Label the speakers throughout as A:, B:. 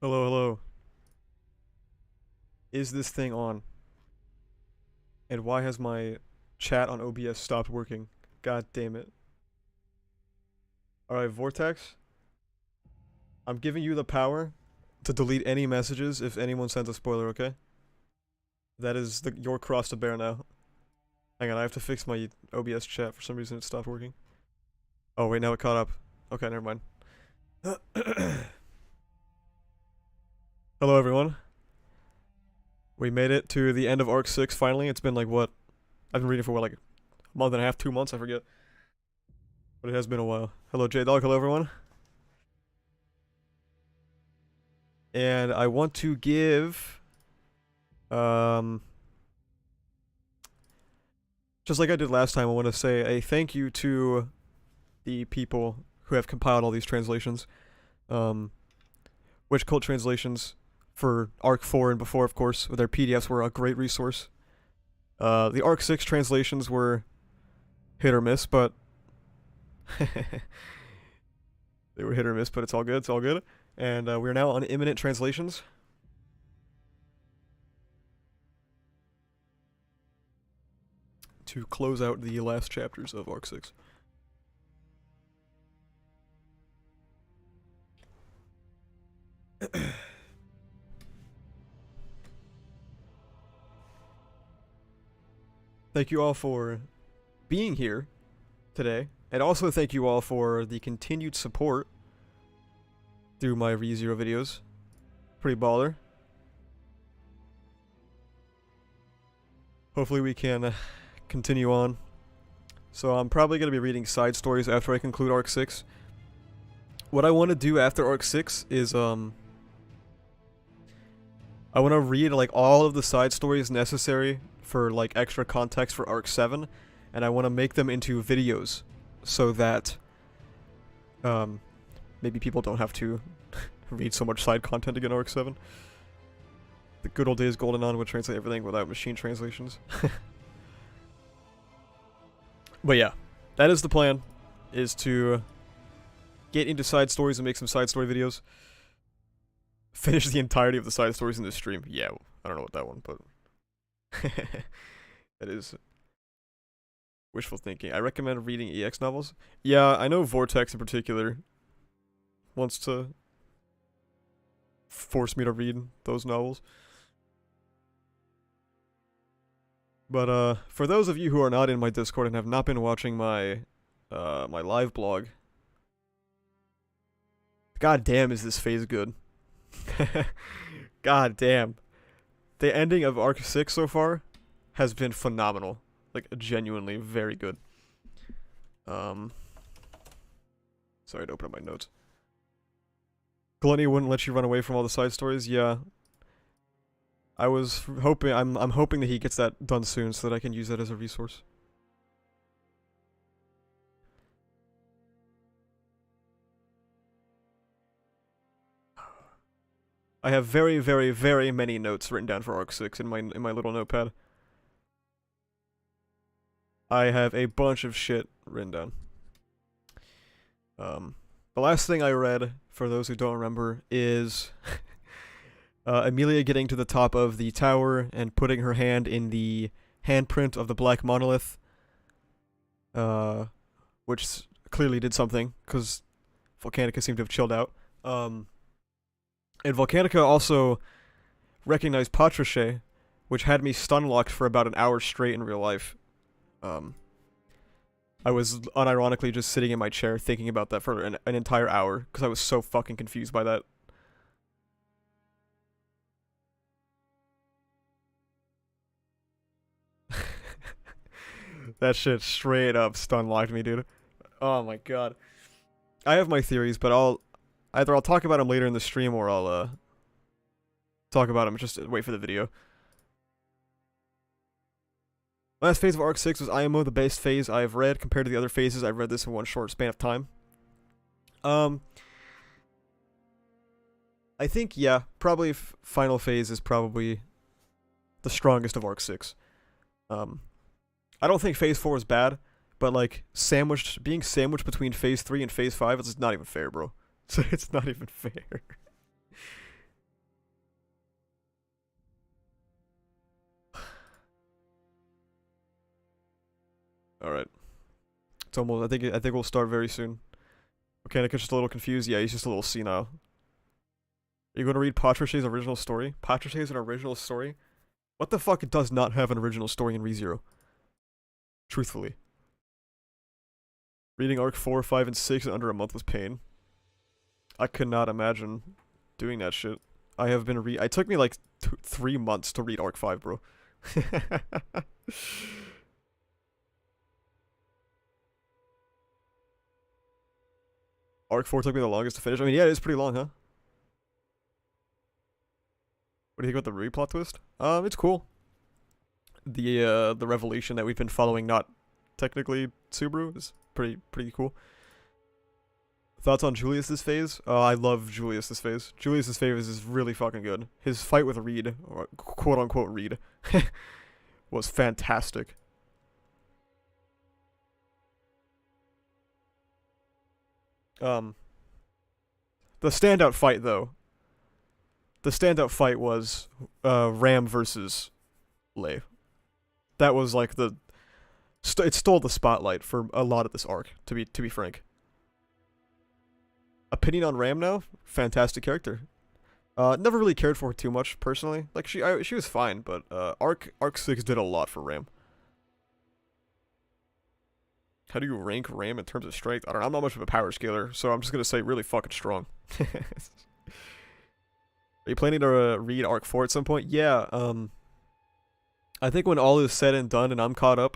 A: Hello, hello. Is this thing on? And why has my chat on OBS stopped working? God damn it. Alright, Vortex. I'm giving you the power to delete any messages if anyone sends a spoiler, okay? That is your cross to bear now. Hang on, I have to fix my OBS chat. For some reason it stopped working. Oh wait, now it caught up. Okay, never mind. Hello everyone. We made it to the end of Arc 6 finally. It's been like what? I've been reading for what, like a month and a half, 2 months, I forget. But it has been a while. Hello J-Dog, hello everyone. And I want to give just like I did last time, I want to say a thank you to the people who have compiled all these translations. Witch Cult translations for Arc 4 and before, of course, with their PDFs were a great resource. The Arc 6 translations were hit or miss, but they were hit or miss, but it's all good, it's all good. And we're now on Imminent Translations. To close out the last chapters of Arc 6. Thank you all for being here today, and also thank you all for the continued support through my ReZero videos. Pretty baller. Hopefully we can continue on. So I'm probably going to be reading side stories after I conclude Arc 6. What I want to do after Arc 6 is, I want to read, like, all of the side stories necessary for, like, extra context for Arc 7, and I want to make them into videos, so that, maybe people don't have to read so much side content again in Arc 7. The good old days Golden Dawn would translate everything without machine translations. But yeah, that is the plan, is to get into side stories and make some side story videos. Finish the entirety of the side stories in this stream. Yeah, I don't know what that one, but that is wishful thinking. I recommend reading EX novels. Yeah, I know Vortex in particular wants to force me to read those novels. But for those of you who are not in my Discord and have not been watching my my live blog, god damn is this phase good. God damn. The ending of Arc 6 so far has been phenomenal. Like, genuinely very good. Sorry to open up my notes. Gluttony wouldn't let you run away from all the side stories? Yeah. I was hoping, I'm hoping that he gets that done soon so that I can use that as a resource. I have very, very, very many notes written down for Arc 6 in my little notepad. I have a bunch of shit written down. The last thing I read, for those who don't remember, is Emilia getting to the top of the tower and putting her hand in the handprint of the black monolith, which clearly did something, because Volcanica seemed to have chilled out. And Volcanica also recognized Patrichet, which had me stun-locked for about an hour straight in real life. I was unironically just sitting in my chair thinking about that for an entire hour, because I was so fucking confused by that. That shit straight up stun-locked me, dude. Oh my god. I have my theories, but I'll talk about them later in the stream, or I'll talk about them, just wait for the video. Last phase of Arc 6 was IMO, the best phase I've read. Compared to the other phases, I've read this in one short span of time. I think, yeah, probably final phase is probably the strongest of Arc 6. I don't think phase 4 is bad, but like, being sandwiched between phase 3 and phase 5 is not even fair, bro. So it's not even fair. All right. It's almost. I think we'll start very soon. Mechanicus just a little confused. Yeah, he's just a little senile. Are you going to read Patriché's original story? Patriché's an original story? What the fuck does not have an original story in ReZero? Truthfully. Reading Arc 4, 5, and 6 in under a month was pain. I could not imagine doing that shit. It took me like 3 months to read Arc 5, bro. Arc 4 took me the longest to finish. I mean, yeah, it is pretty long, huh? What do you think about the Rui plot twist? It's cool. The revelation that we've been following, not technically Subaru, is pretty cool. Thoughts on Julius's phase? I love Julius's phase. Julius's phase is really fucking good. His fight with Reed, or quote unquote Reed, was fantastic. The standout fight though. The standout fight was Ram versus Lei. That was like it stole the spotlight for a lot of this arc, to be frank. Opinion on Ram now? Fantastic character. Never really cared for her too much personally. Like she was fine, but Arc 6 did a lot for Ram. How do you rank Ram in terms of strength? I don't know. I'm not much of a power scaler, so I'm just gonna say really fucking strong. Are you planning to read Arc 4 at some point? Yeah, I think when all is said and done and I'm caught up,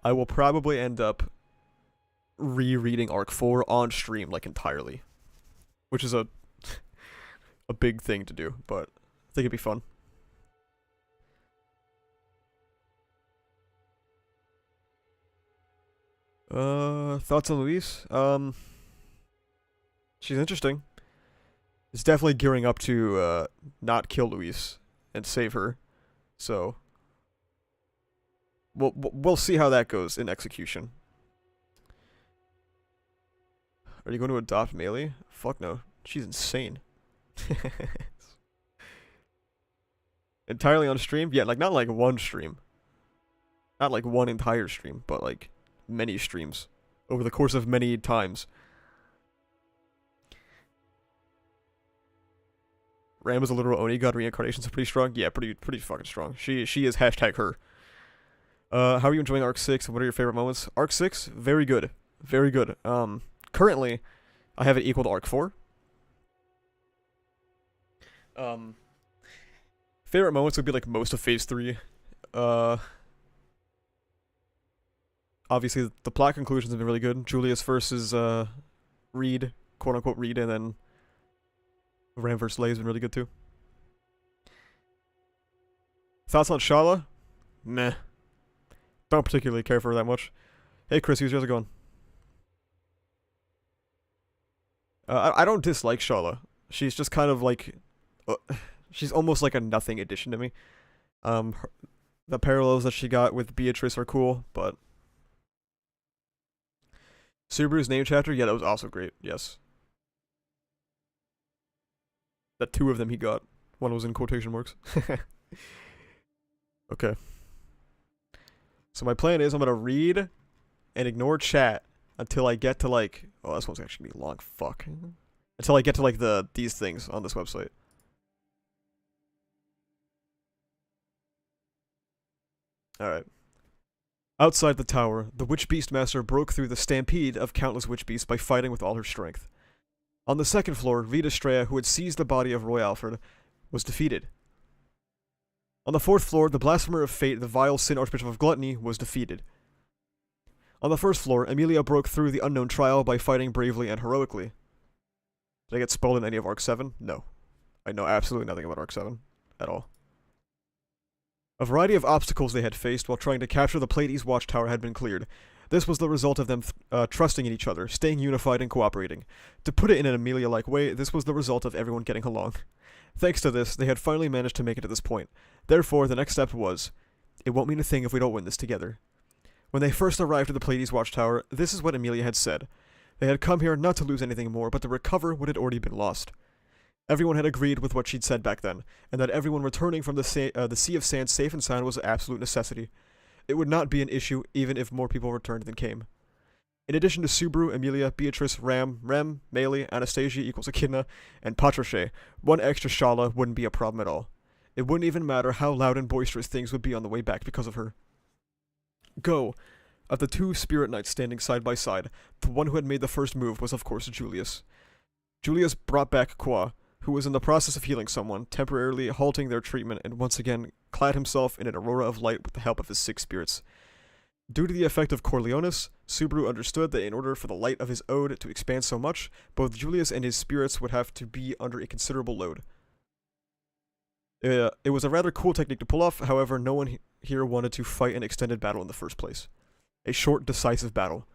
A: I will probably end up rereading Arc 4 on stream, like, entirely. Which is a big thing to do, but I think it'd be fun. Thoughts on Louise? She's interesting. It's definitely gearing up to not kill Louise and save her. So we'll see how that goes in execution. Are you going to adopt Melee? Fuck no. She's insane. Entirely on stream? Yeah, like not like one stream. Not like one entire stream, but like many streams over the course of many times. Ram is a literal Oni god. Reincarnations are pretty strong. Yeah, pretty fucking strong. She is hashtag her. How are you enjoying Arc 6? What are your favorite moments? Arc 6, very good. Very good. Currently, I have it equal to Arc 4. Favorite moments would be like most of Phase 3. Obviously, the plot conclusions have been really good. Julius versus Reed, quote unquote Reed, and then Ram vs. Lei has been really good too. Thoughts on Shala? Meh. Don't particularly care for her that much. Hey Chris, how's it going? I don't dislike Shala. She's just kind of like... she's almost like a nothing addition to me. The parallels that she got with Beatrice are cool, but... Subaru's name chapter? Yeah, that was also great, yes. The 2 of them he got. One was in quotation marks. Okay. So my plan is I'm gonna read and ignore chat until I get to like... Oh, this one's actually gonna be long. Fuck. Until I get to like these things on this website. Alright. Outside the tower, the Witch Beastmaster broke through the stampede of countless witch beasts by fighting with all her strength. On the second floor, Rita Straya, who had seized the body of Roy Alfred, was defeated. On the fourth floor, the Blasphemer of Fate, the vile Sin Archbishop of Gluttony, was defeated. On the first floor, Emilia broke through the unknown trial by fighting bravely and heroically. Did I get spoiled in any of Arc 7? No. I know absolutely nothing about Arc 7. At all. A variety of obstacles they had faced while trying to capture the Pleiades Watchtower had been cleared. This was the result of them trusting in each other, staying unified and cooperating. To put it in an Emilia-like way, this was the result of everyone getting along. Thanks to this, they had finally managed to make it to this point. Therefore, the next step was, it won't mean a thing if we don't win this together. When they first arrived at the Pleiades Watchtower, this is what Emilia had said. They had come here not to lose anything more, but to recover what had already been lost. Everyone had agreed with what she'd said back then, and that everyone returning from the Sea of Sand safe and sound was an absolute necessity. It would not be an issue even if more people returned than came. In addition to Subaru, Emilia, Beatrice, Ram, Rem, Meili, Anastasia equals Echidna, and Patrochet, one extra Shala wouldn't be a problem at all. It wouldn't even matter how loud and boisterous things would be on the way back because of her. Go! Of the two spirit knights standing side by side, the one who had made the first move was of course Julius. Julius brought back Qua, who was in the process of healing someone, temporarily halting their treatment and once again clad himself in an aurora of light with the help of his 6 spirits. Due to the effect of Corleonis, Subaru understood that in order for the light of his ode to expand so much, both Julius and his spirits would have to be under a considerable load. It was a rather cool technique to pull off, however, no one here wanted to fight an extended battle in the first place. A short, decisive battle.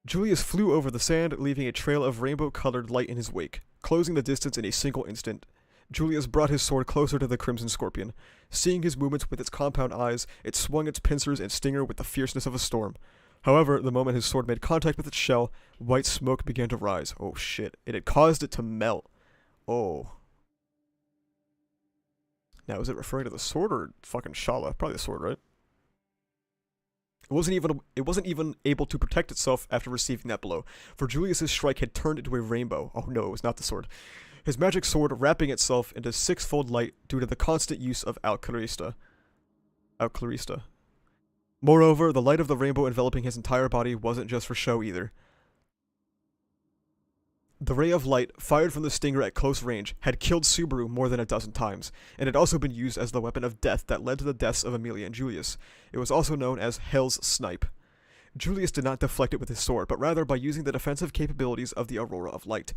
A: Julius flew over the sand, leaving a trail of rainbow-colored light in his wake. Closing the distance in a single instant, Julius brought his sword closer to the Crimson Scorpion. Seeing his movements with its compound eyes, it swung its pincers and stinger with the fierceness of a storm. However, the moment his sword made contact with its shell, white smoke began to rise. Oh shit, it had caused it to melt. Oh. Now, is it referring to the sword or fucking Shala? Probably the sword, right? It wasn't even able to protect itself after receiving that blow, for Julius's strike had turned into a rainbow. Oh no, it was not the sword. His magic sword wrapping itself into 6-fold light due to the constant use of Alclarista. Moreover, the light of the rainbow enveloping his entire body wasn't just for show either. The ray of light, fired from the stinger at close range, had killed Subaru more than a dozen times, and had also been used as the weapon of death that led to the deaths of Emilia and Julius. It was also known as Hell's Snipe. Julius did not deflect it with his sword, but rather by using the defensive capabilities of the Aurora of Light.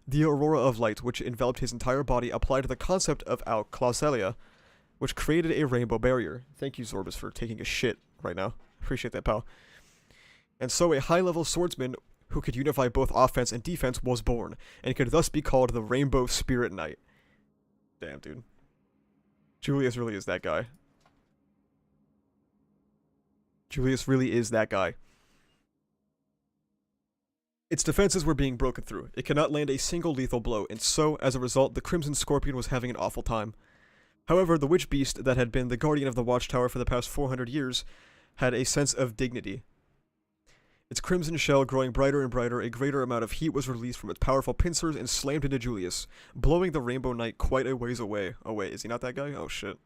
A: The Aurora of Light, which enveloped his entire body, applied to the concept of Alclauselia, which created a rainbow barrier. Thank you, Zorbus, for taking a shit right now. Appreciate that, pal. And so a high-level swordsman who could unify both offense and defense was born, and could thus be called the Rainbow Spirit Knight. Damn, dude. Julius really is that guy. Julius really is that guy. Its defenses were being broken through. It could not land a single lethal blow, and so, as a result, the Crimson Scorpion was having an awful time. However, the Witch Beast that had been the guardian of the Watchtower for the past 400 years had a sense of dignity. Its crimson shell growing brighter and brighter, a greater amount of heat was released from its powerful pincers and slammed into Julius, blowing the Rainbow Knight quite a ways away. Oh wait, is he not that guy? Oh shit.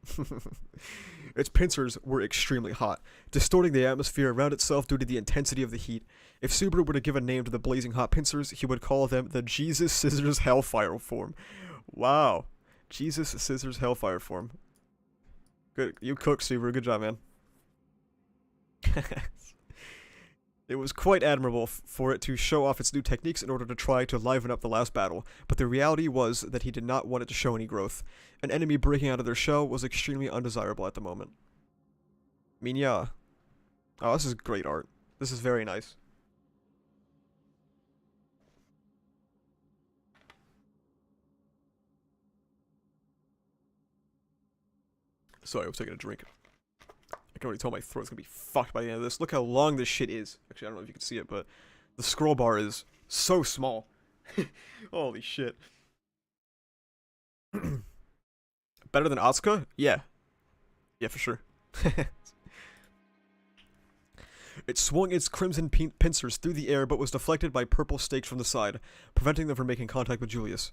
A: Its pincers were extremely hot, distorting the atmosphere around itself due to the intensity of the heat. If Subaru were to give a name to the blazing hot pincers, he would call them the Jesus Scissors Hellfire form. Wow. Jesus Scissors Hellfire form. Good. You cooked, Subaru. Good job, man. It was quite admirable for it to show off its new techniques in order to try to liven up the last battle, but the reality was that he did not want it to show any growth. An enemy breaking out of their shell was extremely undesirable at the moment. I mean, yeah. Oh, this is great art. This is very nice. Sorry, I was taking a drink. I can already tell my throat's gonna be fucked by the end of this. Look how long this shit is. Actually, I don't know if you can see it, but the scroll bar is so small. Holy shit. Better than Asuka? Yeah. Yeah, for sure. It swung its crimson pincers through the air, but was deflected by purple stakes from the side, preventing them from making contact with Julius.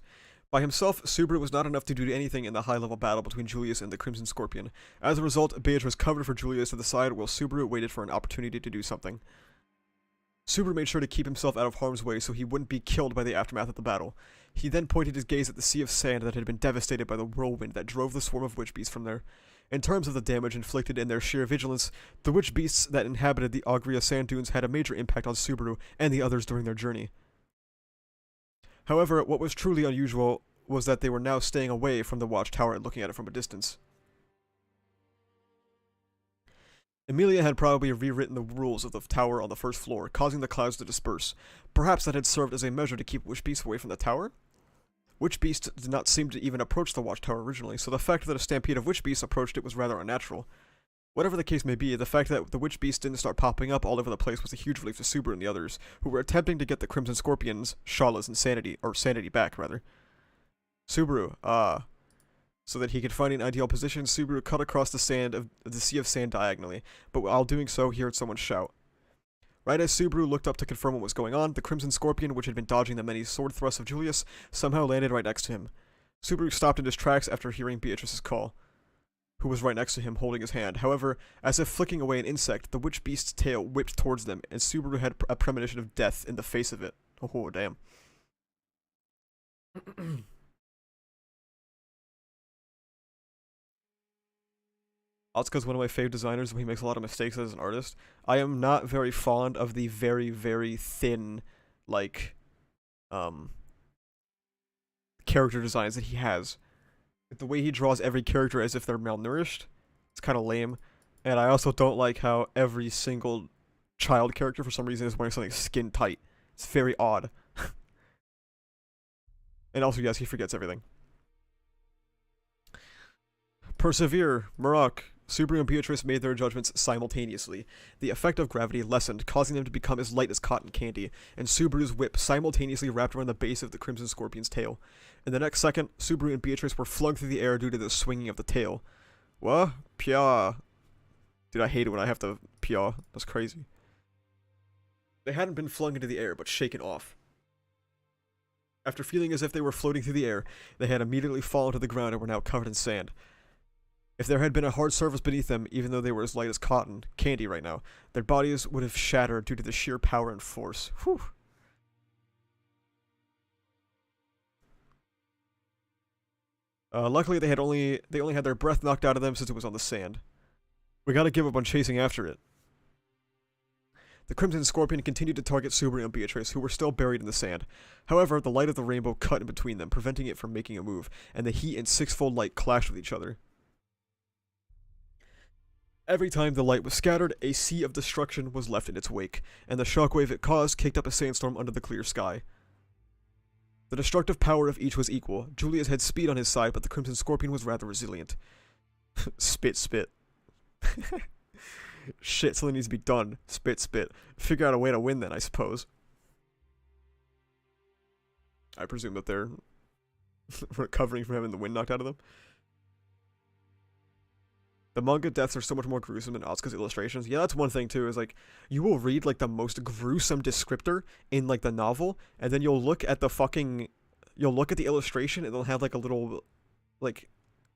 A: By himself, Subaru was not enough to do anything in the high-level battle between Julius and the Crimson Scorpion. As a result, Beatrice covered for Julius to the side while Subaru waited for an opportunity to do something. Subaru made sure to keep himself out of harm's way so he wouldn't be killed by the aftermath of the battle. He then pointed his gaze at the sea of sand that had been devastated by the whirlwind that drove the swarm of witch beasts from there. In terms of the damage inflicted and their sheer vigilance, the witch beasts that inhabited the Agria sand dunes had a major impact on Subaru and the others during their journey. However, what was truly unusual was that they were now staying away from the watchtower and looking at it from a distance. Emilia had probably rewritten the rules of the tower on the first floor, causing the clouds to disperse. Perhaps that had served as a measure to keep witch beasts away from the tower? Witch beasts did not seem to even approach the watchtower originally, so the fact that a stampede of witch beasts approached it was rather unnatural. Whatever the case may be, the fact that the witch beasts didn't start popping up all over the place was a huge relief to Subaru and the others, who were attempting to get the Crimson Scorpion's, Shala's insanity, or sanity back, rather. Subaru, So that he could find an ideal position, Subaru cut across the sea of sand diagonally, but while doing so, he heard someone shout. Right as Subaru looked up to confirm what was going on, the Crimson Scorpion, which had been dodging the many sword thrusts of Julius, somehow landed right next to him. Subaru stopped in his tracks after hearing Beatrice's call, who was right next to him, holding his hand. However, as if flicking away an insect, the witch beast's tail whipped towards them, and Subaru had a premonition of death in the face of it. Oh, damn. Atsuka's one of my favorite designers, but he makes a lot of mistakes as an artist. I am not very fond of the very, very thin, like, character designs that he has. The way he draws every character as if they're malnourished, it's kind of lame. And I also don't like how every single child character, for some reason, is wearing something skin tight. It's very odd. And also, yes, he forgets everything. Persevere, Maroc. Subaru and Beatrice made their judgments simultaneously. The effect of gravity lessened, causing them to become as light as cotton candy, and Subaru's whip simultaneously wrapped around the base of the Crimson Scorpion's tail. In the next second, Subaru and Beatrice were flung through the air due to the swinging of the tail. What? Pia. Dude, I hate it when I have to pia. That's crazy. They hadn't been flung into the air, but shaken off. After feeling as if they were floating through the air, they had immediately fallen to the ground and were now covered in sand. If there had been a hard surface beneath them, even though they were as light as cotton candy right now, their bodies would have shattered due to the sheer power and force. Whew. Luckily, they only had their breath knocked out of them since it was on the sand. We gotta give up on chasing after it. The Crimson Scorpion continued to target Subaru and Beatrice, who were still buried in the sand. However, the light of the rainbow cut in between them, preventing it from making a move, and the heat and sixfold light clashed with each other. Every time the light was scattered, a sea of destruction was left in its wake, and the shockwave it caused kicked up a sandstorm under the clear sky. The destructive power of each was equal. Julius had speed on his side, but the Crimson Scorpion was rather resilient. Spit, spit. Shit, something needs to be done. Spit, spit. Figure out a way to win then, I suppose. I presume that they're recovering from having the wind knocked out of them. The manga deaths are so much more gruesome than Atsuka's illustrations. Yeah, that's one thing too, is like, you will read like the most gruesome descriptor in like the novel, and then you'll look at the illustration and they'll have like a little, like,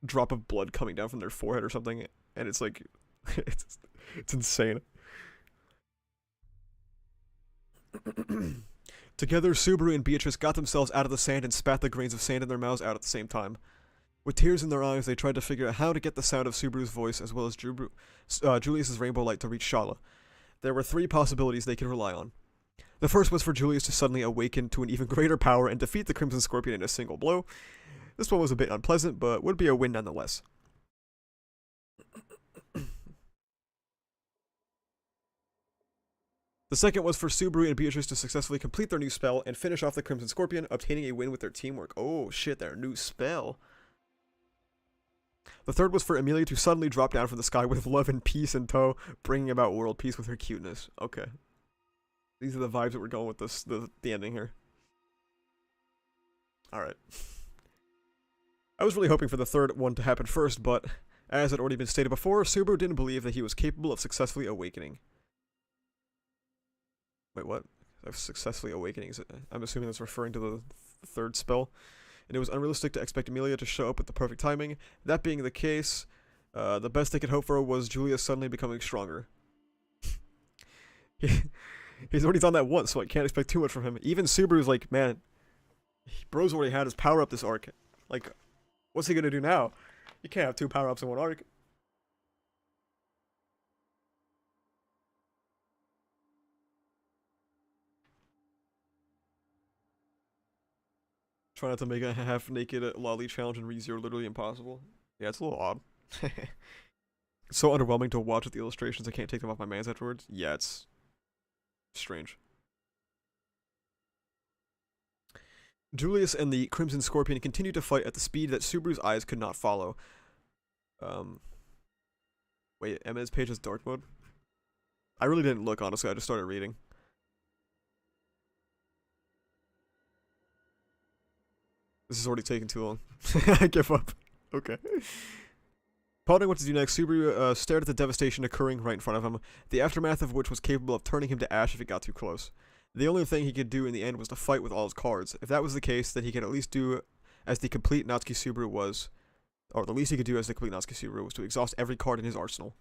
A: drop of blood coming down from their forehead or something, and it's like, it's insane. Together, Subaru and Beatrice got themselves out of the sand and spat the grains of sand in their mouths out at the same time. With tears in their eyes, they tried to figure out how to get the sound of Subaru's voice as well as Julius's rainbow light to reach Shala. There were three possibilities they could rely on. The first was for Julius to suddenly awaken to an even greater power and defeat the Crimson Scorpion in a single blow. This one was a bit unpleasant, but would be a win nonetheless. The second was for Subaru and Beatrice to successfully complete their new spell and finish off the Crimson Scorpion, obtaining a win with their teamwork. Oh shit, their new spell. The third was for Emilia to suddenly drop down from the sky with love and peace in tow, bringing about world peace with her cuteness. Okay. These are the vibes that we're going with this, the ending here. Alright. I was really hoping for the third one to happen first, but as had already been stated before, Subaru didn't believe that he was capable of successfully awakening. Wait, what? Of successfully awakening? I'm assuming that's referring to the third spell. And it was unrealistic to expect Emilia to show up with the perfect timing. That being the case, the best they could hope for was Julius suddenly becoming stronger. He's already done that once, so I can't expect too much from him. Even Subaru's like, man, bro's already had his power up this arc. Like, what's he gonna do now? You can't have two power-ups in one arc. Try not to make a half-naked lolly challenge in ReZero literally impossible. Yeah, it's a little odd. It's so underwhelming to watch with the illustrations, I can't take them off my mans afterwards. Yeah, it's strange. Julius and the Crimson Scorpion continued to fight at the speed that Subaru's eyes could not follow. Wait, Emma's page is dark mode? I really didn't look, honestly, I just started reading. This is already taking too long. I give up. Okay. Pondering what to do next, Subaru stared at the devastation occurring right in front of him, the aftermath of which was capable of turning him to ash if it got too close. The only thing he could do in the end was to fight with all his cards. If that was the case, then he could at least do as the complete Natsuki Subaru was, or the least he could do as the complete Natsuki Subaru was to exhaust every card in his arsenal.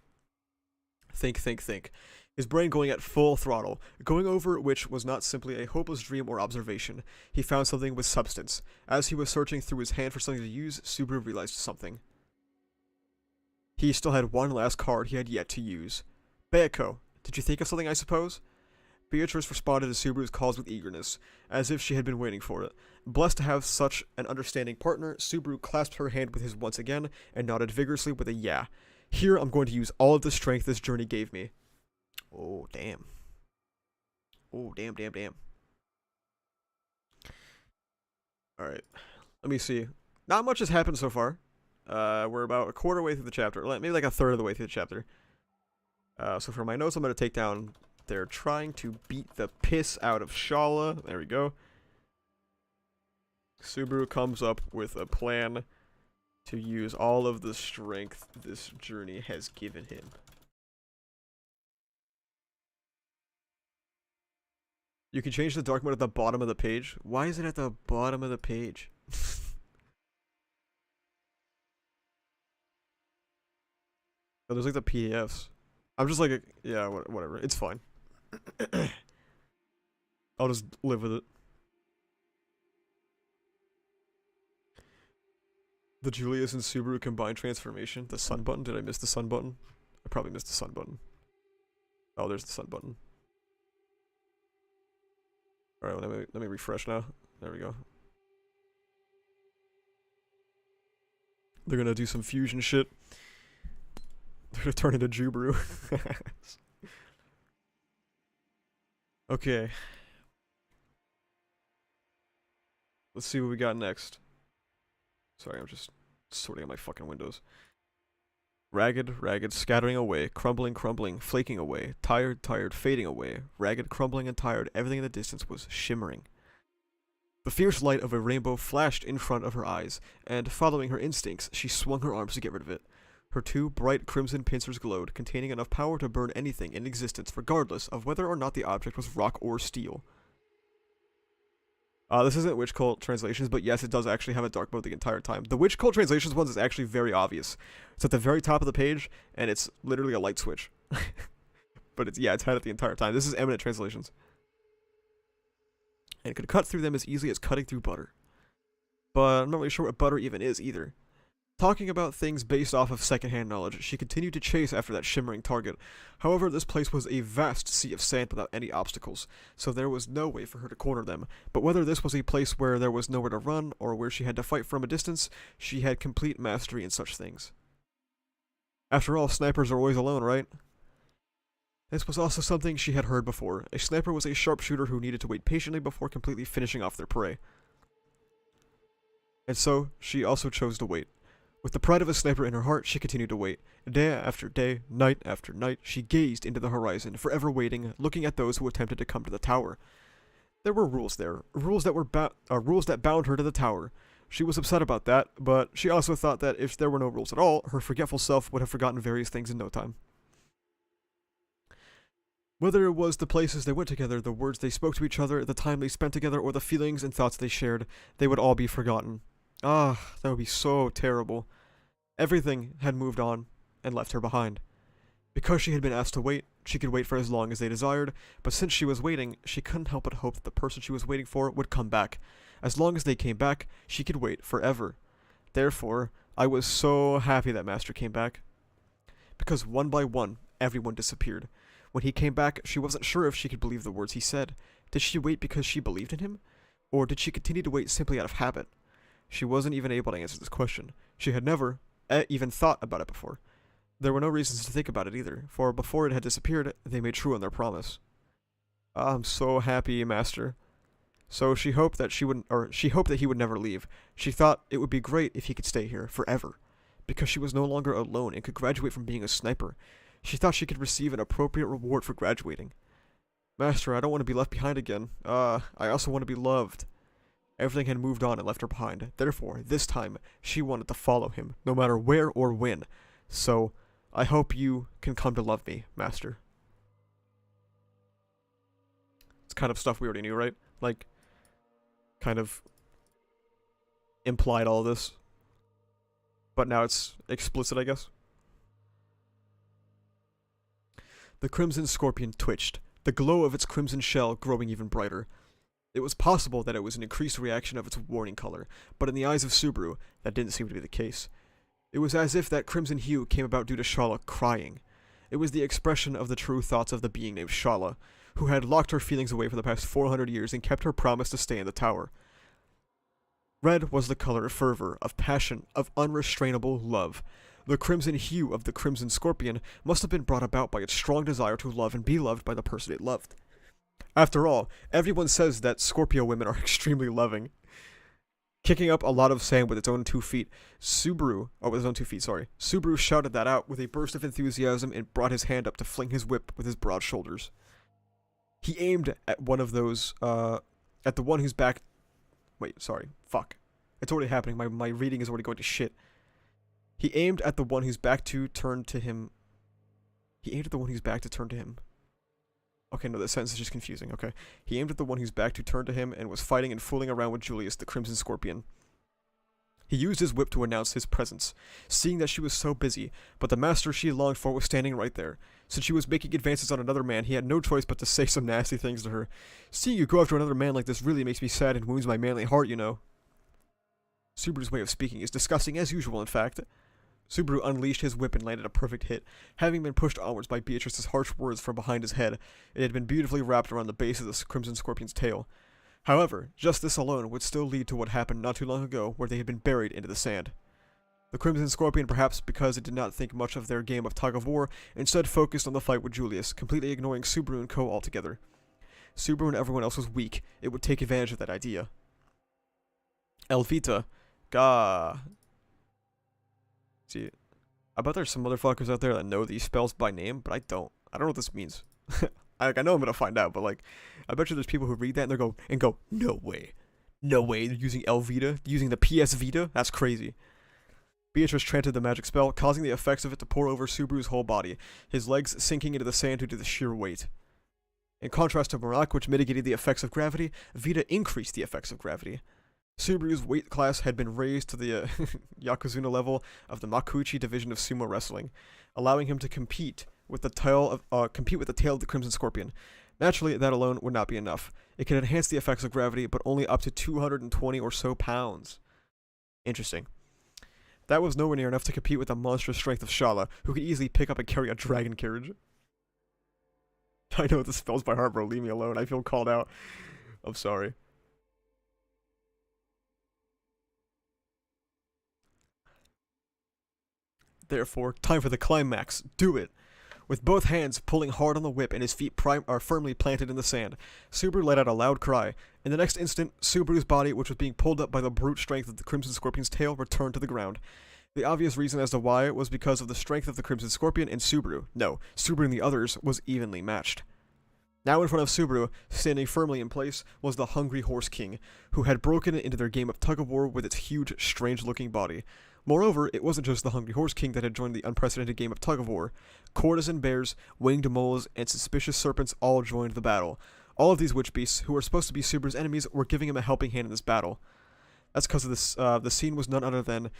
A: Think, think, think. His brain going at full throttle, going over which was not simply a hopeless dream or observation. He found something with substance. As he was searching through his hand for something to use, Subaru realized something. He still had one last card he had yet to use. Bayako, did you think of something, I suppose? Beatrice responded to Subaru's calls with eagerness, as if she had been waiting for it. Blessed to have such an understanding partner, Subaru clasped her hand with his once again, and nodded vigorously with a yeah. Here I'm going to use all of the strength this journey gave me. Oh, damn. Oh, damn, damn, damn. Alright. Let me see. Not much has happened so far. We're about a quarter way through the chapter. Maybe like a third of the way through the chapter. So for my notes, I'm going to take down... They're trying to beat the piss out of Shala. There we go. Subaru comes up with a plan to use all of the strength this journey has given him. You can change the dark mode at the bottom of the page. Why is it at the bottom of the page? Oh, there's like the PDFs. I'm just like, yeah, whatever. It's fine. I'll just live with it. The Julius and Subaru combined transformation. The sun button. Did I miss the sun button? I probably missed the sun button. Oh, there's the sun button. Alright, well, let me refresh now. There we go. They're gonna do some fusion shit. They're gonna turn into Jubaru. Okay. Let's see what we got next. Sorry, I'm just sorting out my fucking windows. Ragged, ragged, scattering away, crumbling, crumbling, flaking away, tired, tired, fading away, ragged, crumbling, and tired, everything in the distance was shimmering. The fierce light of a rainbow flashed in front of her eyes, and, following her instincts, she swung her arms to get rid of it. Her two bright crimson pincers glowed, containing enough power to burn anything in existence, regardless of whether or not the object was rock or steel. This isn't Witch Cult Translations, but yes, it does actually have a dark mode the entire time. The Witch Cult Translations ones is actually very obvious. It's at the very top of the page, and it's literally a light switch. But it's had it the entire time. This is Eminent Translations. And it could cut through them as easily as cutting through butter. But I'm not really sure what butter even is either. Talking about things based off of secondhand knowledge, she continued to chase after that shimmering target. However, this place was a vast sea of sand without any obstacles, so there was no way for her to corner them. But whether this was a place where there was nowhere to run, or where she had to fight from a distance, she had complete mastery in such things. After all, snipers are always alone, right? This was also something she had heard before. A sniper was a sharpshooter who needed to wait patiently before completely finishing off their prey. And so, she also chose to wait. With the pride of a sniper in her heart, she continued to wait. Day after day, night after night, she gazed into the horizon, forever waiting, looking at those who attempted to come to the tower. There were rules there, rules that bound her to the tower. She was upset about that, but she also thought that if there were no rules at all, her forgetful self would have forgotten various things in no time. Whether it was the places they went together, the words they spoke to each other, the time they spent together, or the feelings and thoughts they shared, they would all be forgotten. Ah, that would be so terrible. Everything had moved on and left her behind. Because she had been asked to wait, she could wait for as long as they desired, but since she was waiting, she couldn't help but hope that the person she was waiting for would come back. As long as they came back, she could wait forever. Therefore, I was so happy that Master came back. Because one by one, everyone disappeared. When he came back, she wasn't sure if she could believe the words he said. Did she wait because she believed in him? Or did she continue to wait simply out of habit? She wasn't even able to answer this question. She had never even thought about it before. There were no reasons to think about it either, for before it had disappeared, they made true on their promise. I'm so happy, Master. So she hoped that he would never leave. She thought it would be great if he could stay here forever, because she was no longer alone and could graduate from being a sniper. She thought she could receive an appropriate reward for graduating. Master, I don't want to be left behind again. I also want to be loved. Everything had moved on and left her behind. Therefore, this time, she wanted to follow him, no matter where or when. So, I hope you can come to love me, master. It's kind of stuff we already knew, right? Like, kind of implied all this. But now it's explicit, I guess. The crimson scorpion twitched, the glow of its crimson shell growing even brighter. It was possible that it was an increased reaction of its warning color, but in the eyes of Subaru, that didn't seem to be the case. It was as if that crimson hue came about due to Shala crying. It was the expression of the true thoughts of the being named Shala, who had locked her feelings away for the past 400 years and kept her promise to stay in the tower. Red was the color of fervor, of passion, of unrestrainable love. The crimson hue of the crimson scorpion must have been brought about by its strong desire to love and be loved by the person it loved. After all, everyone says that Scorpio women are extremely loving. Kicking up a lot of sand with its own 2 feet, Subaru shouted that out with a burst of enthusiasm and brought his hand up to fling his whip with his broad shoulders. He aimed at one of those, at the one whose back... Wait, sorry. Fuck. It's already happening. My reading is already going to shit. He aimed at the one whose back to turn to him. Okay, no, that sentence is just confusing. Okay. He aimed at the one whose back to turn to him and was fighting and fooling around with Julius, the Crimson Scorpion. He used his whip to announce his presence, seeing that she was so busy, but the master she longed for was standing right there. Since she was making advances on another man, he had no choice but to say some nasty things to her. Seeing you go after another man like this really makes me sad and wounds my manly heart, you know. Subaru's way of speaking is disgusting as usual, in fact. Subaru unleashed his whip and landed a perfect hit. Having been pushed onwards by Beatrice's harsh words from behind his head, it had been beautifully wrapped around the base of the Crimson Scorpion's tail. However, just this alone would still lead to what happened not too long ago, where they had been buried into the sand. The Crimson Scorpion, perhaps because it did not think much of their game of tug-of-war, instead focused on the fight with Julius, completely ignoring Subaru and Co. altogether. Subaru and everyone else was weak. It would take advantage of that idea. Elvita. Gah. See, I bet there's some motherfuckers out there that know these spells by name, but I don't. I don't know what this means. I know I'm gonna find out, but like, I bet you there's people who read that and go, no way. No way, they're using Elvita, using the PS Vita? That's crazy. Beatrice chanted the magic spell, causing the effects of it to pour over Subaru's whole body, his legs sinking into the sand due to the sheer weight. In contrast to Marak, which mitigated the effects of gravity, Vita increased the effects of gravity. Subaru's weight class had been raised to the Yokozuna level of the Makuuchi division of sumo wrestling, allowing him to compete with the tail of the Crimson Scorpion. Naturally, that alone would not be enough. It could enhance the effects of gravity, but only up to 220 or so pounds. Interesting. That was nowhere near enough to compete with the monstrous strength of Shala, who could easily pick up and carry a dragon carriage. I know the spells by heart, bro. Leave me alone. I feel called out. I'm sorry. Therefore, time for the climax. Do it! With both hands pulling hard on the whip and his feet firmly planted in the sand, Subaru let out a loud cry. In the next instant, Subaru's body, which was being pulled up by the brute strength of the Crimson Scorpion's tail, returned to the ground. The obvious reason as to why was because of the strength of the Crimson Scorpion and Subaru. No, Subaru and the others was evenly matched. Now in front of Subaru, standing firmly in place, was the Hungry Horse King, who had broken into their game of tug-of-war with its huge, strange-looking body. Moreover, it wasn't just the Hungry Horse King that had joined the unprecedented game of tug-of-war. Courtesan bears, winged moles, and suspicious serpents all joined the battle. All of these witch beasts, who were supposed to be Subaru's enemies, were giving him a helping hand in this battle. That's because of this, the scene was none other than,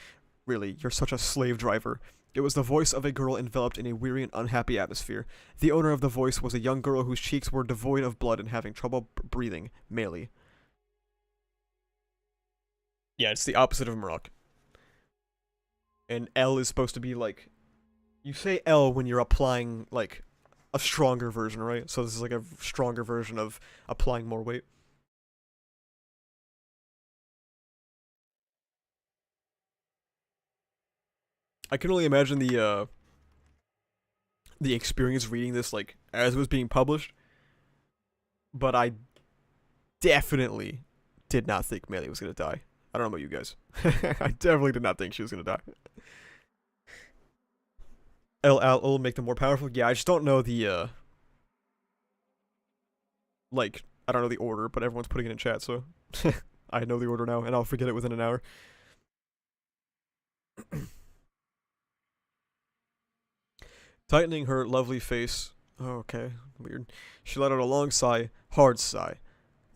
A: really, you're such a slave driver. It was the voice of a girl enveloped in a weary and unhappy atmosphere. The owner of the voice was a young girl whose cheeks were devoid of blood and having trouble breathing, Melee. Yeah, it's the opposite of Marok. And L is supposed to be like, you say L when you're applying like a stronger version, right? So this is like a stronger version of applying more weight. I can only imagine the experience reading this like as it was being published, but I definitely did not think Melee was gonna die. I don't know about you guys. I definitely did not think she was gonna die. It'll make them more powerful. Yeah, I just don't know the like, I don't know the order, but everyone's putting it in chat, so I know the order now, and I'll forget it within an hour. Tightening her lovely face. Oh, okay, weird. She let out a long sigh. Hard sigh.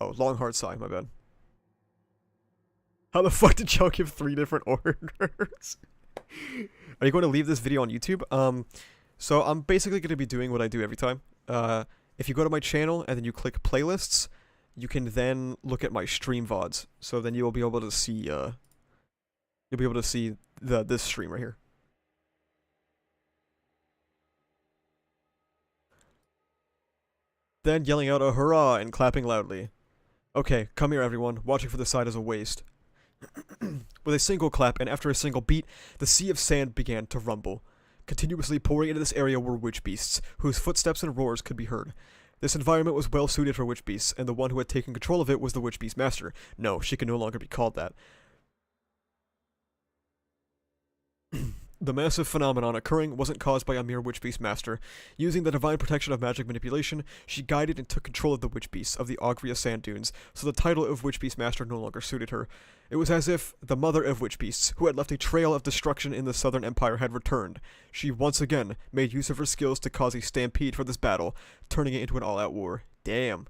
A: Oh, long hard sigh, my bad. How the fuck did y'all give 3 different orders? Are you going to leave this video on YouTube? So I'm basically going to be doing what I do every time. If you go to my channel and then you click playlists, you can then look at my stream VODs. So then you'll be able to see, this stream right here. Then yelling out a hurrah and clapping loudly. Okay, come here everyone, watching for the side is a waste. With a single clap and after a single beat, the sea of sand began to rumble. Continuously pouring into this area were witch beasts, whose footsteps and roars could be heard. This environment was well suited for witch beasts, and the one who had taken control of it was the witch beast master. No, she can no longer be called that. The massive phenomenon occurring wasn't caused by a mere witch beast master. Using the divine protection of magic manipulation, she guided and took control of the witch beasts of the Augria Sand Dunes, so the title of witch beast master no longer suited her. It was as if the mother of witch beasts, who had left a trail of destruction in the Southern Empire, had returned. She once again made use of her skills to cause a stampede for this battle, turning it into an all-out war. Damn.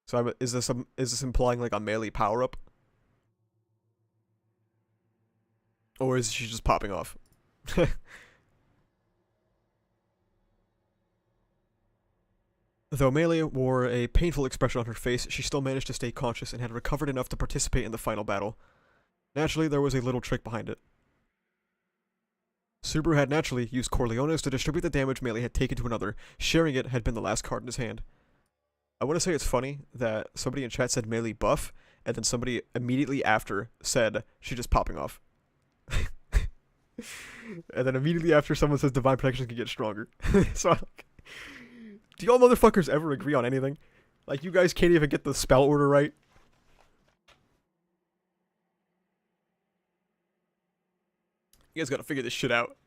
A: So is this implying like a melee power-up? Or is she just popping off? Though Melee wore a painful expression on her face, she still managed to stay conscious and had recovered enough to participate in the final battle. Naturally, there was a little trick behind it. Subaru had naturally used Corleones to distribute the damage Melee had taken to another. Sharing it had been the last card in his hand. I want to say it's funny that somebody in chat said Melee buff, and then somebody immediately after said she's just popping off. And then immediately after someone says divine protection can get stronger. So like, do y'all motherfuckers ever agree on anything? Like, you guys can't even get the spell order right? You guys gotta figure this shit out.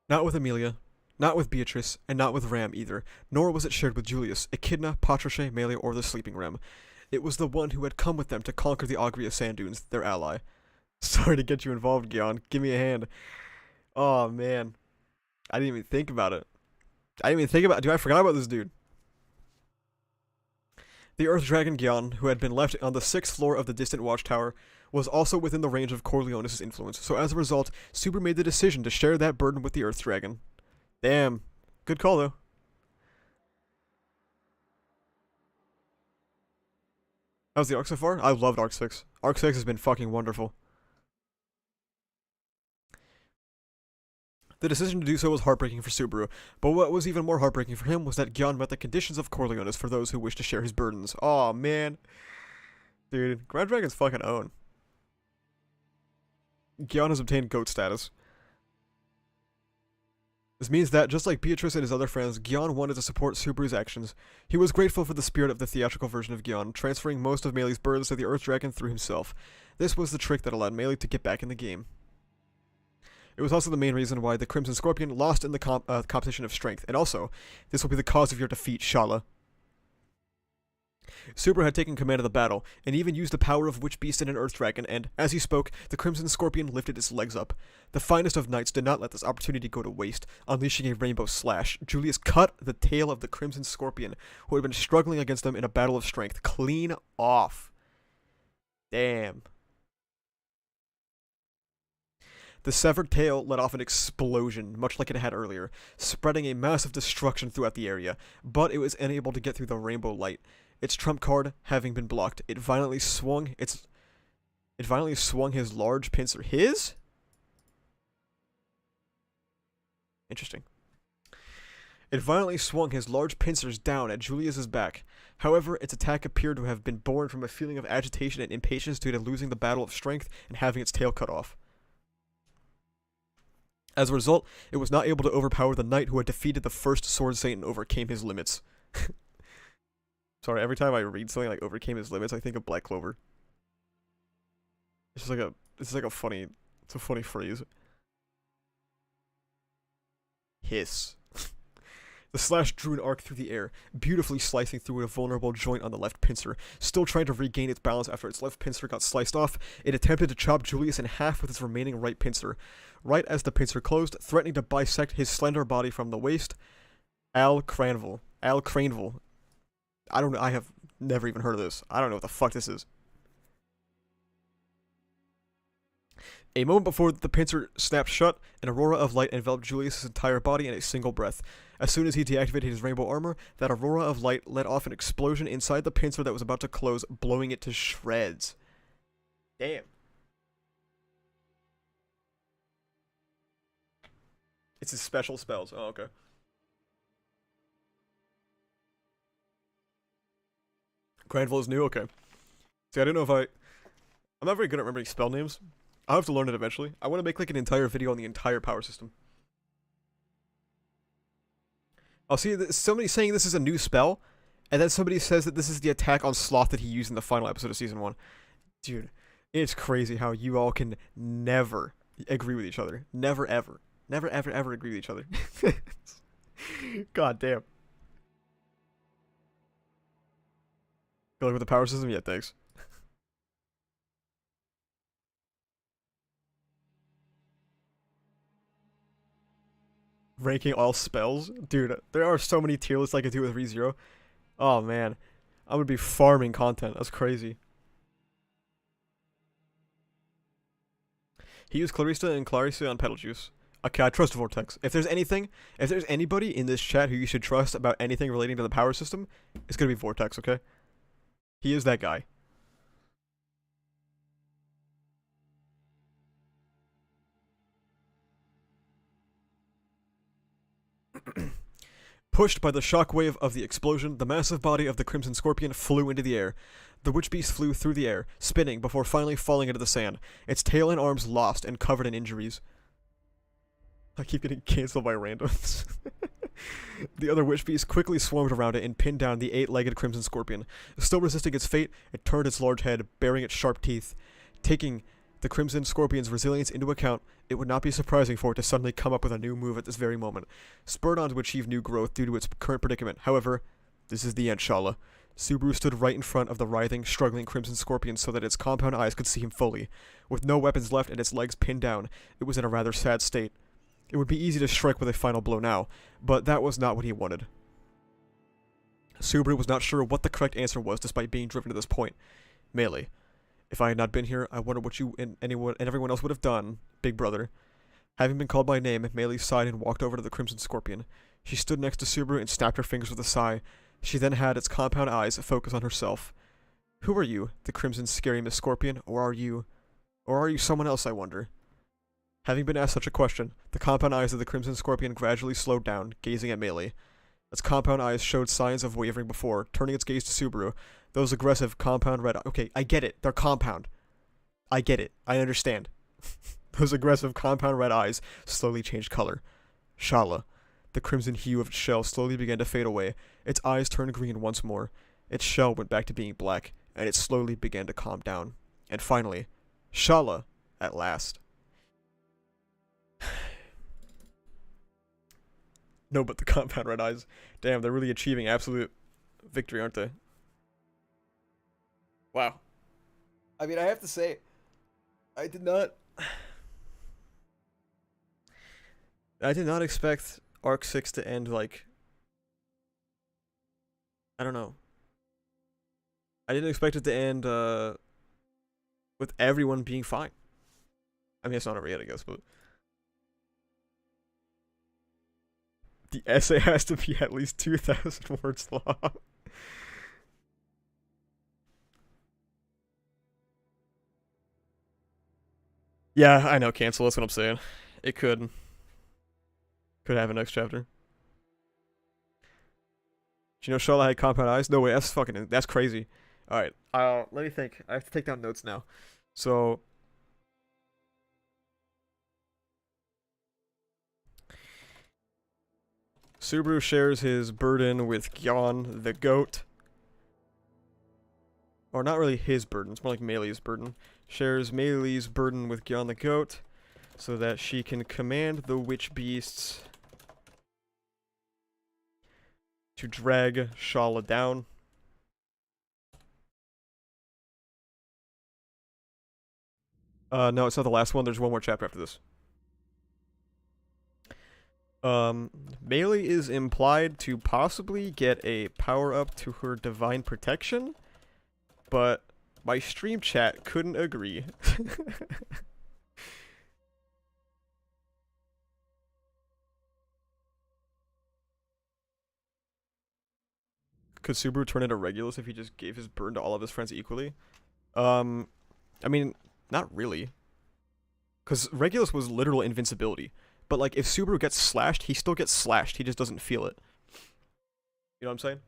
A: Not with Amelia, not with Beatrice, and not with Ram either, nor was it shared with Julius, Echidna, Patroclus, Melee, or the Sleeping Rem. It was the one who had come with them to conquer the Augria Sand Dunes, their ally. Sorry to get you involved, Gyan. Give me a hand. Oh, man. I didn't even think about it. Dude, I forgot about this dude. The Earth Dragon Gyan, who had been left on the 6th floor of the distant watchtower, was also within the range of Corleones' influence, so as a result, Super made the decision to share that burden with the Earth Dragon. Damn. Good call, though. How's the arc so far? I loved Arc 6. Arc 6 has been fucking wonderful. The decision to do so was heartbreaking for Subaru, but what was even more heartbreaking for him was that Gyan met the conditions of Corleones for those who wished to share his burdens. Aw, oh, man. Dude, Grand Dragon's fucking own. Gyan has obtained GOAT status. This means that, just like Beatrice and his other friends, Gyan wanted to support Subaru's actions. He was grateful for the spirit of the theatrical version of Gyan, transferring most of Melee's burdens to the Earth Dragon through himself. This was the trick that allowed Melee to get back in the game. It was also the main reason why the Crimson Scorpion lost in the competition of strength, and also, this will be the cause of your defeat, Shala. Subaru had taken command of the battle, and even used the power of Witch Beast and an Earth Dragon, and, as he spoke, the Crimson Scorpion lifted its legs up. The finest of knights did not let this opportunity go to waste. Unleashing a rainbow slash, Julius cut the tail of the Crimson Scorpion, who had been struggling against them in a battle of strength, clean off. Damn. The severed tail let off an explosion, much like it had earlier, spreading a massive destruction throughout the area, but it was unable to get through the rainbow light. Its trump card having been blocked, it violently swung his large pincer. His? Interesting. It violently swung his large pincers down at Julius's back. However, its attack appeared to have been born from a feeling of agitation and impatience due to losing the battle of strength and having its tail cut off. As a result, it was not able to overpower the knight who had defeated the first Sword Saint and overcame his limits. Sorry, every time I read something like overcame his limits, I think of Black Clover. It's just like a funny phrase. hiss. The slash drew an arc through the air, beautifully slicing through a vulnerable joint on the left pincer. Still trying to regain its balance after its left pincer got sliced off, it attempted to chop Julius in half with its remaining right pincer. Right as the pincer closed, threatening to bisect his slender body from the waist, Al Craneville. I don't know, I have never even heard of this. I don't know what the fuck this is. A moment before the pincer snapped shut, an aurora of light enveloped Julius' entire body in a single breath. As soon as he deactivated his rainbow armor, that aurora of light let off an explosion inside the pincer that was about to close, blowing it to shreds. Damn. It's his special spells. Oh, okay. Craneville is new? Okay. See, I don't know if I'm not very good at remembering spell names. I'll have to learn it eventually. I want to make like an entire video on the entire power system. I'll see somebody saying this is a new spell, and then somebody says that this is the attack on Sloth that he used in the final episode of Season 1. Dude, it's crazy how you all can never agree with each other. Never, ever. Never, ever, ever agree with each other. God damn. Going with the power system? Yeah, thanks. Ranking all spells? Dude, there are so many tier lists I could do with ReZero. Oh man. I'm gonna be farming content. That's crazy. He used Clarissa and Clarissa on Petaljuice. Okay, I trust Vortex. If there's anybody in this chat who you should trust about anything relating to the power system, it's gonna be Vortex, okay? He is that guy. Pushed by the shockwave of the explosion, the massive body of the Crimson Scorpion flew into the air. The Witch Beast flew through the air, spinning before finally falling into the sand, its tail and arms lost and covered in injuries. I keep getting cancelled by randoms. The other Witch Beast quickly swarmed around it and pinned down the 8-legged Crimson Scorpion. Still resisting its fate, it turned its large head, baring its sharp teeth. Taking the Crimson Scorpion's resilience into account, it would not be surprising for it to suddenly come up with a new move at this very moment, spurred on to achieve new growth due to its current predicament. However, this is the end, Shala. Subaru stood right in front of the writhing, struggling Crimson Scorpion so that its compound eyes could see him fully. With no weapons left and its legs pinned down, it was in a rather sad state. It would be easy to strike with a final blow now, but that was not what he wanted. Subaru was not sure what the correct answer was despite being driven to this point. Melee. If I had not been here, I wonder what you and everyone else would have done, big brother. Having been called by name, Melee sighed and walked over to the Crimson Scorpion. She stood next to Subaru and snapped her fingers with a sigh. She then had its compound eyes focus on herself. Who are you, the Crimson Scary Miss Scorpion, or are you someone else, I wonder? Having been asked such a question, the compound eyes of the Crimson Scorpion gradually slowed down, gazing at Melee. Its compound eyes showed signs of wavering before, turning its gaze to Subaru. Those aggressive compound red... Okay, I get it. They're compound. I get it. I understand. Those aggressive compound red eyes slowly changed color. Shala. The crimson hue of its shell slowly began to fade away. Its eyes turned green once more. Its shell went back to being black, and it slowly began to calm down. And finally, Shala, at last. No, but the compound red eyes. Damn, they're really achieving absolute victory, aren't they? Wow. I mean, I have to say, I did not expect Arc 6 to end like, I don't know. I didn't expect it to end with everyone being fine. I mean, it's not over yet, I guess, but the essay has to be at least 2,000 words long. Yeah, I know, cancel, that's what I'm saying. It could have a next chapter. Do you know Shala had compound eyes? No way, that's crazy. Alright, let me think. I have to take down notes now. So, Subaru shares his burden with Gyan the goat. Or not really his burden, it's more like Melee's burden. Shares Melee's burden with Gyan the goat so that she can command the witch beasts to drag Shala down. No, it's not the last one. There's one more chapter after this. Melee is implied to possibly get a power up to her divine protection, but my stream chat couldn't agree. Could Subaru turn into Regulus if he just gave his burn to all of his friends equally? I mean, not really. Because Regulus was literal invincibility. But, like, if Subaru gets slashed, he still gets slashed. He just doesn't feel it. You know what I'm saying?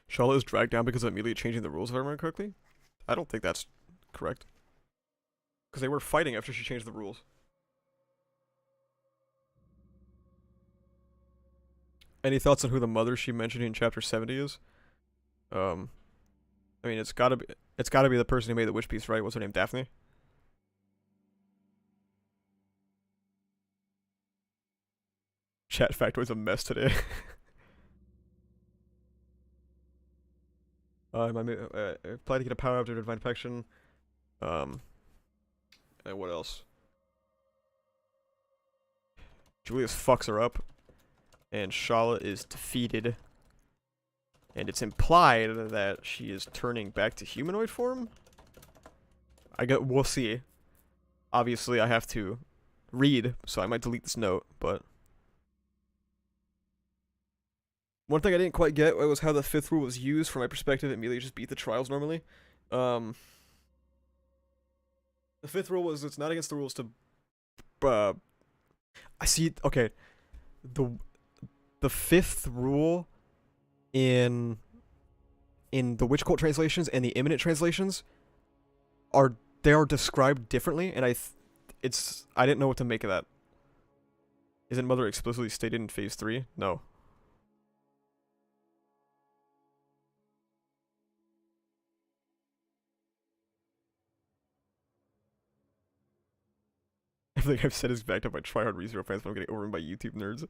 A: Shala is dragged down because of immediately changing the rules, if I remember correctly? I don't think that's correct. Because they were fighting after she changed the rules. Any thoughts on who the mother she mentioned in chapter 70 is? I mean, it's gotta be the person who made the witch piece, right? What's her name? Daphne? Chat factoid's a mess today. Apply to get a power up to divine protection. And what else? Julius fucks her up, and Shala is defeated. And it's implied that she is turning back to humanoid form? We'll see. Obviously, I have to read, so I might delete this note, but... One thing I didn't quite get was how the fifth rule was used. From my perspective, Emilia just beat the trials normally. The fifth rule was it's not against the rules to... I see... Okay. The fifth rule... in the Witch Cult translations and the Imminent translations are described differently, and I didn't know what to make of that. Isn't Mother explicitly stated in Phase 3? No. Everything I've said is backed up by tryhard ReZero fans, but I'm getting overrun by YouTube nerds.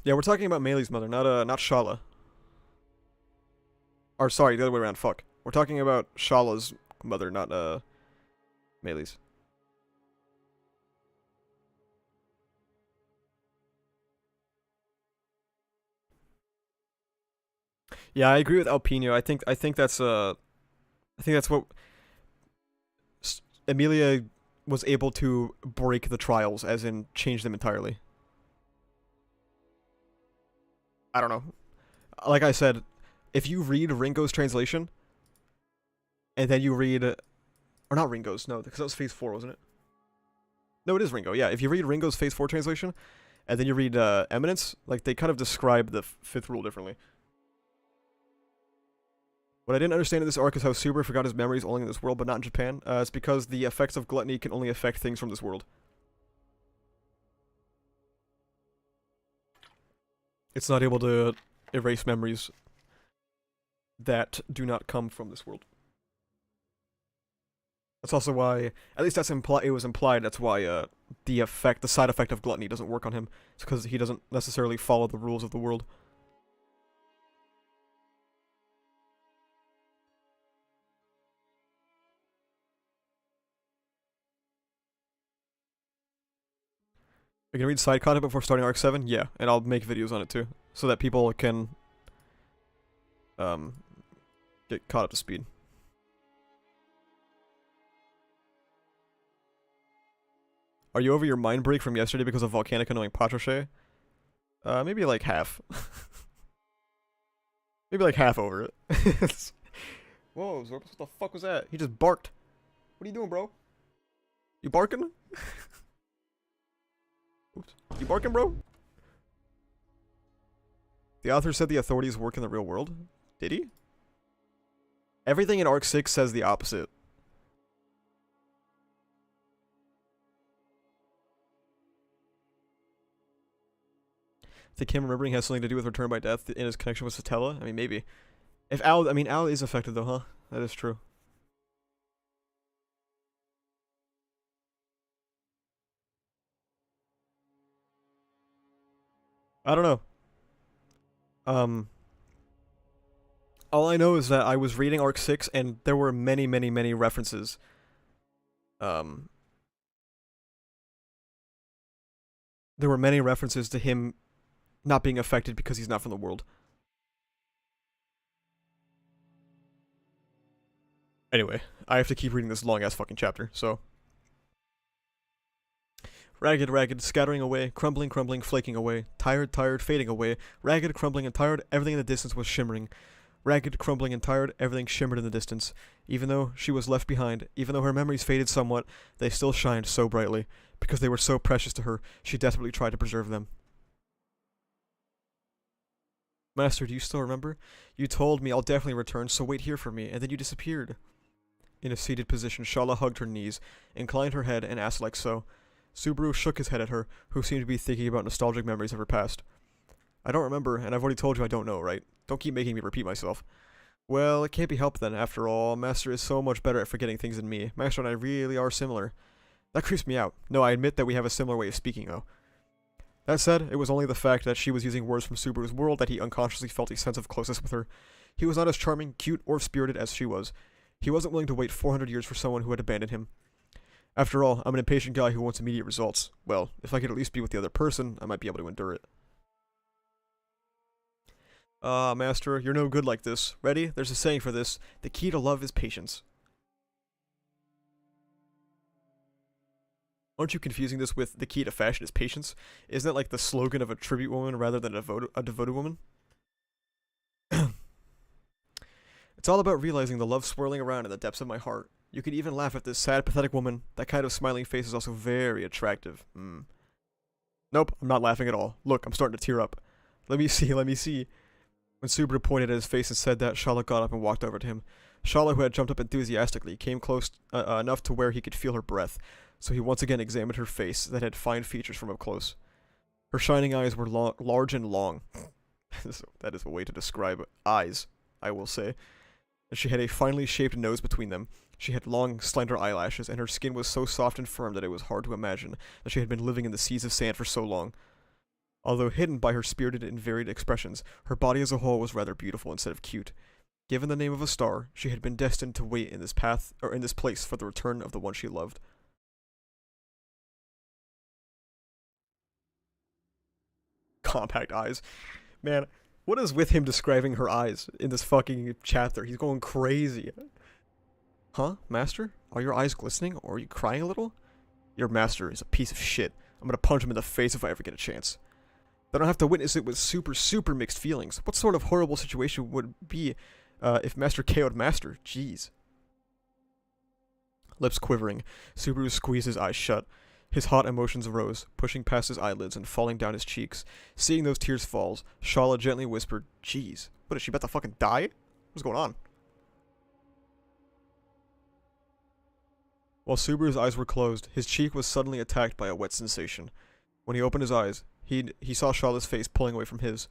A: Yeah, we're talking about Melee's mother, not Shala. Or sorry, the other way around. Fuck. We're talking about Shala's mother, not Melee's. Yeah, I agree with Alpino. I think that's what Emilia was able to break the trials, as in change them entirely. I don't know. Like I said, if you read Ringo's translation, and then you read... Or not Ringo's, no, because that was Phase 4, wasn't it? No, it is Ringo, yeah. If you read Ringo's Phase 4 translation, and then you read Eminence, like, they kind of describe the fifth rule differently. What I didn't understand in this arc is how Subaru forgot his memories only in this world, but not in Japan. It's because the effects of gluttony can only affect things from this world. It's not able to erase memories that do not come from this world. That's also why, at least it was implied, that's why the side effect of gluttony doesn't work on him. It's because he doesn't necessarily follow the rules of the world. You're gonna read side content before starting Arc 7? Yeah, and I'll make videos on it too, so that people can get caught up to speed. Are you over your mind break from yesterday because of Volcanica knowing Patrochet? Maybe like half. Maybe like half over it. Whoa, Zorpus, what the fuck was that? He just barked. What are you doing, bro? You barking? Oops. You barking, bro? The author said the authorities work in the real world. Did he? Everything in Arc 6 says the opposite. I think him remembering has something to do with Return by Death in his connection with Satella? I mean, maybe. Al is affected though, huh? That is true. I don't know. Um, all I know is that I was reading Arc 6 and there were many, many, many references. Um, there were many references to him not being affected because he's not from the world. Anyway, I have to keep reading this long ass fucking chapter, so. Ragged, ragged, scattering away, crumbling, crumbling, flaking away, tired, tired, fading away, ragged, crumbling, and tired, everything in the distance was shimmering. Ragged, crumbling, and tired, everything shimmered in the distance. Even though she was left behind, even though her memories faded somewhat, they still shined so brightly. Because they were so precious to her, she desperately tried to preserve them. Master, do you still remember? You told me I'll definitely return, so wait here for me, and then you disappeared. In a seated position, Shala hugged her knees, inclined her head, and asked like so. Subaru shook his head at her, who seemed to be thinking about nostalgic memories of her past. I don't remember, and I've already told you I don't know, right? Don't keep making me repeat myself. Well, it can't be helped then, after all. Master is so much better at forgetting things than me. Master and I really are similar. That creeps me out. No, I admit that we have a similar way of speaking, though. That said, it was only the fact that she was using words from Subaru's world that he unconsciously felt a sense of closeness with her. He was not as charming, cute, or spirited as she was. He wasn't willing to wait 400 years for someone who had abandoned him. After all, I'm an impatient guy who wants immediate results. Well, if I could at least be with the other person, I might be able to endure it. Master, you're no good like this. Ready? There's a saying for this. The key to love is patience. Aren't you confusing this with the key to fashion is patience? Isn't that like the slogan of a tribute woman rather than a devoted woman? It's all about realizing the love swirling around in the depths of my heart. You could even laugh at this sad, pathetic woman. That kind of smiling face is also very attractive. Nope, I'm not laughing at all. Look, I'm starting to tear up. Let me see, let me see. When Subaru pointed at his face and said that, Shala got up and walked over to him. Shala, who had jumped up enthusiastically, came close enough to where he could feel her breath, so he once again examined her face that had fine features from up close. Her shining eyes were large and long. That is a way to describe eyes, I will say. And she had a finely shaped nose between them. She had long, slender eyelashes, and her skin was so soft and firm that it was hard to imagine that she had been living in the seas of sand for so long. Although hidden by her spirited and varied expressions, her body as a whole was rather beautiful instead of cute. Given the name of a star, she had been destined to wait in this place for the return of the one she loved. Compact eyes. Man, what is with him describing her eyes in this fucking chapter? He's going crazy. Huh, Master? Are your eyes glistening, or are you crying a little? Your master is a piece of shit. I'm gonna punch him in the face if I ever get a chance. They don't have to witness it with super mixed feelings. What sort of horrible situation would it be if Master KO'd Master? Jeez. Lips quivering, Subaru squeezed his eyes shut. His hot emotions arose, pushing past his eyelids and falling down his cheeks. Seeing those tears fall, Shala gently whispered, Jeez, what is she about to fucking die? What's going on? While Subaru's eyes were closed, his cheek was suddenly attacked by a wet sensation. When he opened his eyes, he saw Shala's face pulling away from his.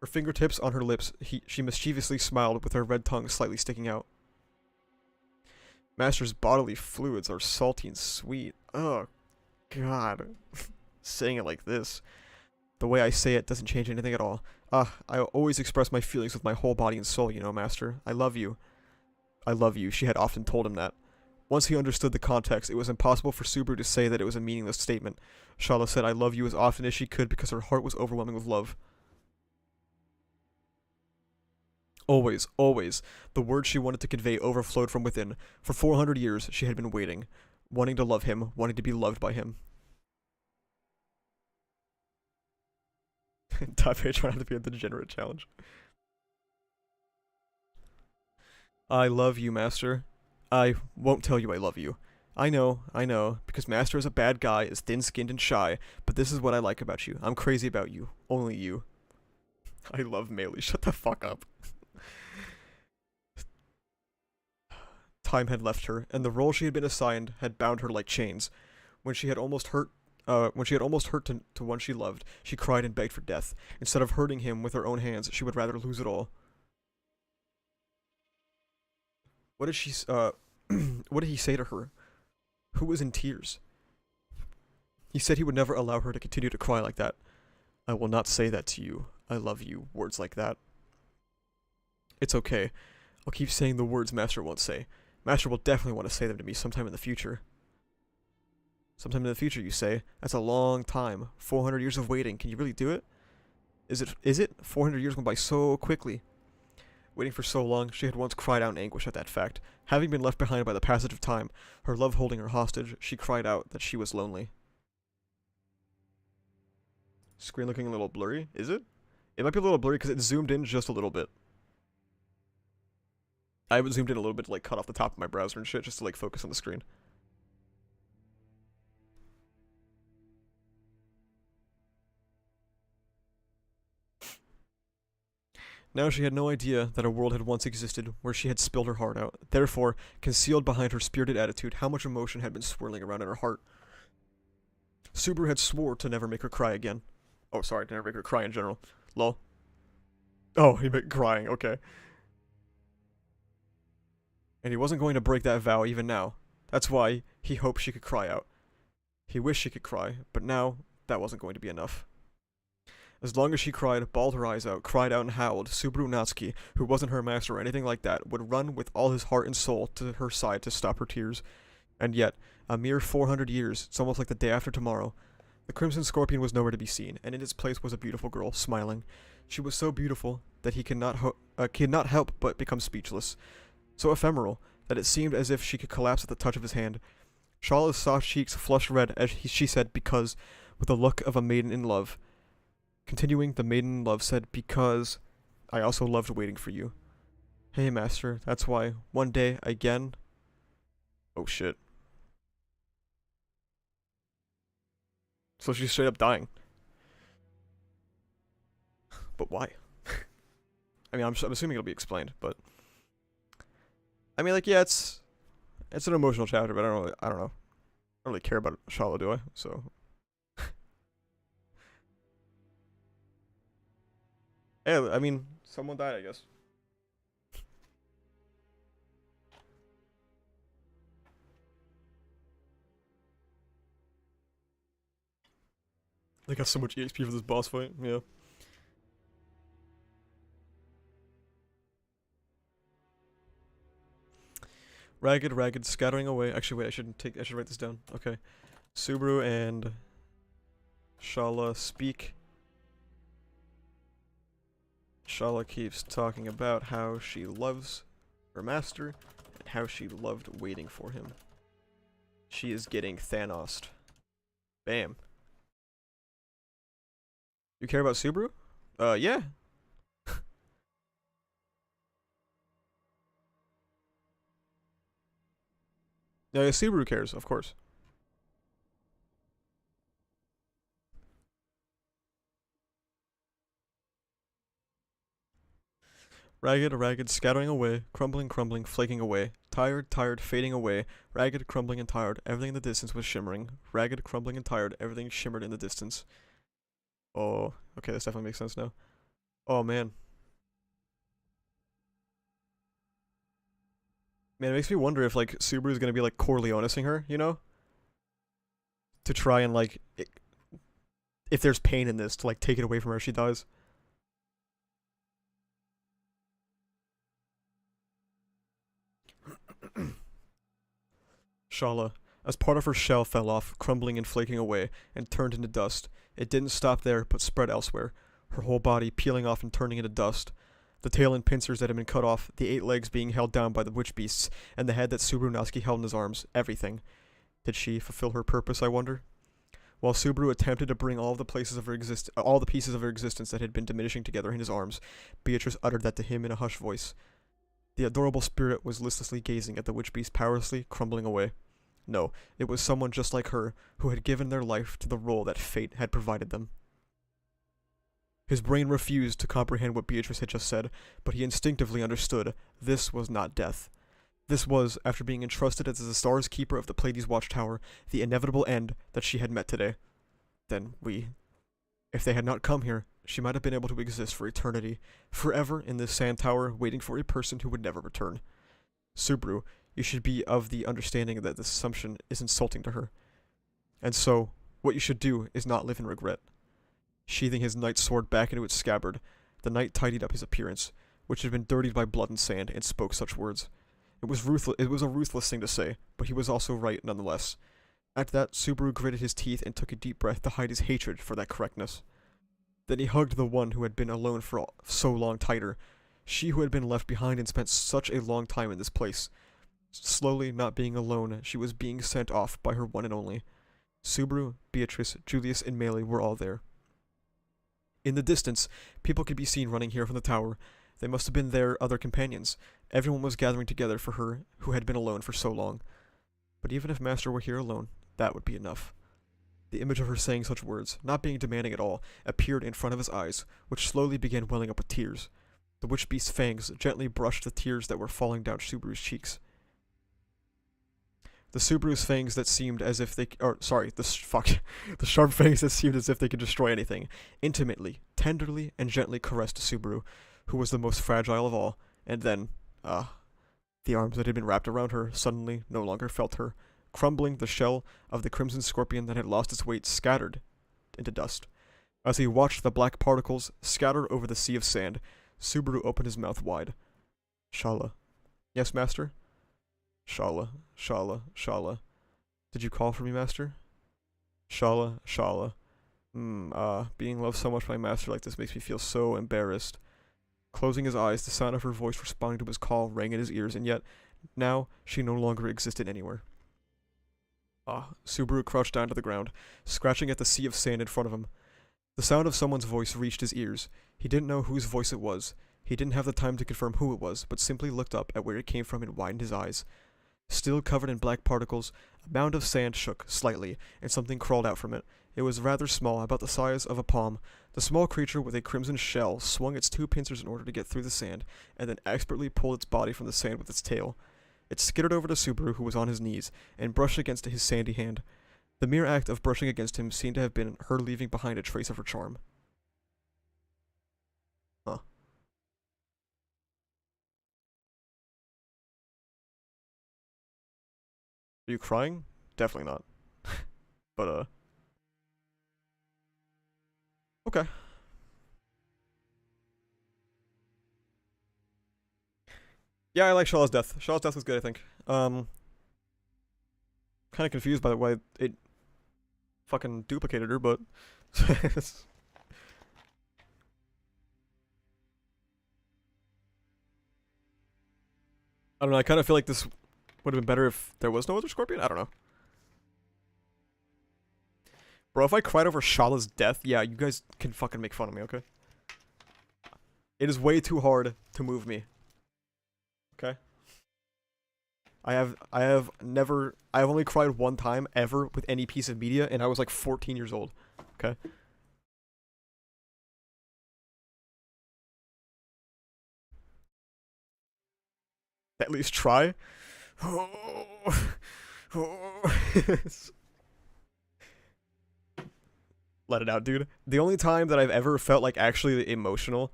A: Her fingertips on her lips, she mischievously smiled with her red tongue slightly sticking out. Master's bodily fluids are salty and sweet. Oh, God. Saying it like this. The way I say it doesn't change anything at all. I always express my feelings with my whole body and soul, you know, Master. I love you. I love you, she had often told him that. Once he understood the context, it was impossible for Subaru to say that it was a meaningless statement. Shala said I love you as often as she could because her heart was overwhelming with love. Always, always, the words she wanted to convey overflowed from within. For 400 years, she had been waiting, wanting to love him, wanting to be loved by him. Dabe trying not to be a degenerate challenge. I love you, Master. I won't tell you I love you. I know, because Master is a bad guy, is thin-skinned and shy, but this is what I like about you. I'm crazy about you. Only you. I love Meili. Shut the fuck up. Time had left her, and the role she had been assigned had bound her like chains. When she had almost hurt to one she loved, she cried and begged for death. Instead of hurting him with her own hands, she would rather lose it all. What did what did he say to her? Who was in tears? He said he would never allow her to continue to cry like that. I will not say that to you. I love you. Words like that. It's okay. I'll keep saying the words Master won't say. Master will definitely want to say them to me sometime in the future. Sometime in the future, you say? That's a long time. 400 years of waiting. Can you really do it? Is it? 400 years went by so quickly. Waiting for so long, she had once cried out in anguish at that fact. Having been left behind by the passage of time, her love holding her hostage, she cried out that she was lonely. Screen looking a little blurry, is it? It might be a little blurry because it zoomed in just a little bit. I have it zoomed in a little bit to like cut off the top of my browser and shit just to like focus on the screen. Now she had no idea that a world had once existed where she had spilled her heart out. Therefore, concealed behind her spirited attitude, how much emotion had been swirling around in her heart. Subaru had swore to never make her cry again. Oh, sorry, to never make her cry in general. Lol. Oh, he meant crying, okay. And he wasn't going to break that vow even now. That's why he hoped she could cry out. He wished she could cry, but now that wasn't going to be enough. As long as she cried, bawled her eyes out, cried out and howled, Subaru Natsuki, who wasn't her master or anything like that, would run with all his heart and soul to her side to stop her tears. And yet, a mere 400 years, it's almost like the day after tomorrow, the Crimson Scorpion was nowhere to be seen, and in its place was a beautiful girl, smiling. She was so beautiful that he could not help but become speechless. So ephemeral, that it seemed as if she could collapse at the touch of his hand. Shala's soft cheeks flushed red as she said, because, with the look of a maiden in love. Continuing, the maiden in love said, because I also loved waiting for you. Hey, Master, that's why, one day, again... Oh, shit. So she's straight up dying. But why? I mean, I'm assuming it'll be explained, but... I mean, like, yeah, it's an emotional chapter, but I don't know. I don't really care about Shala, do I? So... Yeah, I mean, someone died, I guess. They got so much EXP for this boss fight, yeah. Ragged, scattering away. Actually, wait, I should write this down. Okay. Subaru and Shala speak. Shala keeps talking about how she loves her master and how she loved waiting for him. She is getting Thanos'd. Bam. You care about Subaru? Yeah. Yeah, Subaru cares, of course. Ragged, scattering away, crumbling, flaking away, tired, fading away, ragged, crumbling and tired, everything in the distance was shimmering, ragged, crumbling and tired, everything shimmered in the distance. Oh, okay, this definitely makes sense now. Oh, man. Man, it makes me wonder if, like, Subaru's gonna be, like, Corleonesing her, you know? To try and, like, if there's pain in this, to, like, take it away from her if she dies. Shala, as part of her shell fell off, crumbling and flaking away, and turned into dust. It didn't stop there, but spread elsewhere, her whole body peeling off and turning into dust. The tail and pincers that had been cut off, the 8 legs being held down by the witch beasts, and the head that Subaru Natsuki held in his arms, everything. Did she fulfill her purpose, I wonder? While Subaru attempted to bring all the pieces of her existence that had been diminishing together in his arms, Beatrice uttered that to him in a hushed voice. The adorable spirit was listlessly gazing at the witch beast powerlessly crumbling away. No, it was someone just like her, who had given their life to the role that fate had provided them. His brain refused to comprehend what Beatrice had just said, but he instinctively understood this was not death. This was, after being entrusted as the star's keeper of the Pleiades Watchtower, the inevitable end that she had met today. Then if they had not come here, she might have been able to exist for eternity, forever in this sand tower, waiting for a person who would never return. Subaru, you should be of the understanding that this assumption is insulting to her. And so, what you should do is not live in regret. Sheathing his knight's sword back into its scabbard, the knight tidied up his appearance, which had been dirtied by blood and sand, and spoke such words. It was a ruthless thing to say, but he was also right nonetheless. At that, Subaru gritted his teeth and took a deep breath to hide his hatred for that correctness. Then he hugged the one who had been alone for so long tighter, she who had been left behind and spent such a long time in this place. Slowly, not being alone, she was being sent off by her one and only. Subaru, Beatrice, Julius, and Melee were all there. In the distance, people could be seen running here from the tower. They must have been their other companions. Everyone was gathering together for her who had been alone for so long. But even if Master were here alone, that would be enough. The image of her saying such words, not being demanding at all, appeared in front of his eyes, which slowly began welling up with tears. The witch beast's fangs gently brushed the tears that were falling down Subaru's cheeks. The Subaru's fangs that seemed as if they, the sharp fangs that seemed as if they could destroy anything, intimately, tenderly, and gently caressed Subaru, who was the most fragile of all, and then, the arms that had been wrapped around her suddenly no longer felt her. Crumbling, the shell of the crimson scorpion that had lost its weight scattered into dust. As he watched the black particles scatter over the sea of sand, Subaru opened his mouth wide. Shala. Yes, master? Shala, Shala, Shala. Did you call for me, master? Shala, Shala. Being loved so much by my master like this makes me feel so embarrassed. Closing his eyes, the sound of her voice responding to his call rang in his ears, and yet, now, she no longer existed anywhere. Subaru crouched down to the ground, scratching at the sea of sand in front of him. The sound of someone's voice reached his ears. He didn't know whose voice it was. He didn't have the time to confirm who it was, but simply looked up at where it came from and widened his eyes. Still covered in black particles, a mound of sand shook slightly, and something crawled out from it. It was rather small, about the size of a palm. The small creature with a crimson shell swung its two pincers in order to get through the sand, and then expertly pulled its body from the sand with its tail. It skittered over to Subaru, who was on his knees, and brushed against his sandy hand. The mere act of brushing against him seemed to have been her leaving behind a trace of her charm. Huh. Are you crying? Definitely not. But, okay. Yeah, I like Shala's death. Shala's death was good, I think. Kind of confused by the way it fucking duplicated her, but I don't know. I kind of feel like this would have been better if there was no other Scorpion. I don't know. Bro, if I cried over Shala's death, yeah, you guys can fucking make fun of me, okay? It is way too hard to move me. Okay? I have only cried one time ever with any piece of media, and I was like 14 years old. Okay? At least try. Let it out, dude. The only time that I've ever felt like actually emotional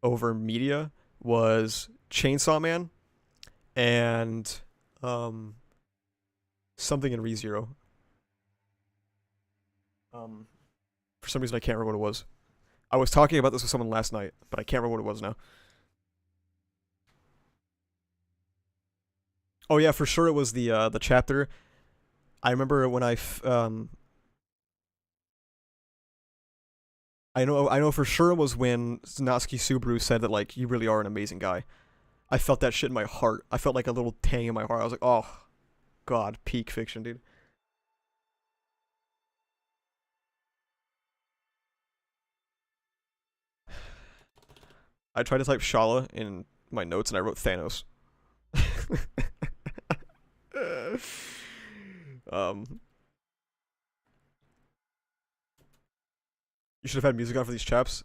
A: over media was Chainsaw Man and something in ReZero. For some reason I can't remember what it was. I was talking about this with someone last night, but I can't remember what it was now. Oh yeah, for sure it was the chapter. I remember when I know for sure it was when Natsuki Subaru said that, like, you really are an amazing guy. I felt that shit in my heart. I felt like a little tang in my heart. I was like, oh, God, peak fiction, dude. I tried to type Shala in my notes and I wrote Thanos. um, you should have had music on for these chaps.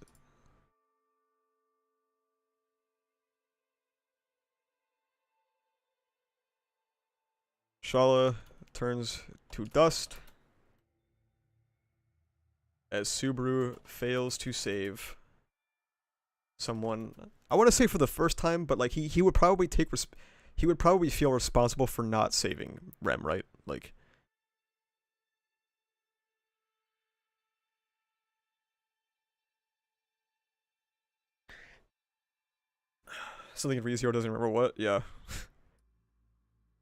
A: Shala turns to dust as Subaru fails to save someone. I want to say for the first time, but like he would probably he would probably feel responsible for not saving Rem, right? Like, Something in ReZero doesn't remember what? Yeah.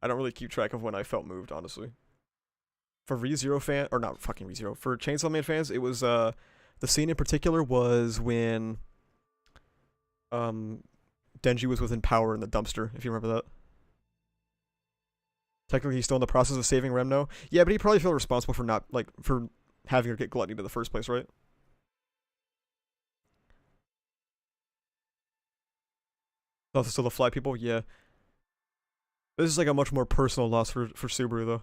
A: I don't really keep track of when I felt moved, honestly. For ReZero fan, or not fucking ReZero, for Chainsaw Man fans, it was, the scene in particular was when, Denji was within power in the dumpster, if you remember that. Technically, he's still in the process of saving Remno. Yeah, but he probably felt responsible for not, like, for having her get gluttony in the first place, right? Oh, still the fly people? Yeah. This is like a much more personal loss for Subaru, though.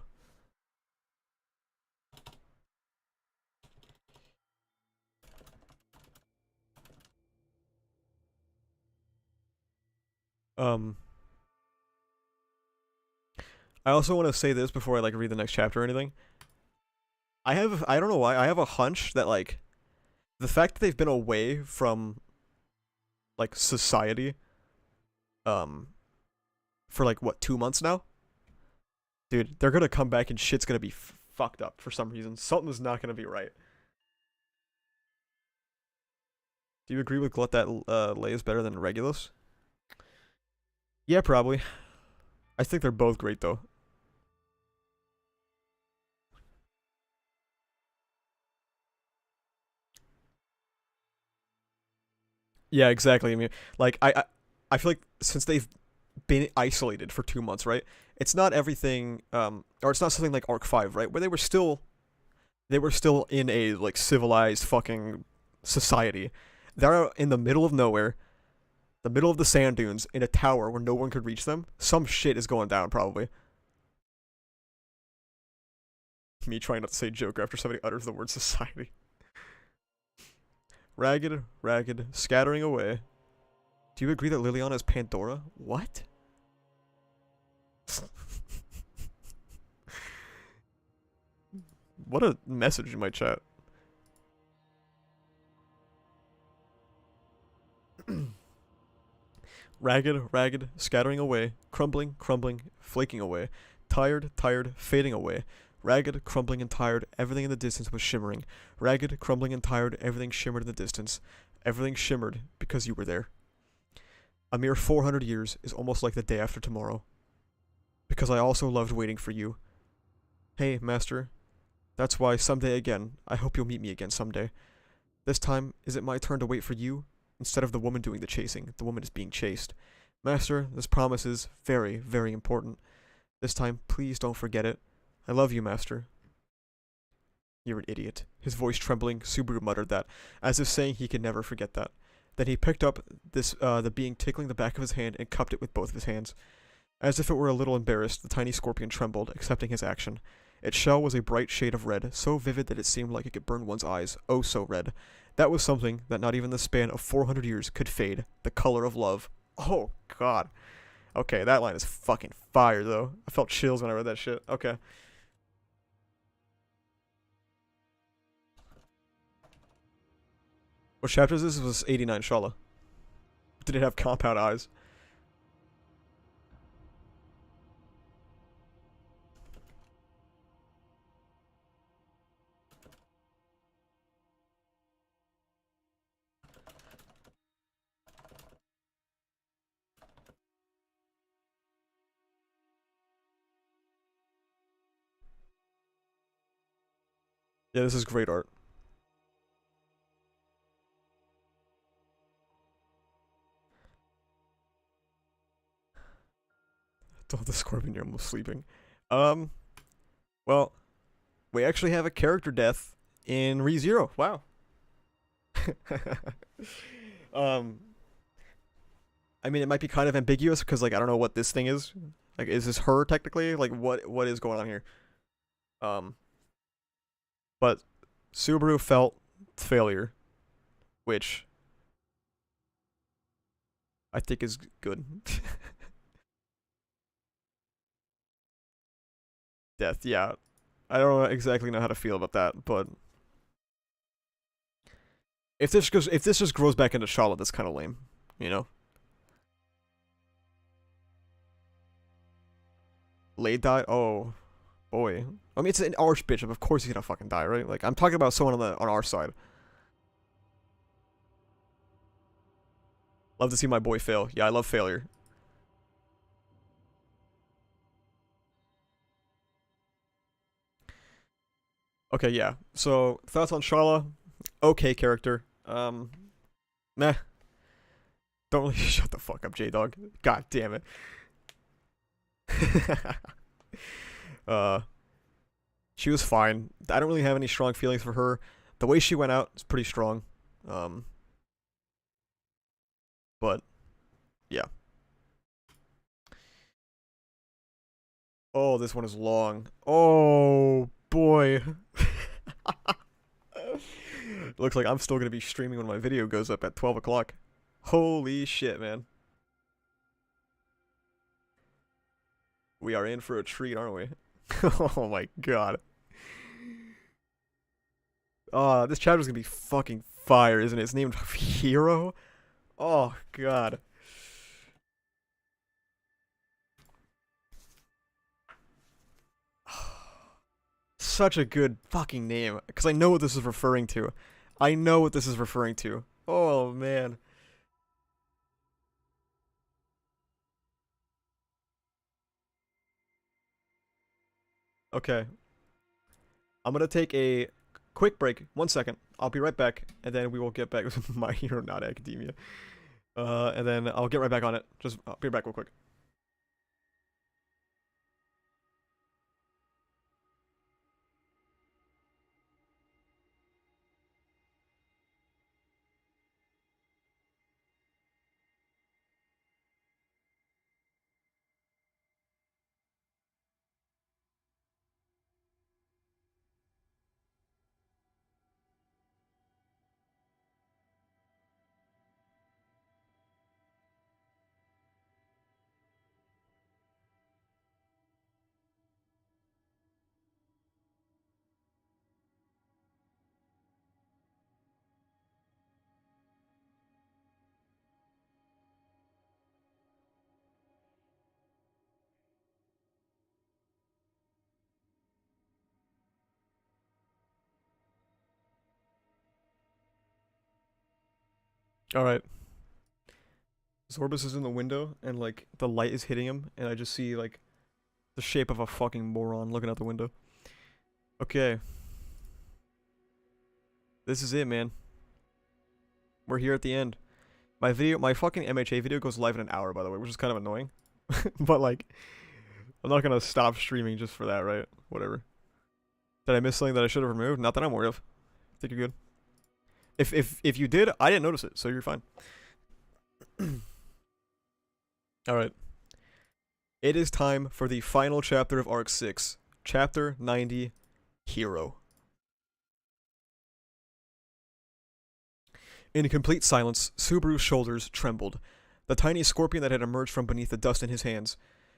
A: Um, I also want to say this before I like read the next chapter or anything. I don't know why, I have a hunch that like the fact that they've been away from like society um for like what 2 months now, dude, they're gonna come back and shit's gonna be fucked up for some reason. Something's not gonna be right. Do you agree with Glut that Lei is better than Regulus? Yeah, probably. I think they're both great though. Yeah, exactly. I mean, like I feel like since they've been isolated for 2 months, right? It's not everything, or it's not something like Arc 5, right? Where they were still in a like civilized fucking society. They're in the middle of nowhere, the middle of the sand dunes, in a tower where no one could reach them. Some shit is going down, probably. Me trying not to say Joker after somebody utters the word society. Ragged, ragged, scattering away. Do you agree that Liliana is Pandora? What? What a message in my chat. Ragged, ragged, scattering away, crumbling, crumbling, flaking away, tired, tired, fading away. Ragged, crumbling, and tired, everything in the distance was shimmering. Ragged, crumbling, and tired, everything shimmered in the distance. Everything shimmered because you were there. A mere 400 years is almost like the day after tomorrow. Because I also loved waiting for you. Hey, Master. That's why someday again, I hope you'll meet me again someday. This time, is it my turn to wait for you? Instead of the woman doing the chasing, the woman is being chased. Master, this promise is very, very important. This time, please don't forget it. I love you, Master. You're an idiot. His voice trembling, Subaru muttered that, as if saying he could never forget that. Then he picked up the being tickling the back of his hand and cupped it with both of his hands. As if it were a little embarrassed, the tiny scorpion trembled, accepting his action. Its shell was a bright shade of red, so vivid that it seemed like it could burn one's eyes, oh so red. That was something that not even the span of 400 years could fade, the color of love. Oh, God. Okay, that line is fucking fire, though. I felt chills when I read that shit. Okay. What chapter is this? It was 89 Shala. Did it have compound eyes? Yeah, this is great art. Oh, the scorpion, you're almost sleeping. Well, we actually have a character death in ReZero. Wow. um, I mean, it might be kind of ambiguous because, like, I don't know what this thing is. Like, is this her technically? Like, what is going on here? Um, but Subaru felt failure, which I think is good. Death, yeah. I don't exactly know how to feel about that, but if this just grows back into Charlotte, that's kind of lame, you know. Lay died. Oh boy. I mean, it's an archbishop. Of course he's gonna fucking die, right? Like I'm talking about someone on our side. Love to see my boy fail. Yeah, I love failure. Okay, yeah. So, thoughts on Shala? Okay character. Meh. Don't really shut the fuck up, J-Dog. God damn it. uh, she was fine. I don't really have any strong feelings for her. The way she went out is pretty strong. Um, but yeah. Oh, this one is long. Oh boy. Looks like I'm still gonna be streaming when my video goes up at 12 o'clock. Holy shit, man. We are in for a treat, aren't we? Oh my god. This chapter's gonna be fucking fire, isn't it? It's named Hero? Oh god. Such a good fucking name. Because I know what this is referring to. I know what this is referring to. Oh man. Okay. I'm gonna take a quick break. 1 second. I'll be right back, and then we will get back with My Hero Not Academia. And then I'll get right back on it. Just I'll be back real quick. All right. Zorbus is in the window, and like the light is hitting him, and I just see like the shape of a fucking moron looking out the window. Okay. This is it, man. We're here at the end. My fucking MHA video goes live in an hour, by the way, which is kind of annoying. But like, I'm not gonna stop streaming just for that, right? Whatever. Did I miss something that I should have removed? Not that I'm aware of. I think you're good. If you did, I didn't notice it, so you're fine. Alright. It is time for the final chapter of Arc 6. Chapter 90, Hero. In complete silence, Subaru's shoulders trembled. The tiny scorpion that had emerged from beneath the dust in his hands.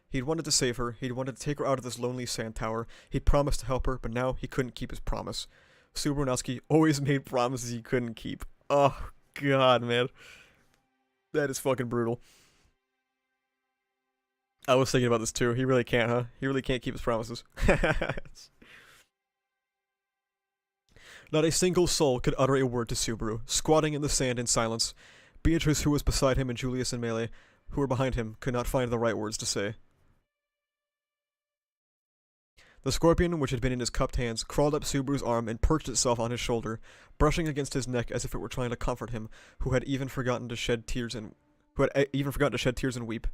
A: He'd wanted to save her, he'd wanted to take her out of this lonely sand tower, he'd promised to help her, but now he couldn't keep his promise. Subaru Natsuki always made promises he couldn't keep. Oh, god, man. That is fucking brutal. I was thinking about this too. He really can't, huh? He really can't keep his promises. Not a single soul could utter a word to Subaru, squatting in the sand in silence. Beatrice, who was beside him, and Julius and Melee, who were behind him, could not find the right words to say. The scorpion, which had been in his cupped hands, crawled up Subaru's arm and perched itself on his shoulder, brushing against his neck as if it were trying to comfort him, who had even forgotten to shed tears and weep.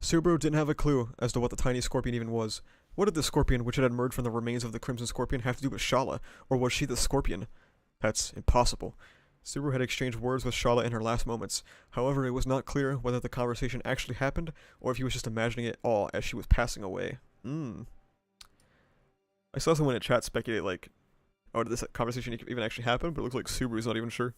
A: Subaru didn't have a clue as to what the tiny scorpion even was. What did the scorpion, which had emerged from the remains of the Crimson Scorpion, have to do with Shala? Or was she the scorpion? That's impossible. Subaru had exchanged words with Shala in her last moments. However, it was not clear whether the conversation actually happened, or if he was just imagining it all as she was passing away. I saw someone in chat speculate, like, oh, did this conversation even actually happen? But it looks like Subaru's not even sure.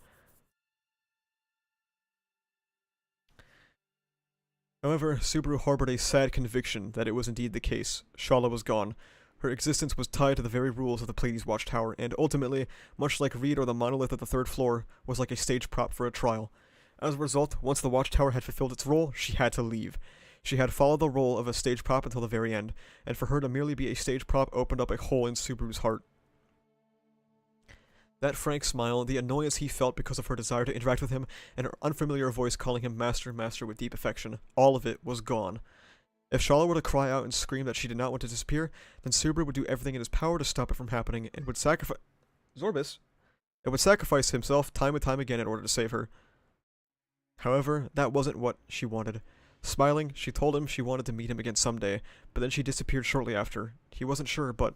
A: However, Subaru harbored a sad conviction that it was indeed the case. Shala was gone. Her existence was tied to the very rules of the Pleiades Watchtower, and ultimately, much like Reed or the monolith at the third floor, was like a stage prop for a trial. As a result, once the Watchtower had fulfilled its role, she had to leave. She had followed the role of a stage prop until the very end, and for her to merely be a stage prop opened up a hole in Subaru's heart. That frank smile, the annoyance he felt because of her desire to interact with him, and her unfamiliar voice calling him master, master with deep affection, all of it was gone. If Shala were to cry out and scream that she did not want to disappear, then Subaru would do everything in his power to stop it from happening and would sacrifice Zorbus. It would sacrifice himself time and time again in order to save her. However, that wasn't what she wanted. Smiling, she told him she wanted to meet him again someday, but then she disappeared shortly after. He wasn't sure, but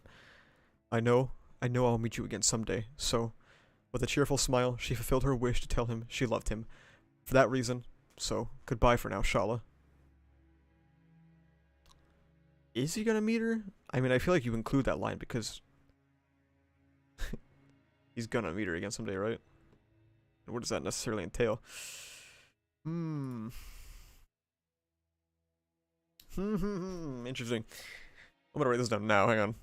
A: I know I'll meet you again someday. So, with a cheerful smile, she fulfilled her wish to tell him she loved him. For that reason, so goodbye for now, Shala. Is he gonna meet her? I mean, I feel like you include that line because he's gonna meet her again someday, right? What does that necessarily entail? Interesting. I'm gonna write this down now, hang on.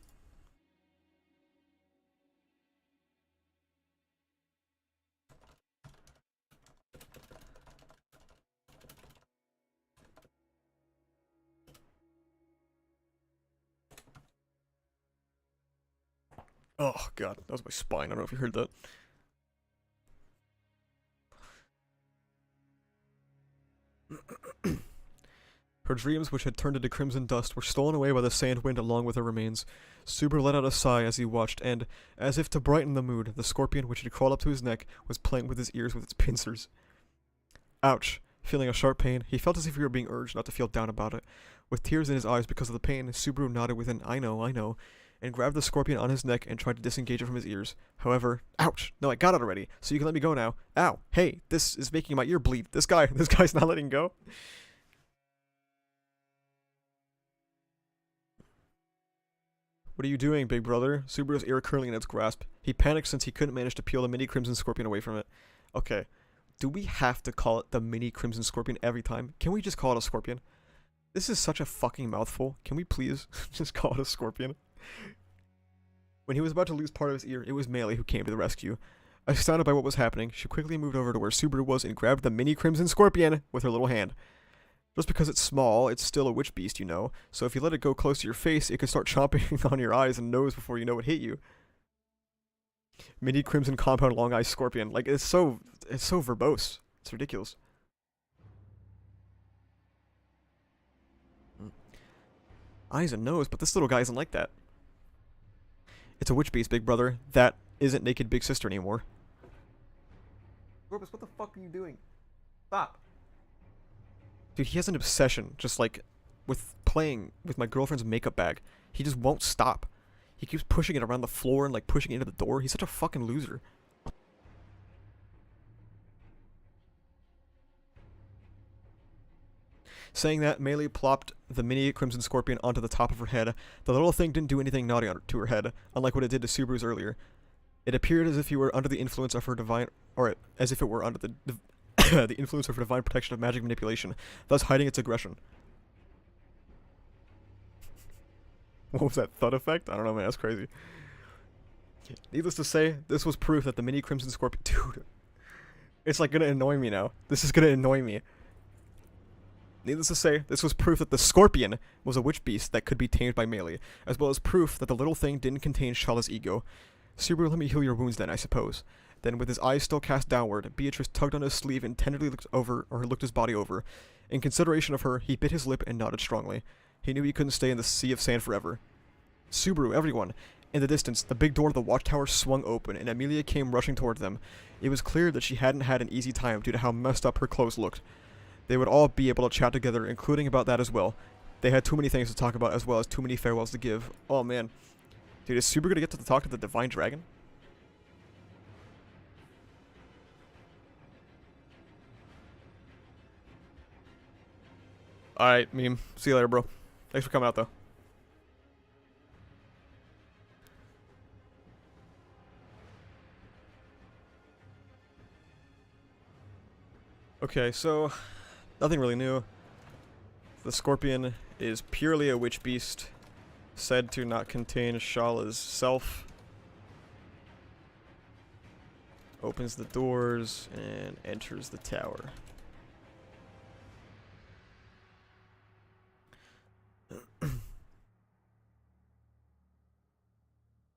A: Oh god, that was my spine. I don't know if you heard that. Her dreams, which had turned into crimson dust, were stolen away by the sand wind along with her remains. Subaru let out a sigh as he watched, and, as if to brighten the mood, the scorpion, which had crawled up to his neck, was playing with his ears with its pincers. Ouch. Feeling a sharp pain, he felt as if he were being urged not to feel down about it. With tears in his eyes because of the pain, Subaru nodded with an I know, and grabbed the scorpion on his neck and tried to disengage it from his ears. However, ouch! No, I got it already, so you can let me go now. Ow! Hey, this is making my ear bleed. This guy's not letting go. What are you doing, big brother? Subaru's ear curling in its grasp. He panicked since he couldn't manage to peel the mini Crimson Scorpion away from it. Okay, do we have to call it the mini Crimson Scorpion every time? Can we just call it a scorpion? This is such a fucking mouthful. Can we please just call it a scorpion? When he was about to lose part of his ear, it was Melee who came to the rescue. Astounded by what was happening, she quickly moved over to where Subaru was and grabbed the mini Crimson Scorpion with her little hand. Just because it's small, it's still a witch beast, you know. So if you let it go close to your face, it could start chomping on your eyes and nose before you know it hit you. Mini Crimson Compound Long Eye Scorpion. Like, it's so verbose. It's ridiculous. Eyes and nose, but this little guy isn't like that. It's a witch beast, big brother. That isn't naked big sister anymore. Gorbis, what the fuck are you doing? Stop. Dude, he has an obsession, just like, with playing with my girlfriend's makeup bag. He just won't stop. He keeps pushing it around the floor and, like, pushing it into the door. He's such a fucking loser. Saying that, Melee plopped the mini Crimson Scorpion onto the top of her head. The little thing didn't do anything naughty to her head, unlike what it did to Subaru's earlier. It appeared as if he were under the influence of her divine, or as if it were under the the influence of her divine protection of magic manipulation, thus hiding its aggression. What was that thud effect? I don't know, man. That's crazy. Needless to say, this was proof that the mini Crimson Scorpion... Dude. It's like gonna annoy me now. This is gonna annoy me. Needless to say, this was proof that the Scorpion was a witch beast that could be tamed by Melee, as well as proof that the little thing didn't contain Shala's ego. Subaru, let me heal your wounds then, I suppose. Then, with his eyes still cast downward, Beatrice tugged on his sleeve and tenderly looked his body over. In consideration of her, he bit his lip and nodded strongly. He knew he couldn't stay in the sea of sand forever. Subaru, everyone! In the distance, the big door of the watchtower swung open, and Amelia came rushing toward them. It was clear that she hadn't had an easy time due to how messed up her clothes looked. They would all be able to chat together, including about that as well. They had too many things to talk about, as well as too many farewells to give. Oh man. Dude, is Subaru gonna get to talk to the Divine Dragon? Alright, meme. See you later, bro. Thanks for coming out, though. Okay, so... nothing really new. The Scorpion is purely a witch beast, said to not contain Shala's self. Opens the doors and enters the tower.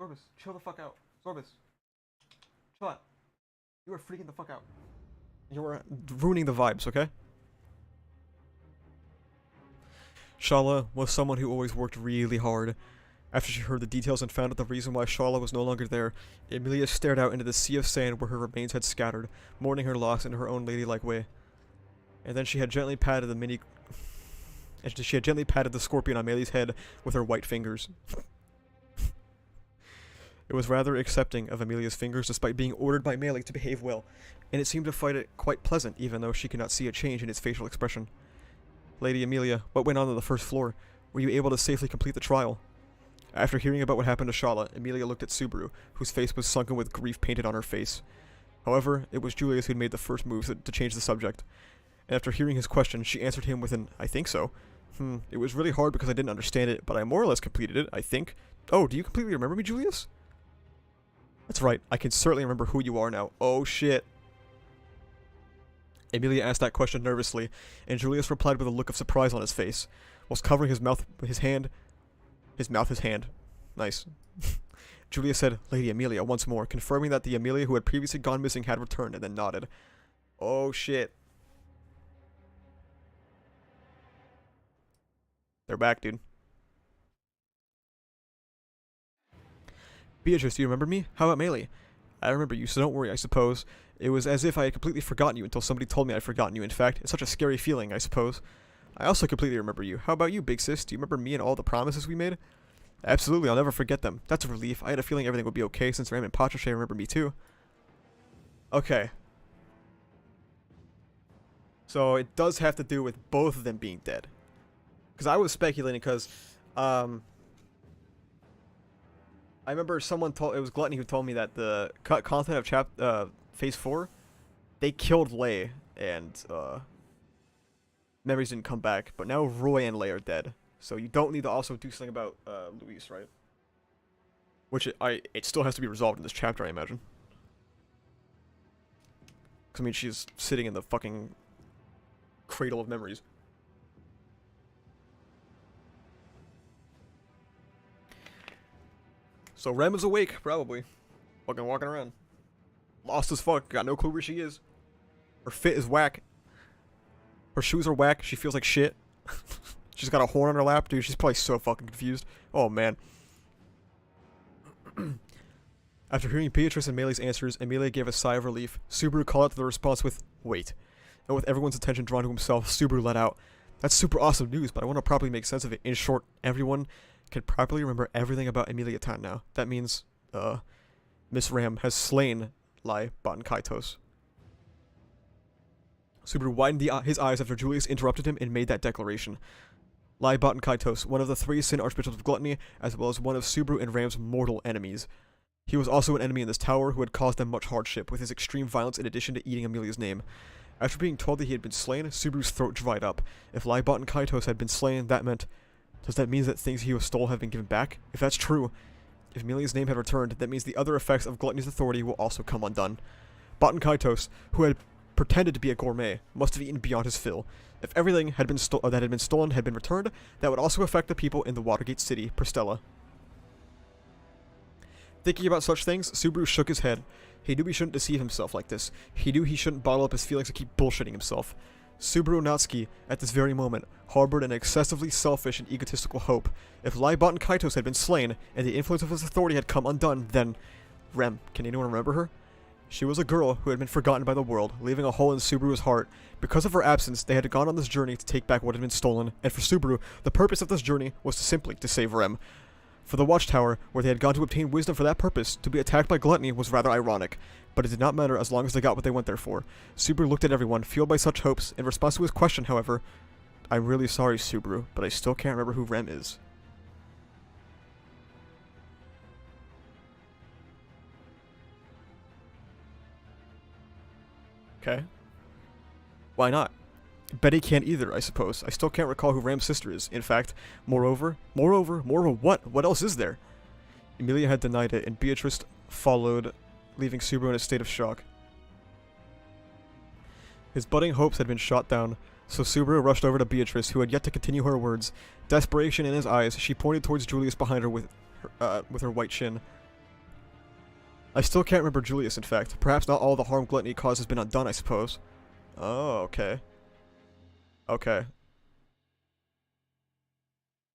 A: Zorbus, chill the fuck out. Zorbus. Shut. You are freaking the fuck out. You are ruining the vibes, okay? Shala was someone who always worked really hard. After she heard the details and found out the reason why Shala was no longer there, Emilia stared out into the sea of sand where her remains had scattered, mourning her loss in her own ladylike way. And then she had gently patted the scorpion on Meily's head with her white fingers. It was rather accepting of Emilia's fingers despite being ordered by Meili to behave well, and it seemed to find it quite pleasant even though she could not see a change in its facial expression. Lady Emilia, what went on the first floor? Were you able to safely complete the trial? After hearing about what happened to Shala, Emilia looked at Subaru, whose face was sunken with grief painted on her face. However, it was Julius who had made the first move to change the subject. And after hearing his question, she answered him with an, I think so. It was really hard because I didn't understand it, but I more or less completed it, I think. Oh, do you completely remember me, Julius? That's right, I can certainly remember who you are now. Oh shit. Emilia asked that question nervously, and Julius replied with a look of surprise on his face, whilst covering his mouth with his hand. Nice. Julius said, Lady Emilia, once more, confirming that the Emilia who had previously gone missing had returned, and then nodded. Oh shit. They're back, dude. Beatrice, do you remember me? How about Meili? I remember you, so don't worry, I suppose. It was as if I had completely forgotten you until somebody told me I'd forgotten you. In fact, it's such a scary feeling, I suppose. I also completely remember you. How about you, big sis? Do you remember me and all the promises we made? Absolutely, I'll never forget them. That's a relief. I had a feeling everything would be okay since Ram and Patricia remember me too. Okay. So it does have to do with both of them being dead. Because I was speculating because, I remember someone told, it was Gluttony who told me that the content of Phase 4, they killed Lei, and, memories didn't come back, but now Roy and Lei are dead. So you don't need to also do something about, Luis, right? Which, it still has to be resolved in this chapter, I imagine. Because, I mean, she's sitting in the fucking cradle of memories. So Rem is awake, probably. Fucking walking around. Lost as fuck, got no clue where she is. Her fit is whack. Her shoes are whack, she feels like shit. She's got a horn on her lap, dude, she's probably so fucking confused. Oh, man. After hearing Beatrice and Meili's answers, Emilia gave a sigh of relief. Subaru called out to the response with, wait. And with everyone's attention drawn to himself, Subaru let out, that's super awesome news, but I want to properly make sense of it. In short, everyone can properly remember everything about Emilia Tan now. That means, Miss Ram has slain Lai Baten Kaitos. Subaru widened his eyes after Julius interrupted him and made that declaration. Lai Baten Kaitos, one of the 3 Sin Archbishops of Gluttony, as well as one of Subaru and Ram's mortal enemies. He was also an enemy in this tower who had caused them much hardship with his extreme violence in addition to eating Emilia's name. After being told that he had been slain, Subaru's throat dried up. If Lai Baten Kaitos had been slain, that meant... Does that mean that things he stole have been given back? If that's true, if Emilia's name had returned, that means the other effects of Gluttony's authority will also come undone. Baten Kaitos, who had pretended to be a gourmet, must have eaten beyond his fill. If everything had been that had been stolen had been returned, that would also affect the people in the Watergate City, Pristella. Thinking about such things, Subaru shook his head. He knew he shouldn't deceive himself like this. He knew he shouldn't bottle up his feelings and keep bullshitting himself. Subaru Natsuki, at this very moment, harbored an excessively selfish and egotistical hope. If Lai Baten Kaitos had been slain, and the influence of his authority had come undone, then... Rem, can anyone remember her? She was a girl who had been forgotten by the world, leaving a hole in Subaru's heart. Because of her absence, they had gone on this journey to take back what had been stolen, and for Subaru, the purpose of this journey was simply to save Rem. For the Watchtower, where they had gone to obtain wisdom for that purpose, to be attacked by Gluttony was rather ironic. But it did not matter as long as they got what they went there for. Subaru looked at everyone, fueled by such hopes. In response to his question, however, I'm really sorry, Subaru, but I still can't remember who Rem is. Okay. Why not? Betty can't either, I suppose. I still can't recall who Ram's sister is. In fact, moreover, what? What else is there? Emilia had denied it, and Beatrice followed, leaving Subaru in a state of shock. His budding hopes had been shot down, so Subaru rushed over to Beatrice, who had yet to continue her words. Desperation in his eyes, she pointed towards Julius behind her with her white chin. I still can't remember Julius, in fact. Perhaps not all the harm Gluttony caused has been undone, I suppose. Oh, okay. Okay.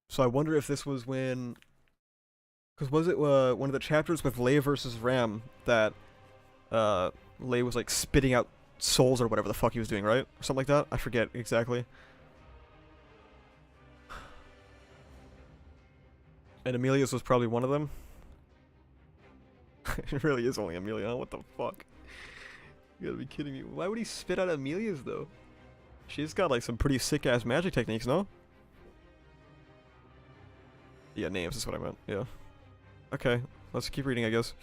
A: So I wonder if this was when... Because was it one of the chapters with Lei versus Ram that Lei was like spitting out souls or whatever the fuck he was doing, right? Or something like that? I forget exactly. And Amelia's was probably one of them. It really is only Amelia, huh? What the fuck? You gotta be kidding me. Why would he spit out Amelia's, though? She's got, like, some pretty sick-ass magic techniques, no? Yeah, names is what I meant, yeah. Okay, let's keep reading, I guess.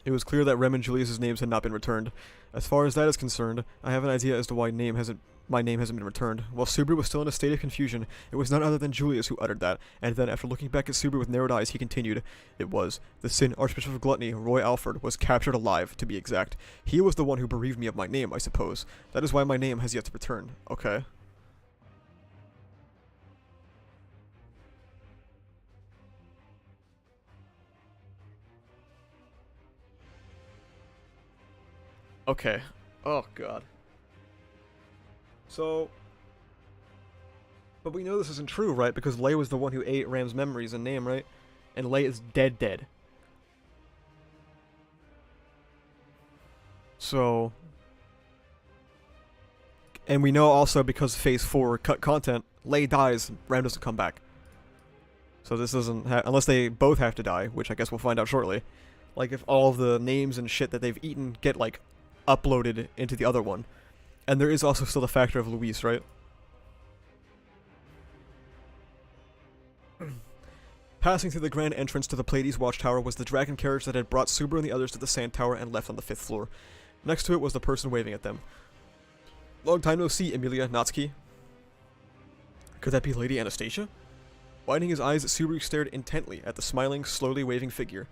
A: It was clear that Rem and Julius's names had not been returned. As far as that is concerned, I have an idea as to why my name hasn't been returned. While Subaru was still in a state of confusion, it was none other than Julius who uttered that, and then after looking back at Subaru with narrowed eyes, he continued, "It was. The Sin Archbishop of Gluttony, Roy Alford, was captured alive, to be exact. He was the one who bereaved me of my name, I suppose. That is why my name has yet to return." Okay. Okay. Oh, God. So... But we know this isn't true, right? Because Lei was the one who ate Ram's memories and name, right? And Lei is dead. So... And we know also because Phase 4 cut content, Lei dies, Ram doesn't come back. So this doesn't unless they both have to die, which I guess we'll find out shortly. Like if all of the names and shit that they've eaten get like uploaded into the other one. And there is also still the factor of Luis, right? Passing through the grand entrance to the Pleiades Watchtower was the dragon carriage that had brought Subaru and the others to the Sand Tower and left on the 5th floor. Next to it was the person waving at them. "Long time no see, Emilia, Natsuki." Could that be Lady Anastasia? Widening his eyes, Subaru stared intently at the smiling, slowly waving figure.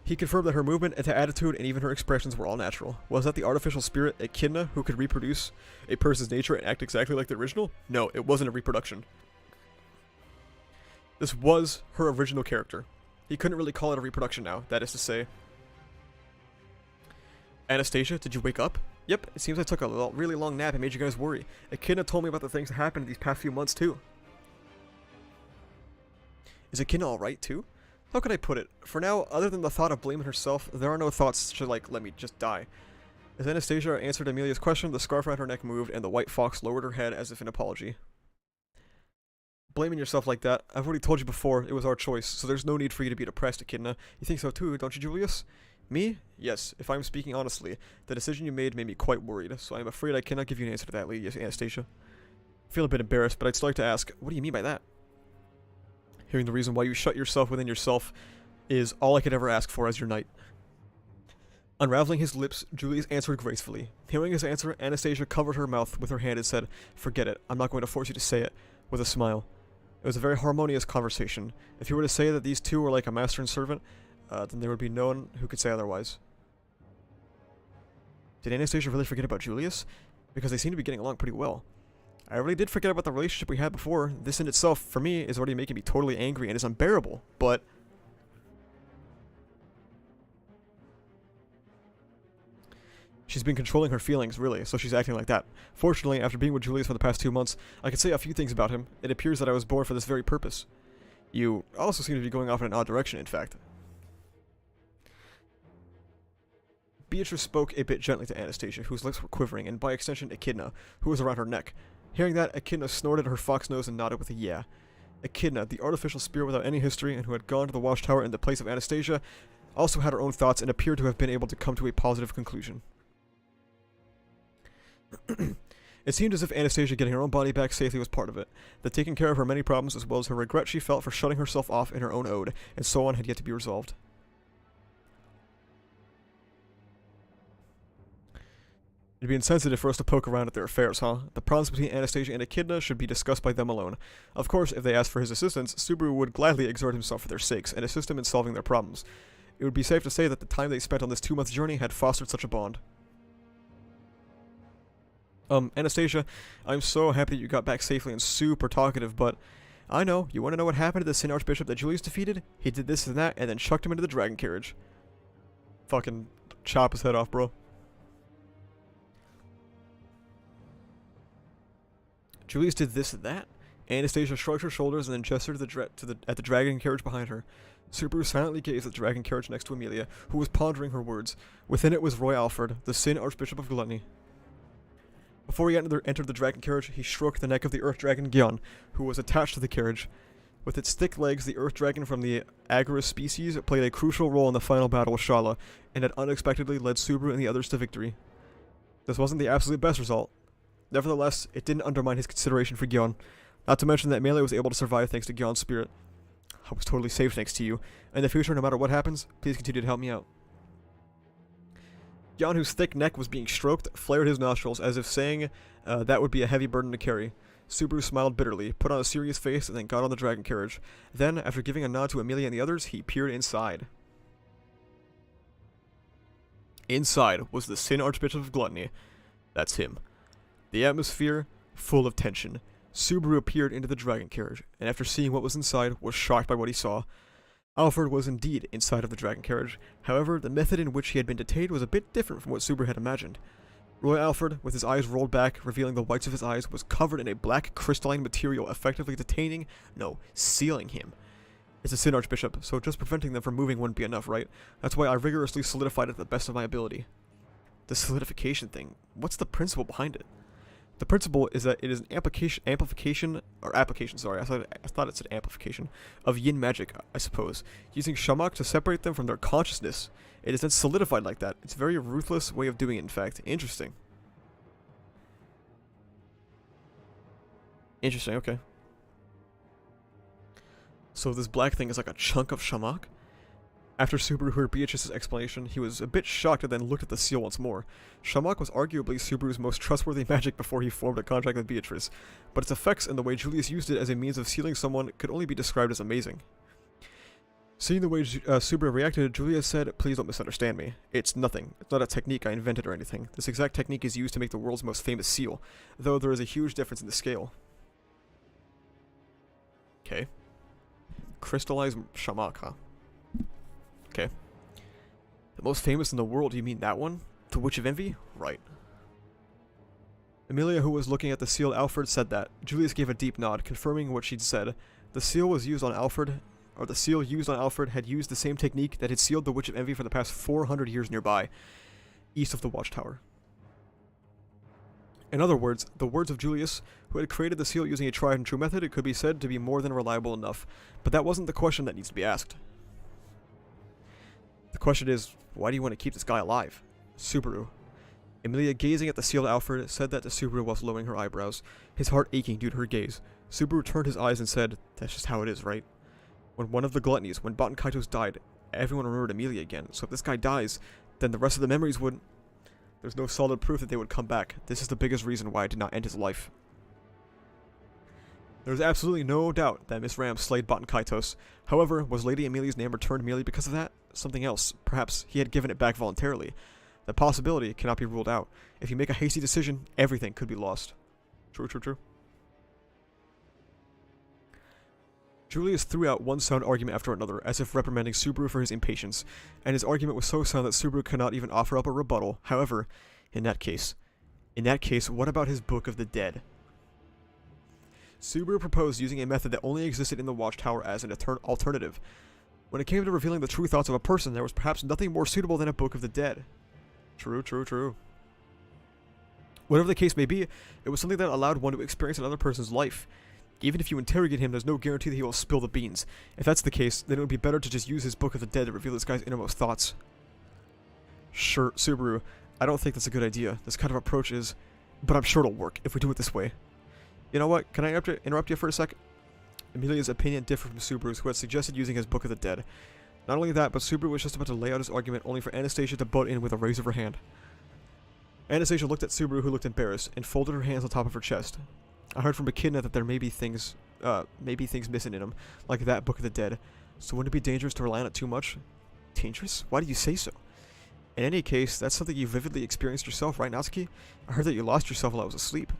A: He confirmed that her movement and attitude and even her expressions were all natural. Was that the artificial spirit, Echidna, who could reproduce a person's nature and act exactly like the original? No, it wasn't a reproduction. This was her original character. He couldn't really call it a reproduction now, that is to say. "Anastasia, did you wake up?" "Yep, it seems I took a really long nap and made you guys worry. Echidna told me about the things that happened these past few months, too." Is Echidna alright, too? How could I put it? For now, other than the thought of blaming herself, there are no thoughts to, like, let me just die. As Anastasia answered Amelia's question, the scarf around her neck moved, and the white fox lowered her head as if in apology. "Blaming yourself like that, I've already told you before, it was our choice, so there's no need for you to be depressed, Echidna. You think so too, don't you, Julius?" "Me? Yes, if I'm speaking honestly. The decision you made me quite worried, so I'm afraid I cannot give you an answer to that, Lady Anastasia." I feel a bit embarrassed, but I'd still like to ask, what do you mean by that? Hearing the reason why you shut yourself within yourself is all I could ever ask for as your knight. Unraveling his lips, Julius answered gracefully. Hearing his answer, Anastasia covered her mouth with her hand and said, "Forget it, I'm not going to force you to say it," with a smile. It was a very harmonious conversation. If you were to say that these two were like a master and servant, then there would be no one who could say otherwise. Did Anastasia really forget about Julius? Because they seem to be getting along pretty well. I really did forget about the relationship we had before. This in itself, for me, is already making me totally angry and is unbearable, but... She's been controlling her feelings, really, so she's acting like that. Fortunately, after being with Julius for the past 2 months, I can say a few things about him. It appears that I was born for this very purpose. You also seem to be going off in an odd direction, in fact. Beatrice spoke a bit gently to Anastasia, whose lips were quivering, and by extension Echidna, who was around her neck. Hearing that, Echidna snorted her fox nose and nodded with a yeah. Echidna, the artificial spirit without any history and who had gone to the Watchtower in the place of Anastasia, also had her own thoughts and appeared to have been able to come to a positive conclusion. It seemed as if Anastasia getting her own body back safely was part of it. The taking care of her many problems as well as her regret she felt for shutting herself off in her own ode, and so on had yet to be resolved. It'd be insensitive for us to poke around at their affairs, huh? The problems between Anastasia and Echidna should be discussed by them alone. Of course, if they asked for his assistance, Subaru would gladly exert himself for their sakes and assist him in solving their problems. It would be safe to say that the time they spent on this 2-month journey had fostered such a bond. Anastasia, I'm so happy that you got back safely and super talkative, but I know, you want to know what happened to the Sin Archbishop that Julius defeated? He did this and that, and then chucked him into the dragon carriage. Fucking chop his head off, bro. Julius did this and that? Anastasia shrugged her shoulders and then gestured at the dragon carriage behind her. Subaru silently gazed at the dragon carriage next to Amelia, who was pondering her words. Within it was Roy Alfred, the Sin Archbishop of Gluttony. Before he entered the dragon carriage, he stroked the neck of the earth dragon Gyon, who was attached to the carriage. With its thick legs, the earth dragon from the Agarus species played a crucial role in the final battle with Shala, and had unexpectedly led Subaru and the others to victory. This wasn't the absolute best result. Nevertheless, it didn't undermine his consideration for Gyon, not to mention that Melee was able to survive thanks to Gyon's spirit. I was totally safe thanks to you. In the future, no matter what happens, please continue to help me out. Gyon, whose thick neck was being stroked, flared his nostrils as if saying that would be a heavy burden to carry. Subaru smiled bitterly, put on a serious face, and then got on the dragon carriage. Then, after giving a nod to Amelia and the others, he peered inside. Inside was the Sin Archbishop of Gluttony. That's him. The atmosphere, full of tension. Subaru appeared into the dragon carriage, and after seeing what was inside, was shocked by what he saw. Alfred was indeed inside of the dragon carriage. However, the method in which he had been detained was a bit different from what Subaru had imagined. Roy Alfred, with his eyes rolled back, revealing the whites of his eyes, was covered in a black crystalline material, effectively detaining, no, sealing him. It's a Sin Archbishop, so just preventing them from moving wouldn't be enough, right? That's why I rigorously solidified it to the best of my ability. The solidification thing, what's the principle behind it? The principle is that it is an amplification, sorry, I thought it said amplification, of yin magic, I suppose, using Shamak to separate them from their consciousness. It is then solidified like that. It's a very ruthless way of doing it, in fact. Interesting. Interesting, okay. So this black thing is like a chunk of Shamak? After Subaru heard Beatrice's explanation, he was a bit shocked and then looked at the seal once more. Shamak was arguably Subaru's most trustworthy magic before he formed a contract with Beatrice, but its effects and the way Julius used it as a means of sealing someone could only be described as amazing. Seeing the way Subaru reacted, Julius said, "Please don't misunderstand me. It's nothing. It's not a technique I invented or anything. This exact technique is used to make the world's most famous seal, though there is a huge difference in the scale." Okay. Crystallized Shamak, huh? Okay. The most famous in the world, you mean that one? The Witch of Envy? Right. Amelia, who was looking at the seal Alfred, said that. Julius gave a deep nod, confirming what she'd said. The seal used on Alfred had used the same technique that had sealed the Witch of Envy for the past 400 years nearby, east of the Watchtower. In other words, the words of Julius, who had created the seal using a tried and true method, it could be said to be more than reliable enough. But that wasn't the question that needs to be asked. The question is, why do you want to keep this guy alive? Subaru. Amelia, gazing at the sealed Alfred, said that to Subaru whilst lowering her eyebrows, his heart aching due to her gaze. Subaru turned his eyes and said, "That's just how it is, right? When one of the gluttonies, when Baten Kaitos died, everyone remembered Amelia again, so if this guy dies, then the rest of the memories would... There's no solid proof that they would come back. This is the biggest reason why I did not end his life." There is absolutely no doubt that Miss Ram slayed Baten Kaitos. However, was Lady Amelia's name returned merely because of that? Something else. Perhaps he had given it back voluntarily. The possibility cannot be ruled out. If you make a hasty decision, everything could be lost. True, true, true. Julius threw out one sound argument after another, as if reprimanding Subaru for his impatience, and his argument was so sound that Subaru could not even offer up a rebuttal. However, in that case, what about his Book of the Dead? Subaru proposed using a method that only existed in the Watchtower as an alternative. When it came to revealing the true thoughts of a person, there was perhaps nothing more suitable than a Book of the Dead. True, true, true. Whatever the case may be, it was something that allowed one to experience another person's life. Even if you interrogate him, there's no guarantee that he will spill the beans. If that's the case, then it would be better to just use his Book of the Dead to reveal this guy's innermost thoughts. Sure, Subaru, I don't think that's a good idea. This kind of approach is... But I'm sure it'll work if we do it this way. You know what? Can I interrupt you for a sec? Amelia's opinion differed from Subaru's, who had suggested using his Book of the Dead. Not only that, but Subaru was just about to lay out his argument only for Anastasia to butt in with a raise of her hand. Anastasia looked at Subaru, who looked embarrassed, and folded her hands on top of her chest. I heard from Echidna that there may be things missing in him, like that Book of the Dead. So wouldn't it be dangerous to rely on it too much? Dangerous? Why do you say so? In any case, that's something you vividly experienced yourself, right, Natsuki? I heard that you lost yourself while I was asleep.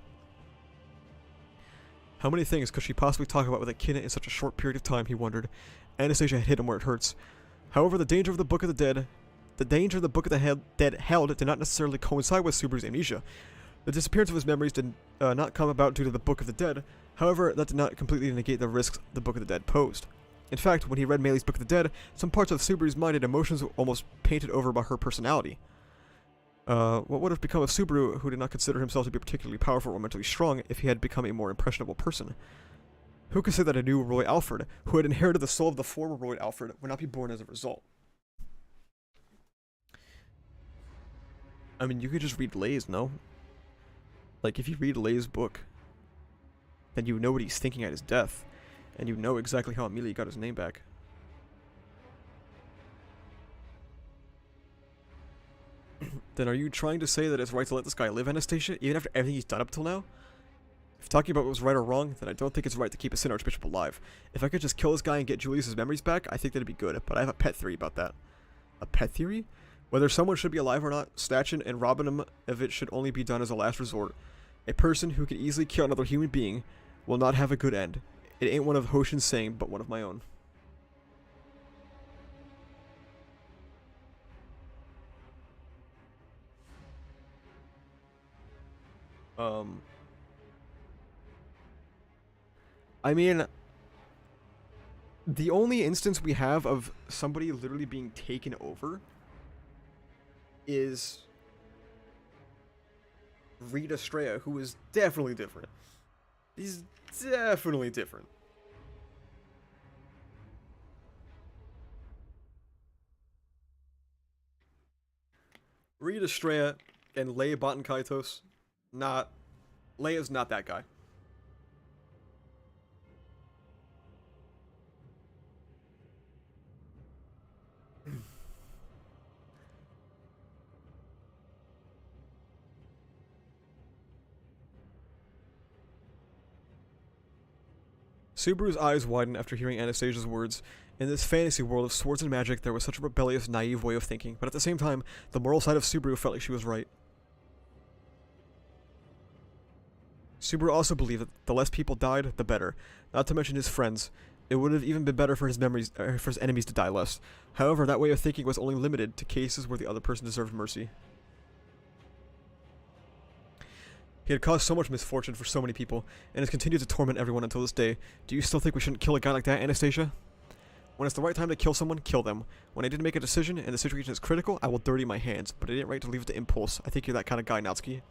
A: How many things could she possibly talk about with a kid in such a short period of time, he wondered. Anastasia had hit him where it hurts. However, the danger of the Book of the Dead Dead held did not necessarily coincide with Subaru's amnesia. The disappearance of his memories did not come about due to the Book of the Dead. However, that did not completely negate the risks the Book of the Dead posed. In fact, when he read Meili's Book of the Dead, some parts of Subaru's mind and emotions were almost painted over by her personality. What would have become of Subaru, who did not consider himself to be particularly powerful or mentally strong, if he had become a more impressionable person? Who could say that a new Roy Alfred, who had inherited the soul of the former Roy Alfred, would not be born as a result? I mean, you could just read Lay's, no? Like, if you read Lay's book, then you know what he's thinking at his death, and you know exactly how Amelia got his name back. Then are you trying to say that it's right to let this guy live, Anastasia, even after everything he's done up till now? If talking about what was right or wrong, then I don't think it's right to keep a Sin Archbishop alive. If I could just kill this guy and get Julius's memories back, I think that'd be good, but I have a pet theory about that. A pet theory? Whether someone should be alive or not, snatching and robbing him if it should only be done as a last resort. A person who can easily kill another human being will not have a good end. It ain't one of Hoshin's saying, but one of my own. I mean, the only instance we have of somebody literally being taken over is Rita Estrella, who is definitely different. He's definitely different. Rita Estrella and Leia Botan Kaitos, not... Leia's not that guy. Subaru's eyes widened after hearing Anastasia's words. In this fantasy world of swords and magic, there was such a rebellious, naive way of thinking, but at the same time, the moral side of Subaru felt like she was right. Subaru also believed that the less people died, the better. Not to mention his friends. It would have even been better for his for his enemies to die less. However, that way of thinking was only limited to cases where the other person deserved mercy. He had caused so much misfortune for so many people, and has continued to torment everyone until this day. Do you still think we shouldn't kill a guy like that, Anastasia? When it's the right time to kill someone, kill them. When I didn't make a decision, and the situation is critical, I will dirty my hands, but it ain't right to leave it to impulse. I think you're that kind of guy, Natsuki.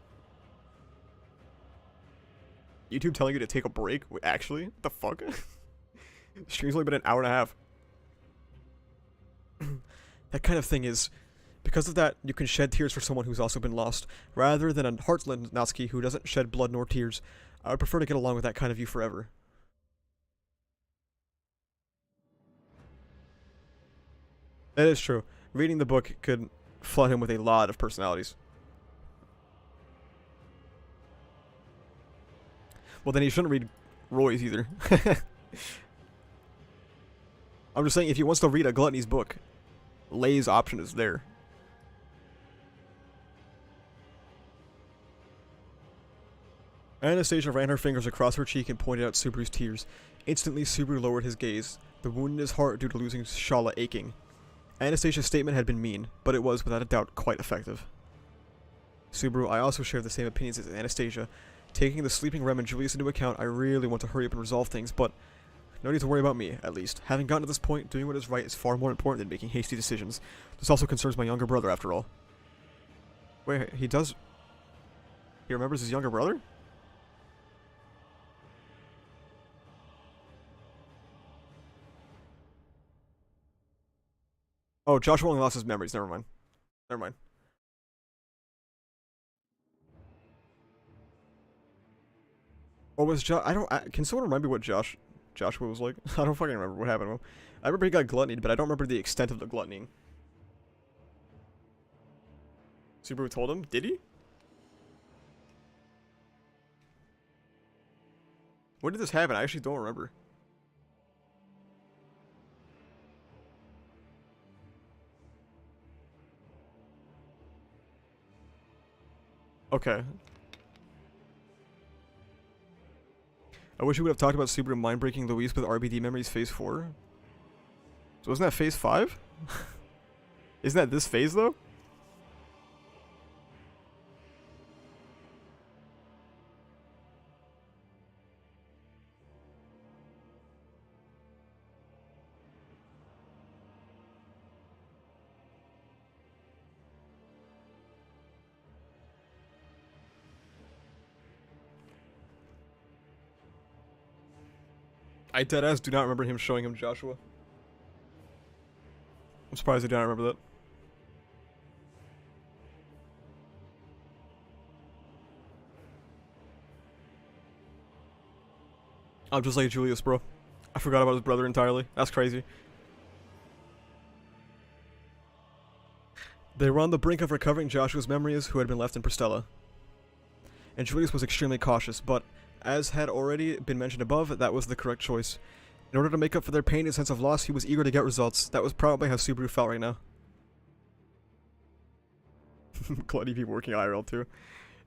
A: YouTube telling you to take a break? Wait, actually? What the fuck? Stream's only been an hour and a half. That kind of thing is... Because of that, you can shed tears for someone who's also been lost, rather than a Heartland Natsuki who doesn't shed blood nor tears. I would prefer to get along with that kind of you forever. That is true. Reading the book could flood him with a lot of personalities. Well, then he shouldn't read Roy's either. I'm just saying, if he wants to read a Gluttony's book, Lay's option is there. Anastasia ran her fingers across her cheek and pointed out Subaru's tears. Instantly, Subaru lowered his gaze, the wound in his heart due to losing Shala aching. Anastasia's statement had been mean, but it was, without a doubt, quite effective. Subaru, I also share the same opinions as Anastasia. Taking the sleeping Rem and Julius into account, I really want to hurry up and resolve things, but no need to worry about me, at least. Having gotten to this point, doing what is right is far more important than making hasty decisions. This also concerns my younger brother, after all. Wait, he does... He remembers his younger brother? Oh, Joshua only lost his memories. Never mind. Never mind. What was Josh? Can someone remind me what Joshua was like? I don't fucking remember what happened to him. I remember he got gluttonied, but I don't remember the extent of the gluttonying. Subaru told him? Did he? When did this happen? I actually don't remember. Okay. I wish we would have talked about Subaru mind-breaking Luis with RBD memories phase 4. So wasn't that phase 5? Isn't that this phase though? I deadass do not remember him showing him Joshua. I'm surprised I do not remember that. I'm just like Julius, bro. I forgot about his brother entirely. That's crazy. They were on the brink of recovering Joshua's memories who had been left in Pristella. And Julius was extremely cautious, but as had already been mentioned above, that was the correct choice. In order to make up for their pain and sense of loss, he was eager to get results. That was probably how Subaru felt right now. Gluttony be working IRL too.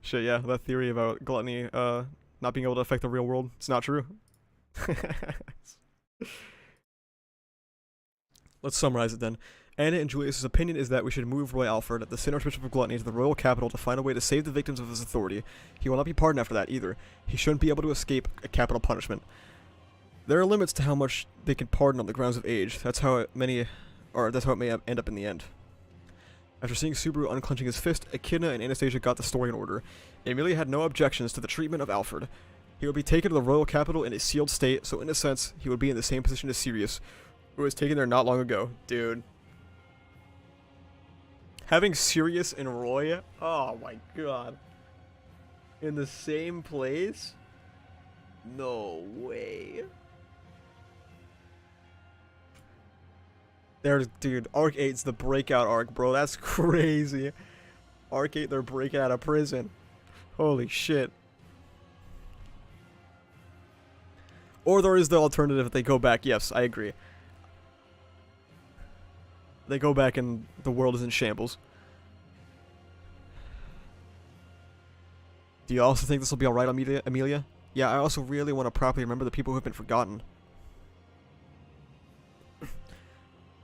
A: Shit, yeah, that theory about gluttony not being able to affect the real world, it's not true. Let's summarize it then. Anna and Julius's opinion is that we should move Roy Alfred, the Sin Archbishop of Gluttony, to the royal capital to find a way to save the victims of his authority. He will not be pardoned after that either. He shouldn't be able to escape a capital punishment. There are limits to how much they can pardon on the grounds of age. That's how it may end up in the end. After seeing Subaru unclenching his fist, Echidna and Anastasia got the story in order. Amelia had no objections to the treatment of Alfred. He would be taken to the royal capital in a sealed state, so in a sense, he would be in the same position as Sirius, who was taken there not long ago. Dude. Having Sirius and Roy, oh my god, in the same place? No way. There's, dude, Arc 8's the breakout arc, bro. That's crazy. Arc 8, they're breaking out of prison. Holy shit. Or there is the alternative if they go back. Yes, I agree. They go back and the world is in shambles. Do you also think this will be alright, Amelia? Yeah, I also really want to properly remember the people who have been forgotten.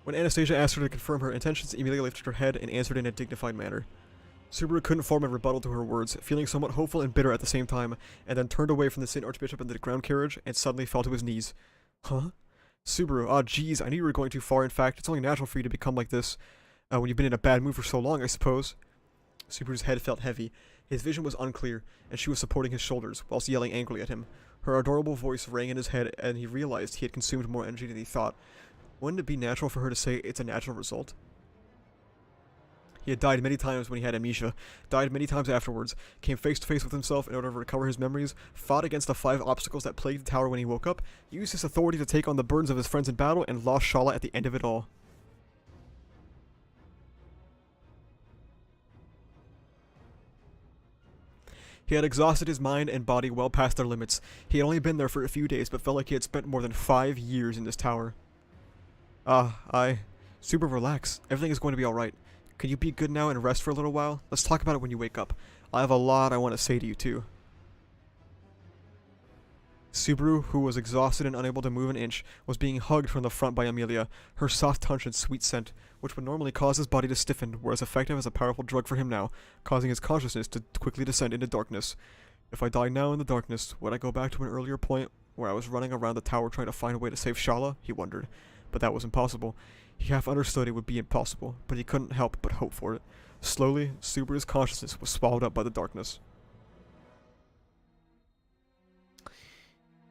A: When Anastasia asked her to confirm her intentions, Amelia lifted her head and answered in a dignified manner. Subaru couldn't form a rebuttal to her words, feeling somewhat hopeful and bitter at the same time, and then turned away from the Sin Archbishop in the ground carriage and suddenly fell to his knees. Huh? Subaru, aw jeez, I knew you were going too far. In fact, it's only natural for you to become like this. When you've been in a bad mood for so long, I suppose. Subaru's head felt heavy. His vision was unclear, and she was supporting his shoulders, whilst yelling angrily at him. Her adorable voice rang in his head, and he realized he had consumed more energy than he thought. Wouldn't it be natural for her to say it's a natural result? He had died many times when he had amnesia, died many times afterwards, came face to face with himself in order to recover his memories, fought against the 5 obstacles that plagued the tower when he woke up, used his authority to take on the burdens of his friends in battle, and lost Shala at the end of it all. He had exhausted his mind and body well past their limits. He had only been there for a few days, but felt like he had spent more than 5 years in this tower. Super relax. Everything is going to be alright. Can you be good now and rest for a little while? Let's talk about it when you wake up. I have a lot I want to say to you too. Subaru, who was exhausted and unable to move an inch, was being hugged from the front by Amelia, her soft touch and sweet scent, which would normally cause his body to stiffen, were as effective as a powerful drug for him now, causing his consciousness to quickly descend into darkness. If I died now in the darkness, would I go back to an earlier point, where I was running around the tower trying to find a way to save Shala? He wondered. But that was impossible. He half understood it would be impossible, but he couldn't help but hope for it. Slowly, Subaru's consciousness was swallowed up by the darkness.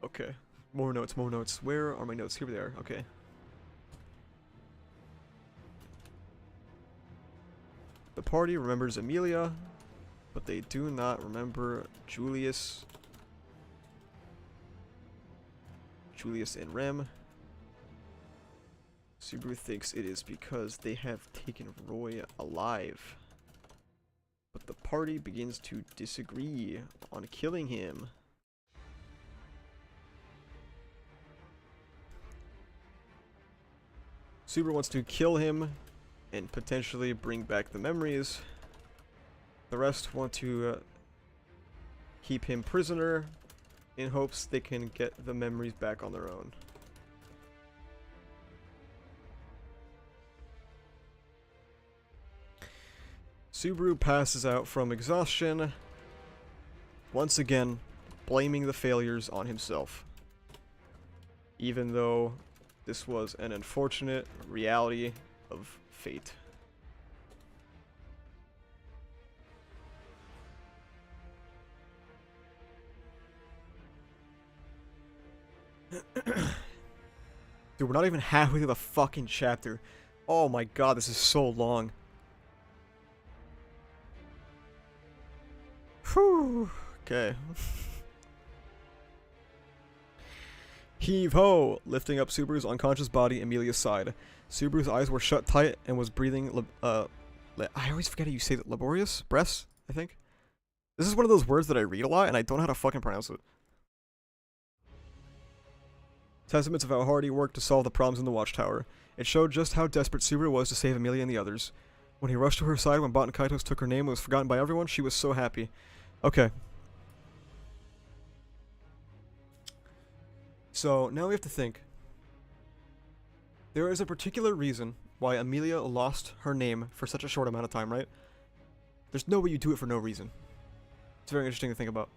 A: Okay. More notes, more notes. Where are my notes? Here they are. Okay. The party remembers Amelia, but they do not remember Julius and Rem. Subaru thinks it is because they have taken Roy alive. But the party begins to disagree on killing him. Subaru wants to kill him and potentially bring back the memories. The rest want to keep him prisoner in hopes they can get the memories back on their own. Subaru passes out from exhaustion, once again blaming the failures on himself. Even though this was an unfortunate reality of fate. Dude, we're not even halfway through the fucking chapter. Oh my god, this is so long. Whew. Okay. Heave ho! Lifting up Subaru's unconscious body, Amelia's sighed. Subaru's eyes were shut tight and was breathing. I always forget how you say that. Laborious breaths, I think. This is one of those words that I read a lot and I don't know how to fucking pronounce it. Testaments of how hard he worked to solve the problems in the watchtower. It showed just how desperate Subaru was to save Amelia and the others. When he rushed to her side when Baten Kaitos took her name and was forgotten by everyone, she was so happy. Okay. So, now we have to think. There is a particular reason why Amelia lost her name for such a short amount of time, right? There's no way you do it for no reason. It's very interesting to think about.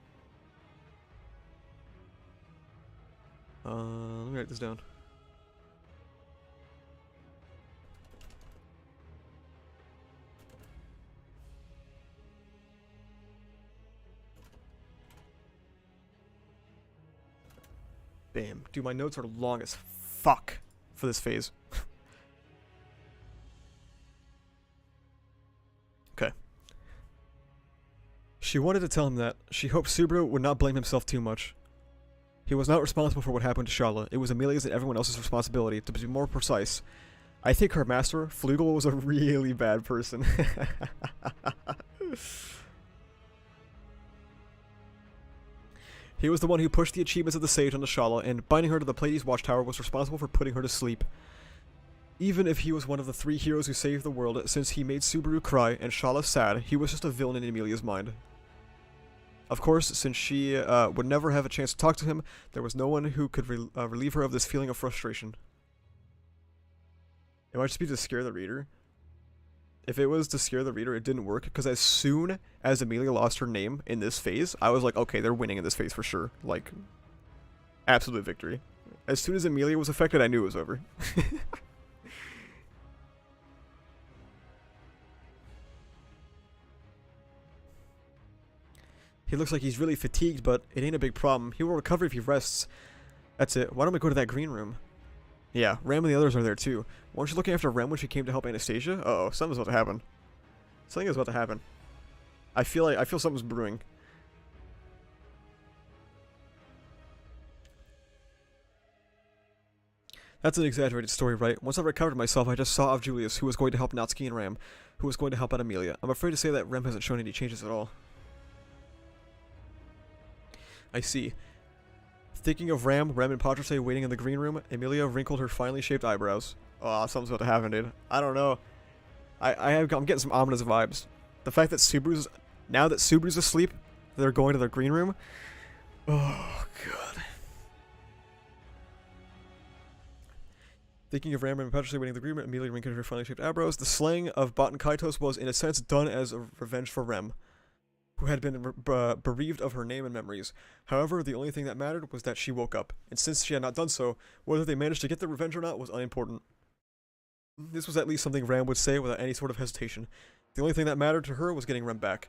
A: Let me write this down. Bam. Dude, my notes are long as fuck for this phase. Okay. She wanted to tell him that. She hoped Subaru would not blame himself too much. He was not responsible for what happened to Shala. It was Amelia's and everyone else's responsibility. To be more precise, I think her master, Flugel, was a really bad person. He was the one who pushed the achievements of the Sage onto Shala, and binding her to the Pleiades Watchtower was responsible for putting her to sleep. Even if he was one of the 3 heroes who saved the world, since he made Subaru cry and Shala sad, he was just a villain in Amelia's mind. Of course, since she would never have a chance to talk to him, there was no one who could relieve her of this feeling of frustration. It might just be to scare the reader. If it was to scare the reader, it didn't work, because as soon as Amelia lost her name in this phase, I was like, okay, they're winning in this phase for sure. Like, absolute victory. As soon as Amelia was affected, I knew it was over. He looks like he's really fatigued, but it ain't a big problem. He will recover if he rests. That's it. Why don't we go to that green room? Yeah, Rem and the others are there too. Weren't you looking after Rem when she came to help Anastasia? Uh-oh, something's about to happen. Something is about to happen. I feel something's brewing. That's an exaggerated story, right? Once I recovered myself, I just saw of Julius, who was going to help Natsuki and Rem, who was going to help out Amelia. I'm afraid to say that Rem hasn't shown any changes at all. I see. Thinking of Rem and Patrese waiting in the green room, Amelia wrinkled her finely shaped eyebrows. Oh, something's about to happen, dude. I don't know. I'm getting some ominous vibes. The fact that now that Subaru's asleep, they're going to their green room. Oh, God. Thinking of Rem and Patrese waiting in the green room, Amelia wrinkled her finely shaped eyebrows. The slaying of Baten Kaitos was, in a sense, done as a revenge for Rem, who had been bereaved of her name and memories. However, the only thing that mattered was that she woke up, and since she had not done so, whether they managed to get the revenge or not was unimportant. This was at least something Rem would say without any sort of hesitation. The only thing that mattered to her was getting Rem back.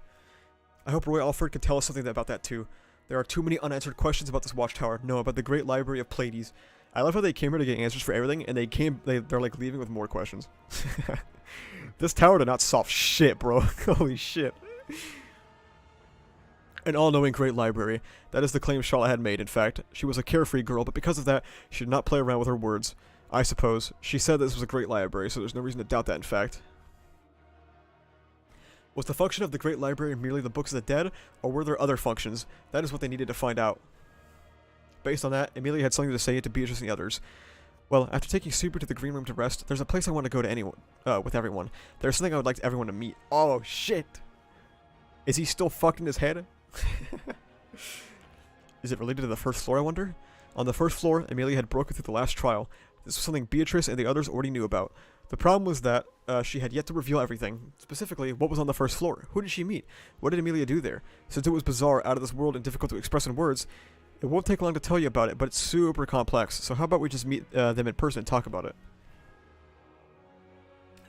A: I hope Roy Alfred could tell us something about that too. There are too many unanswered questions about this watchtower. No, about the great library of Pleiades. I love how they came here to get answers for everything, and they're like leaving with more questions. This tower did not solve shit, bro. Holy shit. An all-knowing great library. That is the claim Shala had made, in fact. She was a carefree girl, but because of that, she did not play around with her words. I suppose. She said this was a great library, so there's no reason to doubt that, in fact. Was the function of the great library merely the books of the dead, or were there other functions? That is what they needed to find out. Based on that, Amelia had something to say to Beatrice and the others. Well, after taking Super to the green room to rest, there's a place I want to go to with everyone. There's something I would like everyone to meet. Oh, shit! Is he still fucked in his head? Is it related to the first floor, I wonder? On the first floor, Amelia had broken through the last trial. This was something Beatrice and the others already knew about. The problem was that she had yet to reveal everything. Specifically, what was on the first floor? Who did she meet? What did Amelia do there? Since it was bizarre, out of this world, and difficult to express in words, it won't take long to tell you about it, but it's super complex. So how about we just meet them in person and talk about it?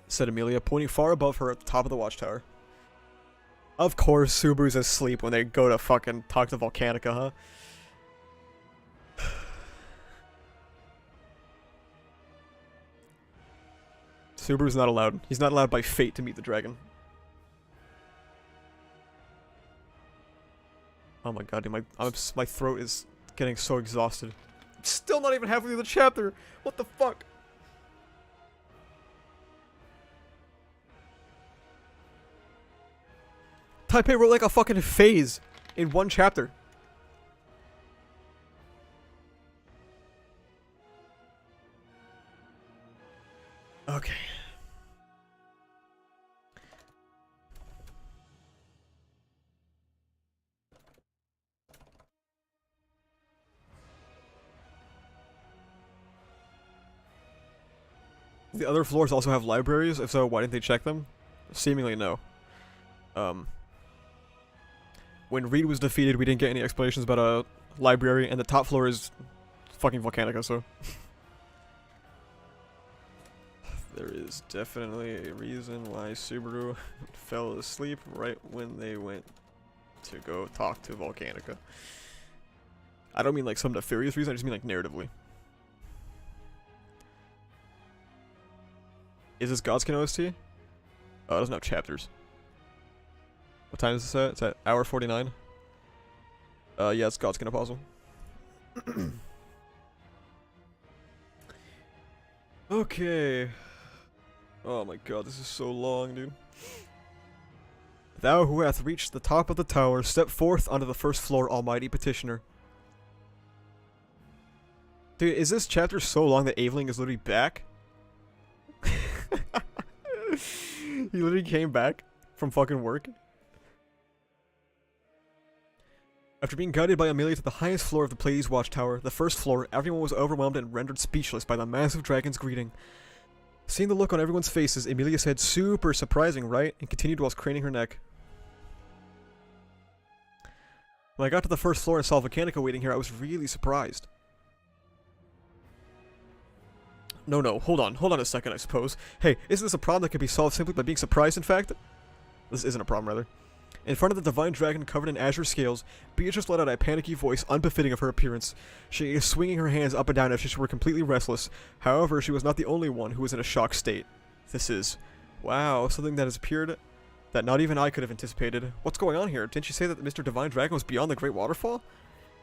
A: Said Amelia, pointing far above her at the top of the watchtower. Of course, Subaru's asleep when they go to fucking talk to Volcanica, huh? Subaru's not allowed. He's not allowed by fate to meet the dragon. Oh my god, dude, my throat is getting so exhausted. I'm still not even halfway through the chapter! What the fuck? Taipei wrote like a fucking phase in one chapter. Okay. The other floors also have libraries. If so, why didn't they check them? Seemingly no. When Reed was defeated, we didn't get any explanations about a library, and the top floor is fucking Volcanica, so... There is definitely a reason why Subaru fell asleep right when they went to go talk to Volcanica. I don't mean like some nefarious reason, I just mean like narratively. Is this Godskin OST? Oh, it doesn't have chapters. What time is this at? It's at hour 49. Yeah, it's Godskin Apostle. Okay. Oh my god, this is so long, dude. Thou who hath reached the top of the tower, step forth onto the first floor, almighty petitioner. Dude, is this chapter so long that Aveling is literally back? He literally came back from fucking work. After being guided by Amelia to the highest floor of the Pleiades Watchtower, the first floor, everyone was overwhelmed and rendered speechless by the massive dragon's greeting. Seeing the look on everyone's faces, Amelia said, "Super surprising, right?" and continued whilst craning her neck. When I got to the first floor and saw Volcanica waiting here, I was really surprised. No, hold on a second, I suppose. Hey, isn't this a problem that can be solved simply by being surprised, in fact? This isn't a problem, rather. In front of the divine dragon covered in azure scales, Beatrice let out a panicky voice unbefitting of her appearance. She is swinging her hands up and down as if she were completely restless. However, she was not the only one who was in a shocked state. This is... wow, something that has appeared that not even I could have anticipated. What's going on here? Didn't she say that Mr. Divine Dragon was beyond the Great Waterfall?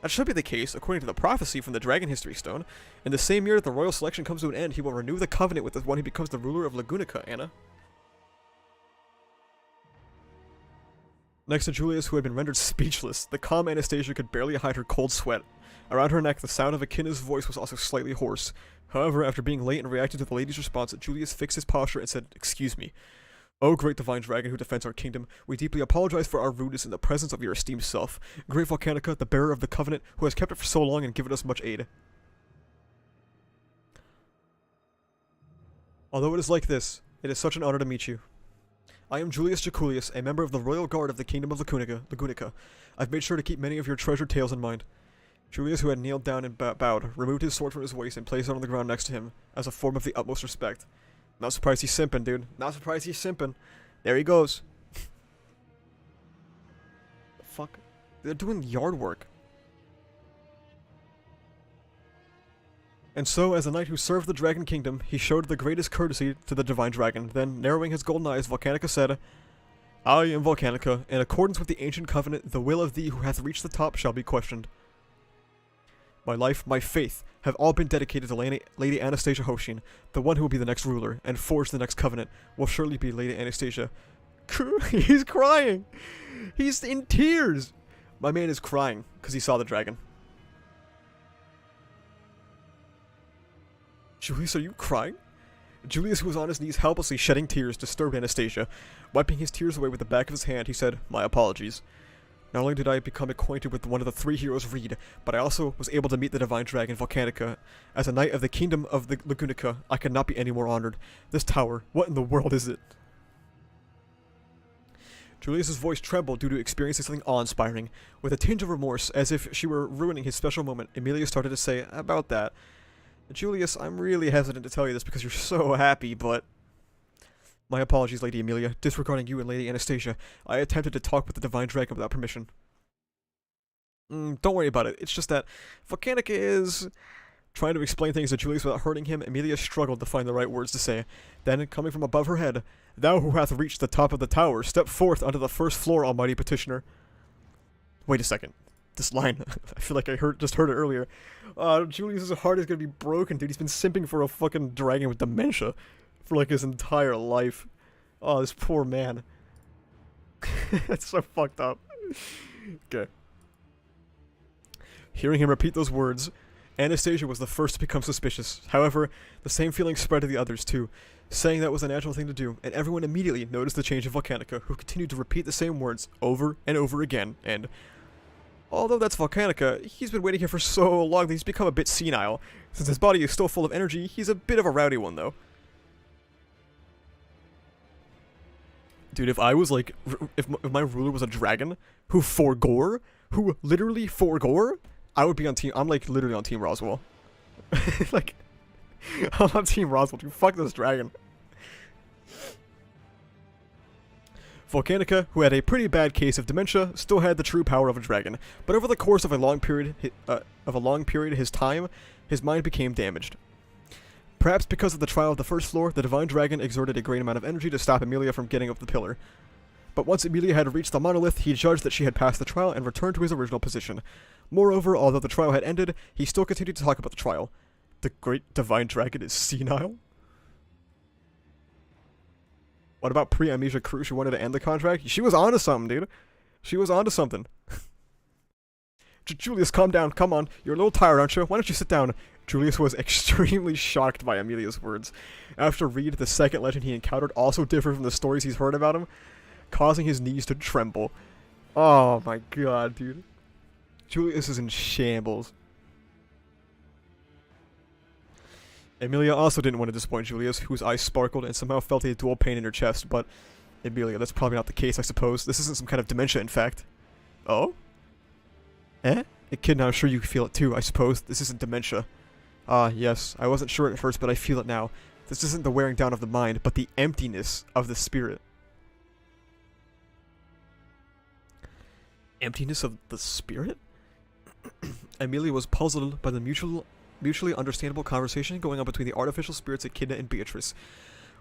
A: That should be the case, according to the prophecy from the Dragon History Stone. In the same year that the royal selection comes to an end, he will renew the covenant with the one who becomes the ruler of Lagunica, Anna. Next to Julius, who had been rendered speechless, the calm Anastasia could barely hide her cold sweat. Around her neck, the sound of Akina's voice was also slightly hoarse. However, after being late and reacting to the lady's response, Julius fixed his posture and said, "Excuse me. O great divine dragon who defends our kingdom, we deeply apologize for our rudeness in the presence of your esteemed self. Great Volcanica, the bearer of the covenant, who has kept it for so long and given us much aid." Although it is like this, it is such an honor to meet you. I am Julius Jaculius, a member of the Royal Guard of the Kingdom of Lagunica. I've made sure to keep many of your treasured tales in mind. Julius, who had kneeled down and bowed, removed his sword from his waist and placed it on the ground next to him, as a form of the utmost respect. Not surprised he's simping, dude. Not surprised he's simping. There he goes. The fuck? They're doing yard work. And so, as a knight who served the Dragon Kingdom, he showed the greatest courtesy to the Divine Dragon. Then, narrowing his golden eyes, Volcanica said, "I am Volcanica. In accordance with the ancient covenant, the will of thee who hath reached the top shall be questioned. My life, my faith, have all been dedicated to Lady Anastasia Hoshin, the one who will be the next ruler, and forge the next covenant, will surely be Lady Anastasia." He's crying! He's in tears! My man is crying, because he saw the dragon. Julius, are you crying? Julius, who was on his knees helplessly shedding tears, disturbed Anastasia. Wiping his tears away with the back of his hand, he said, "My apologies." Not only did I become acquainted with one of the three heroes Reed, but I also was able to meet the divine dragon Volcanica. As a knight of the kingdom of the Lagunica, I could not be any more honored. This tower, what in the world is it? Julius's voice trembled due to experiencing something awe-inspiring. With a tinge of remorse, as if she were ruining his special moment, Emilia started to say, about that. Julius, I'm really hesitant to tell you this because you're so happy, but... My apologies, Lady Emilia. Disregarding you and Lady Anastasia, I attempted to talk with the Divine Dragon without permission. Don't worry about it. It's just that Volcanica is... Trying to explain things to Julius without hurting him, Emilia struggled to find the right words to say. Then, coming from above her head, Thou who hath reached the top of the tower, step forth onto the first floor, almighty petitioner. Wait a second. This line, I feel like I just heard it earlier. Julius's heart is gonna be broken, dude. He's been simping for a fucking dragon with dementia for like his entire life. Oh, this poor man. That's so fucked up. Okay. Hearing him repeat those words, Anastasia was the first to become suspicious. However, the same feeling spread to the others too, saying that was a natural thing to do, and everyone immediately noticed the change in Volcanica, who continued to repeat the same words over and over again, and... Although that's Volcanica, he's been waiting here for so long that he's become a bit senile. Since his body is still full of energy, he's a bit of a rowdy one though. Dude, if I was like... If my ruler was a dragon, who forgore, who literally forgore, I would be on team... I'm like literally on Team Roswell. Like... I'm on Team Roswell, dude. Fuck this dragon. Volcanica, who had a pretty bad case of dementia, still had the true power of a dragon, but over the course of a long period, his mind became damaged. Perhaps because of the trial of the first floor, the divine dragon exerted a great amount of energy to stop Emilia from getting up the pillar. But once Emilia had reached the monolith, he judged that she had passed the trial and returned to his original position. Moreover, although the trial had ended, he still continued to talk about the trial. The great divine dragon is senile? What about pre-amnesia Crew? She wanted to end the contract? She was onto something, dude. She was onto something. Julius, calm down. Come on. You're a little tired, aren't you? Why don't you sit down? Julius was extremely shocked by Emilia's words. After Reed, the second legend he encountered, also differed from the stories he's heard about him, causing his knees to tremble. Oh my god, dude. Julius is in shambles. Emilia also didn't want to disappoint Julius, whose eyes sparkled and somehow felt a dual pain in her chest, but... Emilia, that's probably not the case, I suppose. This isn't some kind of dementia, in fact. Oh? Eh? Kid, I'm sure you feel it too, I suppose. This isn't dementia. Ah, yes. I wasn't sure at first, but I feel it now. This isn't the wearing down of the mind, but the emptiness of the spirit. Emptiness of the spirit? Emilia was puzzled by the mutually understandable conversation going on between the artificial spirits Echidna and Beatrice.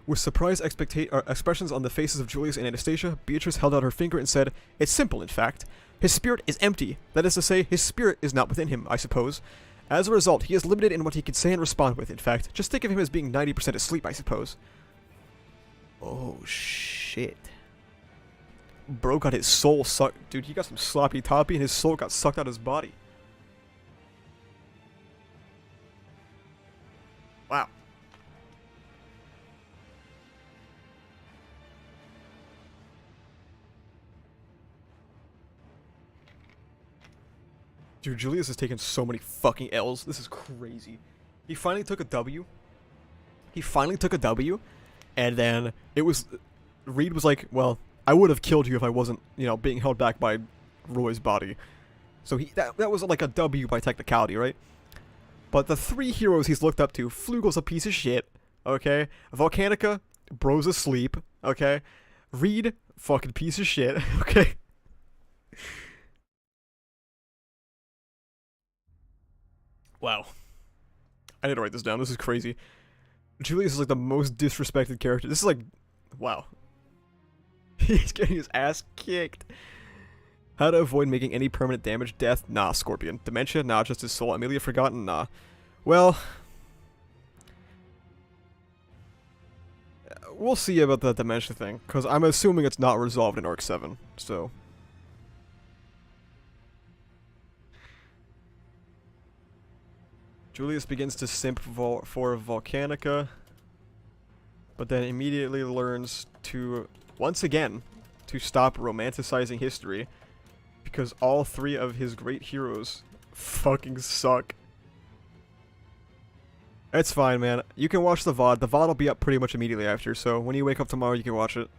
A: With surprised expressions on the faces of Julius and Anastasia, Beatrice held out her finger and said, "It's simple, in fact. His spirit is empty. That is to say, his spirit is not within him, I suppose. As a result, he is limited in what he can say and respond with, in fact. Just think of him as being 90% asleep, I suppose." Oh, shit. Bro got his soul sucked. Dude, he got some sloppy toppy and his soul got sucked out of his body. Wow. Dude, Julius has taken so many fucking L's. This is crazy. He finally took a W. And then it was... Reed was like, well, I would have killed you if I wasn't, you know, being held back by Roy's body. So that was like a W by technicality, right? But the three heroes he's looked up to, Flugel's a piece of shit, okay? Volcanica, bro's asleep, okay? Reed, fucking piece of shit, okay? Wow. I need to write this down, this is crazy. Julius is like the most disrespected character. This is like, wow. He's getting his ass kicked. How to avoid making any permanent damage? Death? Nah, Scorpion. Dementia? Nah, just his soul. Emilia forgotten? Nah. Well... we'll see about the dementia thing, because I'm assuming it's not resolved in Arc 7, so... Julius begins to simp for Volcanica, but then immediately learns to, once again, to stop romanticizing history, because all 3 of his great heroes fucking suck. It's fine, man. You can watch the VOD. The VOD will be up pretty much immediately after, so when you wake up tomorrow, you can watch it.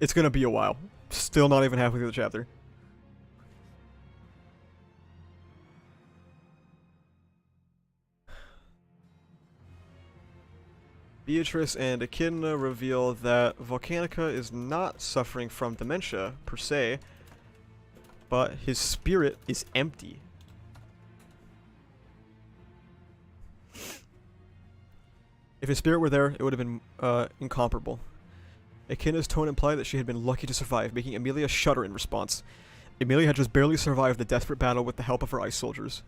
A: It's gonna be a while. Still not even halfway through the chapter. Beatrice and Echidna reveal that Volcanica is not suffering from dementia, per se, but his spirit is empty. If his spirit were there, it would have been incomparable. Echidna's tone implied that she had been lucky to survive, making Emilia shudder in response. Emilia had just barely survived the desperate battle with the help of her ice soldiers.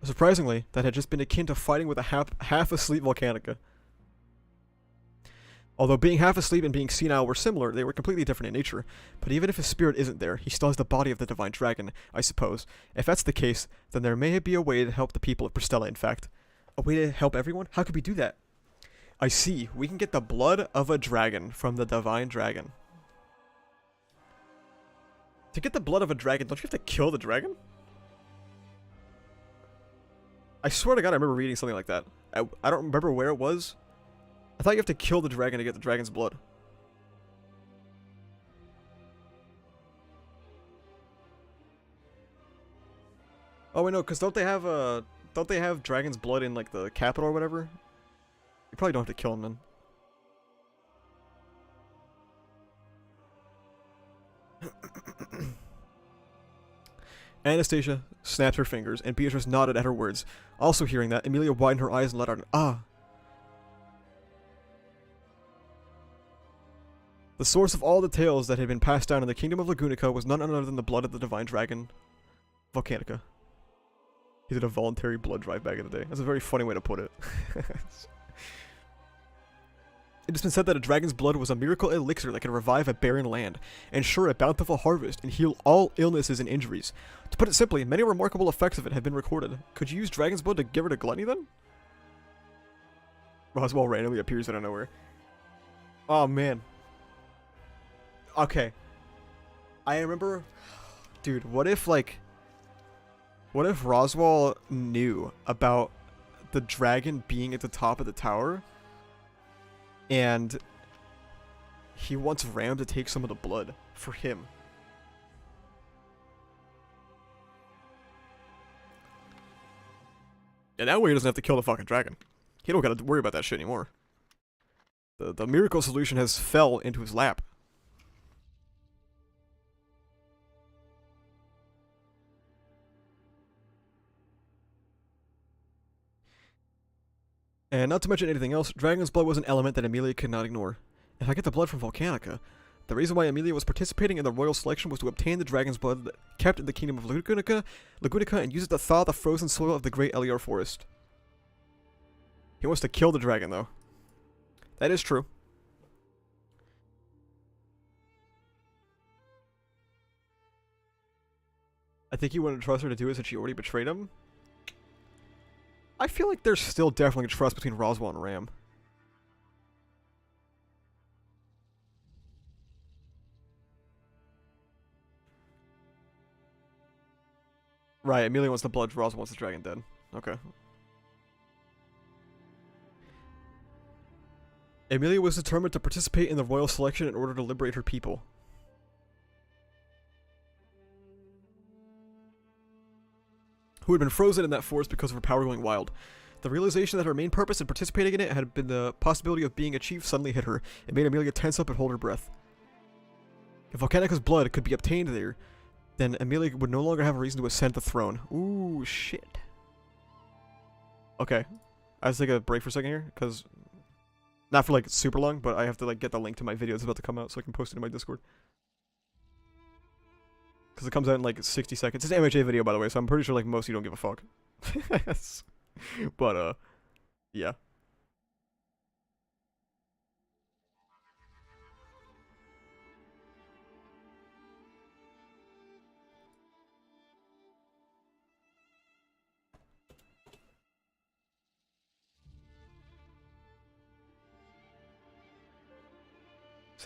A: Surprisingly, that had just been akin to fighting with a half-asleep Volcanica. Although being half asleep and being senile were similar, they were completely different in nature. But even if his spirit isn't there, he still has the body of the Divine Dragon, I suppose. If that's the case, then there may be a way to help the people of Pristella, in fact. A way to help everyone? How could we do that? I see. We can get the blood of a dragon from the Divine Dragon. To get the blood of a dragon, don't you have to kill the dragon? I swear to God, I remember reading something like that. I don't remember where it was. I thought you have to kill the dragon to get the dragon's blood. Oh wait, no, because don't they have dragon's blood in like the capital or whatever? You probably don't have to kill him then. Anastasia snapped her fingers, and Beatrice nodded at her words. Also hearing that, Emilia widened her eyes and let out an ah. The source of all the tales that had been passed down in the kingdom of Lagunica was none other than the blood of the Divine Dragon, Volcanica. He did a voluntary blood drive back in the day. That's a very funny way to put it. It has been said that a dragon's blood was a miracle elixir that could revive a barren land, ensure a bountiful harvest, and heal all illnesses and injuries. To put it simply, many remarkable effects of it have been recorded. Could you use dragon's blood to get rid of gluttony then? Roswell randomly appears out of nowhere. Oh man. Okay. I remember... Dude, what if Roswell knew about the dragon being at the top of the tower? And he wants Ram to take some of the blood for him. And that way he doesn't have to kill the fucking dragon. He don't gotta worry about that shit anymore. The miracle solution has fell into his lap. And not to mention anything else, dragon's blood was an element that Emilia could not ignore. If I get the blood from Volcanica, the reason why Emilia was participating in the royal selection was to obtain the dragon's blood that kept in the kingdom of Lagunica and use it to thaw the frozen soil of the great Eliar forest. He wants to kill the dragon, though. That is true. I think he wouldn't trust her to do it since she already betrayed him. I feel like there's still definitely trust between Roswell and Ram. Right, Emilia wants the blood, Roswell wants the dragon dead. Okay. Emilia was determined to participate in the royal selection in order to liberate her people. Who had been frozen in that forest because of her power going wild. The realization that her main purpose in participating in it had been the possibility of being achieved suddenly hit her. It made Emilia tense up and hold her breath. If Volcanica's blood could be obtained there, then Emilia would no longer have a reason to ascend the throne. Ooh, shit. Okay. I have to take a break for a second here, because... Not for, like, super long, but I have to, like, get the link to my video that's about to come out so I can post it in my Discord. Because it comes out in, like, 60 seconds. It's an MHA video, by the way, so I'm pretty sure, like, most of you don't give a fuck. But, yeah.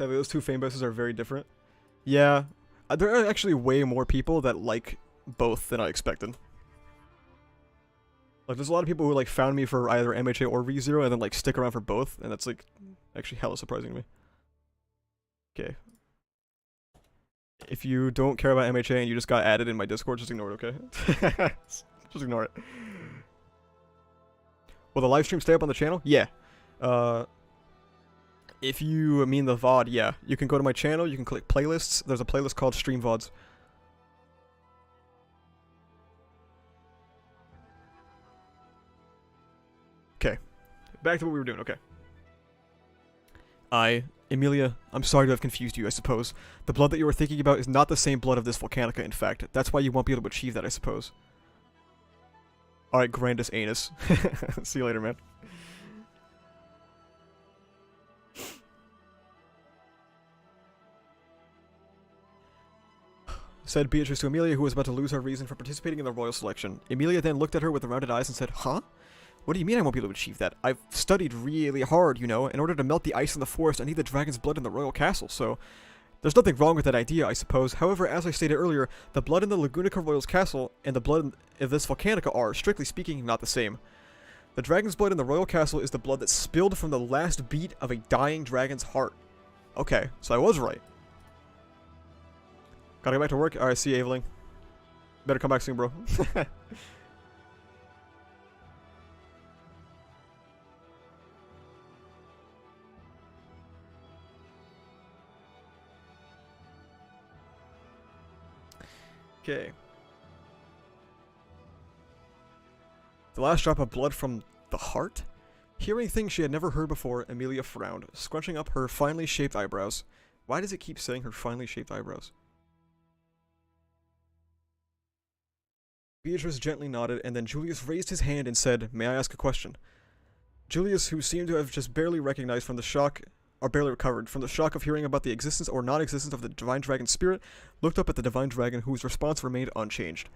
A: Sadly, those two fan bases are very different. Yeah, there are actually way more people that like both than I expected. Like, there's a lot of people who like found me for either MHA or ReZero and then like stick around for both, and that's like actually hella surprising to me. Okay. If you don't care about MHA and you just got added in my Discord, just ignore it, okay? Just ignore it. Will the live stream stay up on the channel? Yeah. If you mean the VOD, yeah. You can go to my channel, you can click playlists. There's a playlist called Stream VODs. Okay. Back to what we were doing, okay. Emilia, I'm sorry to have confused you, I suppose. The blood that you were thinking about is not the same blood of this Volcanica, in fact. That's why you won't be able to achieve that, I suppose. Alright, Grandis Anus. See you later, man. Said Beatrice to Emilia, who was about to lose her reason for participating in the royal selection. Emilia then looked at her with rounded eyes and said, "Huh? What do you mean I won't be able to achieve that? I've studied really hard, you know. In order to melt the ice in the forest, I need the dragon's blood in the royal castle, so there's nothing wrong with that idea, I suppose. However, as I stated earlier, the blood in the Lagunica Royal's castle and the blood in this Volcanica are, strictly speaking, not the same. The dragon's blood in the royal castle is the blood that spilled from the last beat of a dying dragon's heart." Okay, so I was right. Gotta get back to work. Alright, see you, Aveling. Better come back soon, bro. Okay. The last drop of blood from the heart? Hearing things she had never heard before, Emilia frowned, scrunching up her finely shaped eyebrows. Why does it keep saying her finely shaped eyebrows? Beatrice gently nodded, and then Julius raised his hand and said, "May I ask a question?" Julius, who seemed to have just barely recognized from the shock, or barely recovered from the shock of hearing about the existence or non-existence of the Divine Dragon's spirit, looked up at the Divine Dragon, whose response remained unchanged.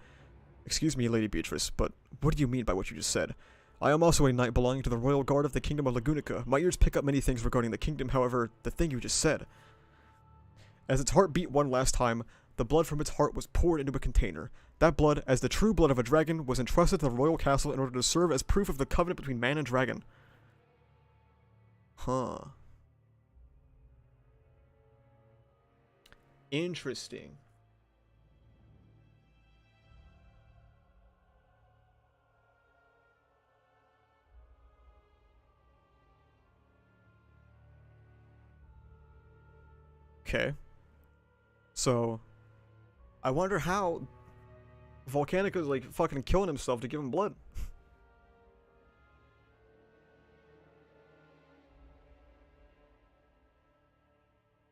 A: "Excuse me, Lady Beatrice, but what do you mean by what you just said? I am also a knight belonging to the Royal Guard of the Kingdom of Lagunica. My ears pick up many things regarding the kingdom, however, the thing you just said." As its heart beat one last time, the blood from its heart was poured into a container. That blood, as the true blood of a dragon, was entrusted to the royal castle in order to serve as proof of the covenant between man and dragon. Huh. Interesting. Okay. So, I wonder how Volcanica's like fucking killing himself to give him blood.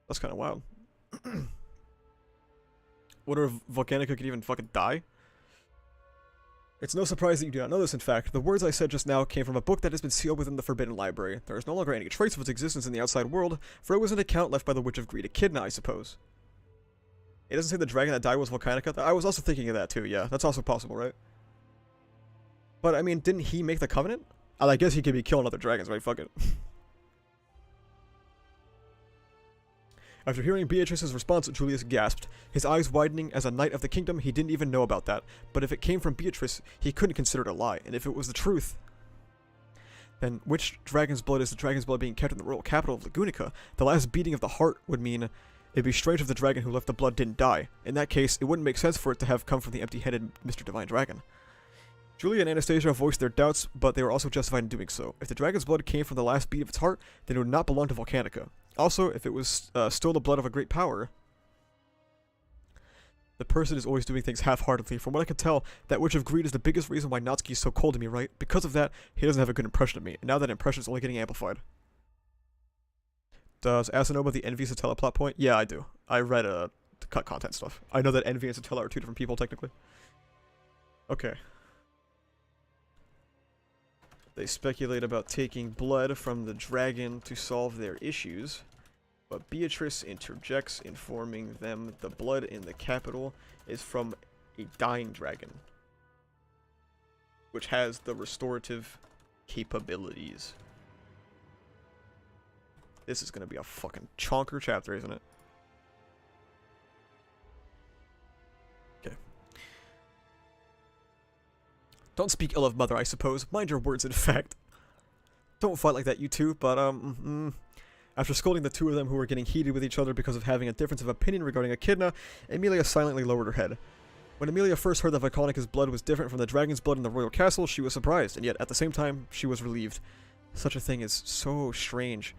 A: That's kind of wild. Wonder if Volcanica could even fucking die? It's no surprise that you do not know this, in fact. The words I said just now came from a book that has been sealed within the Forbidden Library. There is no longer any trace of its existence in the outside world, for it was an account left by the Witch of Greed Echidna, I suppose. It doesn't say the dragon that died was Volcanica. I was also thinking of that too, yeah. That's also possible, right? But, I mean, didn't he make the covenant? I guess he could be killing other dragons, right? Fuck it. After hearing Beatrice's response, Julius gasped, his eyes widening. As a knight of the kingdom, he didn't even know about that. But if it came from Beatrice, he couldn't consider it a lie. And if it was the truth, then which dragon's blood is the dragon's blood being kept in the royal capital of Lagunica? The last beating of the heart would mean it'd be strange if the dragon who left the blood didn't die. In that case, it wouldn't make sense for it to have come from the empty-headed Mr. Divine Dragon. Julia and Anastasia voiced their doubts, but they were also justified in doing so. If the dragon's blood came from the last beat of its heart, then it would not belong to Volcanica. Also, if it was still the blood of a great power, the person is always doing things half-heartedly. From what I can tell, that Witch of Greed is the biggest reason why Natsuki is so cold to me, right? Because of that, he doesn't have a good impression of me, and now that impression is only getting amplified. Does Asa know about the Envy Satella plot point? Yeah, I do. I read the cut content stuff. I know that Envy and Satella are two different people, technically. Okay. They speculate about taking blood from the dragon to solve their issues, but Beatrice interjects, informing them the blood in the capital is from a dying dragon, which has the restorative capabilities. This is gonna be a fucking chonker chapter, isn't it? Okay. Don't speak ill of Mother, I suppose. Mind your words, in fact. Don't fight like that, you two, but, After scolding the two of them who were getting heated with each other because of having a difference of opinion regarding Echidna, Emilia silently lowered her head. When Emilia first heard that Volcanicus' blood was different from the dragon's blood in the royal castle, she was surprised, and yet at the same time, she was relieved. Such a thing is so strange.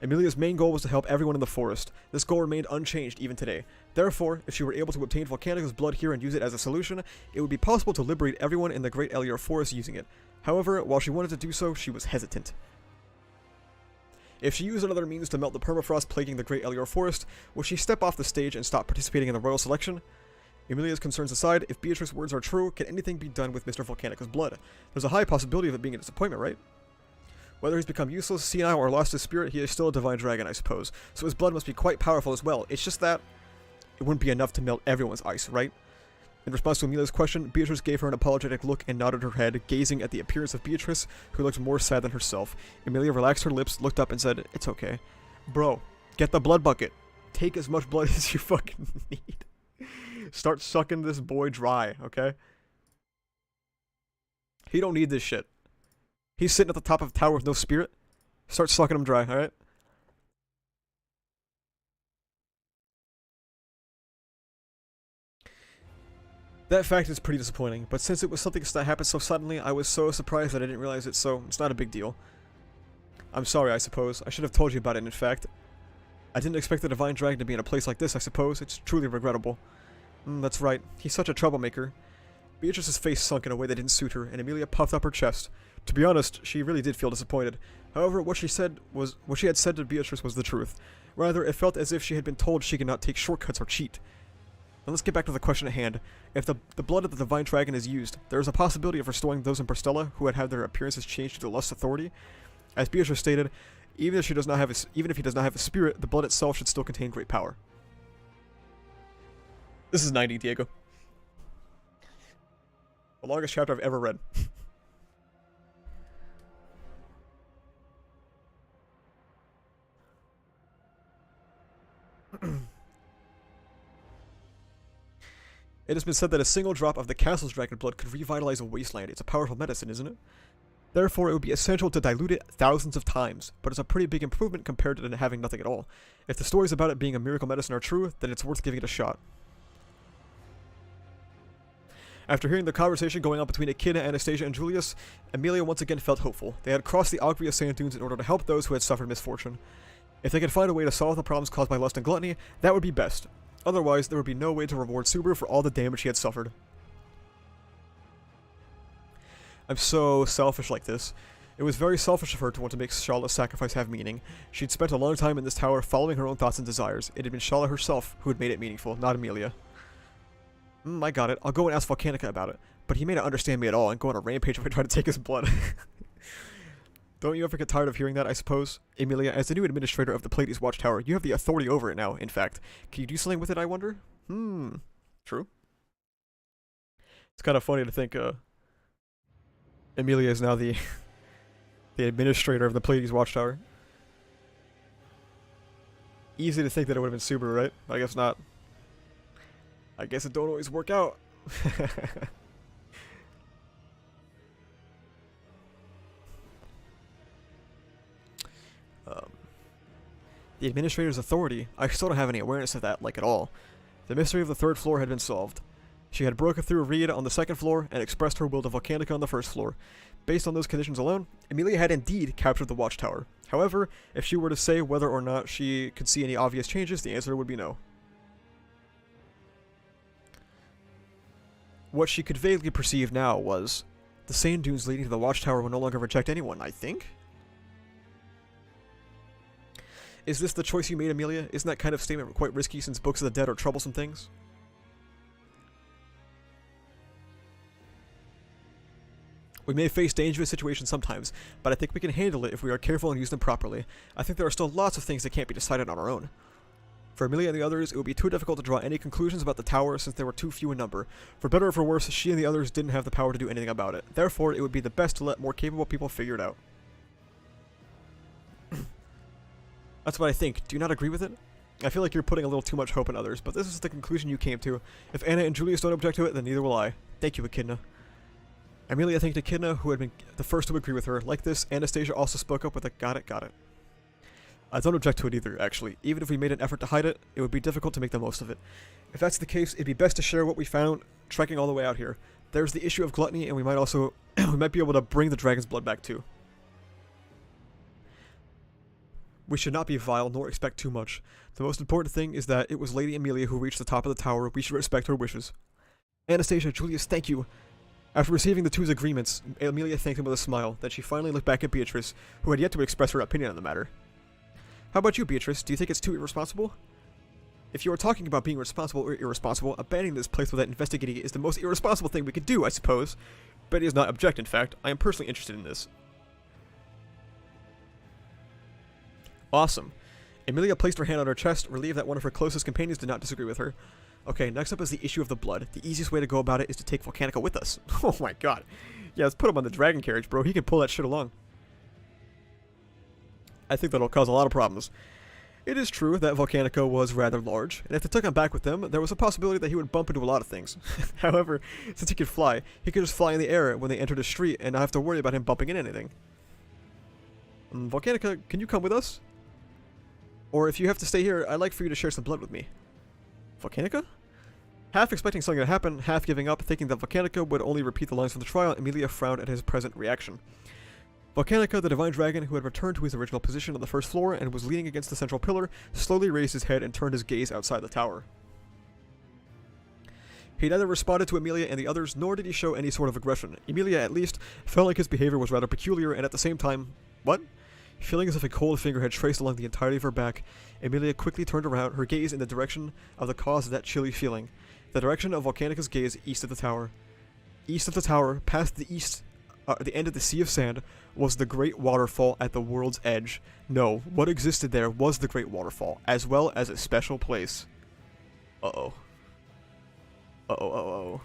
A: Emilia's main goal was to help everyone in the forest. This goal remained unchanged even today. Therefore, if she were able to obtain Volcanicus' blood here and use it as a solution, it would be possible to liberate everyone in the Great Elior Forest using it. However, while she wanted to do so, she was hesitant. If she used another means to melt the permafrost plaguing the Great Elior Forest, would she step off the stage and stop participating in the royal selection? Emilia's concerns aside, if Beatrice's words are true, can anything be done with Mr. Volcanicus' blood? There's a high possibility of it being a disappointment, right? Whether he's become useless, senile, or lost his spirit, he is still a divine dragon, I suppose. So his blood must be quite powerful as well. It's just that it wouldn't be enough to melt everyone's ice, right? In response to Emilia's question, Beatrice gave her an apologetic look and nodded her head, gazing at the appearance of Beatrice, who looked more sad than herself. Emilia relaxed her lips, looked up, and said, "It's okay. Bro, get the blood bucket. Take as much blood as you fucking need. Start sucking this boy dry, okay? He don't need this shit. He's sitting at the top of a tower with no spirit. Start sucking him dry, alright?" That fact is pretty disappointing, but since it was something that happened so suddenly, I was so surprised that I didn't realize it, so it's not a big deal. I'm sorry, I suppose. I should have told you about it, in fact. I didn't expect the Divine Dragon to be in a place like this, I suppose. It's truly regrettable. That's right. He's such a troublemaker. Beatrice's face sunk in a way that didn't suit her, and Emilia puffed up her chest. To be honest, she really did feel disappointed. However, what she had said to Beatrice was the truth. Rather, it felt as if she had been told she could not take shortcuts or cheat. Now let's get back to the question at hand. If the blood of the Divine Dragon is used, there is a possibility of restoring those in Bristella who had had their appearances changed due to lust authority. As Beatrice stated, even if he does not have a spirit, the blood itself should still contain great power. This is 90, Diego. The longest chapter I've ever read. It has been said that a single drop of the castle's dragon blood could revitalize a wasteland. It's a powerful medicine, isn't it? Therefore, it would be essential to dilute it thousands of times, but it's a pretty big improvement compared to having nothing at all. If the stories about it being a miracle medicine are true, then it's worth giving it a shot. After hearing the conversation going on between Echidna, Anastasia, and Julius, Emilia once again felt hopeful. They had crossed the Augria sand dunes in order to help those who had suffered misfortune. If they could find a way to solve the problems caused by lust and gluttony, that would be best. Otherwise, there would be no way to reward Subaru for all the damage he had suffered. I'm so selfish like this. It was very selfish of her to want to make Shala sacrifice have meaning. She'd spent a long time in this tower following her own thoughts and desires. It had been Shala herself who had made it meaningful, not Emilia. I got it. I'll go and ask Volcanica about it. But he may not understand me at all and go on a rampage if I try to take his blood. Don't you ever get tired of hearing that, I suppose? Emilia, as the new administrator of the Pleiades Watchtower, you have the authority over it now, in fact. Can you do something with it, I wonder? True. It's kind of funny to think, Emilia is now the administrator of the Pleiades Watchtower. Easy to think that it would have been Subaru, right? I guess not. I guess it don't always work out. The administrator's authority, I still don't have any awareness of that, like at all. The mystery of the third floor had been solved. She had broken through Reed on the second floor and expressed her will to Volcanica on the first floor. Based on those conditions alone, Emilia had indeed captured the watchtower. However, if she were to say whether or not she could see any obvious changes, the answer would be no. What she could vaguely perceive now was, the sand dunes leading to the watchtower will no longer reject anyone, I think? Is this the choice you made, Emilia? Isn't that kind of statement quite risky since books of the dead are troublesome things? We may face dangerous situations sometimes, but I think we can handle it if we are careful and use them properly. I think there are still lots of things that can't be decided on our own. For Emilia and the others, it would be too difficult to draw any conclusions about the tower since there were too few in number. For better or for worse, she and the others didn't have the power to do anything about it. Therefore, it would be the best to let more capable people figure it out. That's what I think. Do you not agree with it? I feel like you're putting a little too much hope in others, but this is the conclusion you came to. If Anna and Julius don't object to it, then neither will I. Thank you, Echidna. Amelia thanked Echidna, who had been the first to agree with her. Like this, Anastasia also spoke up with a got it, got it. I don't object to it either, actually. Even if we made an effort to hide it, it would be difficult to make the most of it. If that's the case, it'd be best to share what we found trekking all the way out here. There's the issue of gluttony, and we might also we might be able to bring the dragon's blood back too. We should not be vile nor expect too much. The most important thing is that it was Lady Amelia who reached the top of the tower. We should respect her wishes. Anastasia, Julius, thank you. After receiving the two's agreements, Amelia thanked him with a smile. Then she finally looked back at Beatrice, who had yet to express her opinion on the matter. How about you, Beatrice? Do you think it's too irresponsible? If you are talking about being responsible or irresponsible, abandoning this place without investigating it is the most irresponsible thing we could do, I suppose. Betty does not object, in fact. I am personally interested in this. Awesome. Amelia placed her hand on her chest, relieved that one of her closest companions did not disagree with her. Okay, next up is the issue of the blood. The easiest way to go about it is to take Volcanica with us. Oh my god. Yeah, let's put him on the dragon carriage, bro. He can pull that shit along. I think that'll cause a lot of problems. It is true that Volcanica was rather large, and if they took him back with them, there was a possibility that he would bump into a lot of things. However, since he could fly, he could just fly in the air when they entered a street and not have to worry about him bumping into anything. Volcanica, can you come with us? Or if you have to stay here, I'd like for you to share some blood with me. Volcanica? Half expecting something to happen, half giving up, thinking that Volcanica would only repeat the lines from the trial, Amelia frowned at his present reaction. Volcanica, the divine dragon, who had returned to his original position on the first floor and was leaning against the central pillar, slowly raised his head and turned his gaze outside the tower. He neither responded to Amelia and the others, nor did he show any sort of aggression. Amelia, at least, felt like his behavior was rather peculiar, and at the same time... What? Feeling as if a cold finger had traced along the entirety of her back, Amelia quickly turned around, her gaze in the direction of the cause of that chilly feeling. The direction of Volcanica's gaze east of the tower. East of the tower, past the the end of the Sea of Sand, was the Great Waterfall at the world's edge. No, what existed there was the Great Waterfall, as well as a special place. Uh-oh. Uh-oh, uh-oh.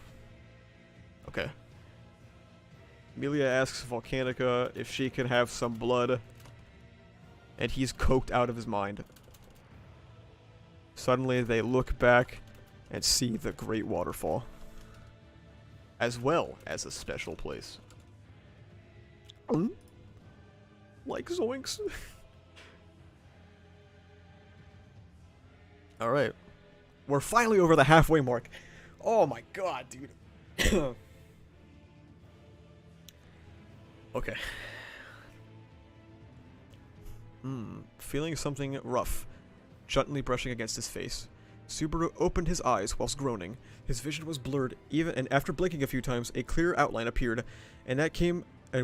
A: Okay. Amelia asks Volcanica if she can have some blood, and he's coked out of his mind. Suddenly, they look back and see the Great Waterfall, as well as a special place. Like zoinks. Alright. We're finally over the halfway mark. Oh my god, dude. Okay. Feeling something rough, gently brushing against his face. Subaru opened his eyes whilst groaning. His vision was blurred, and after blinking a few times, a clear outline appeared, and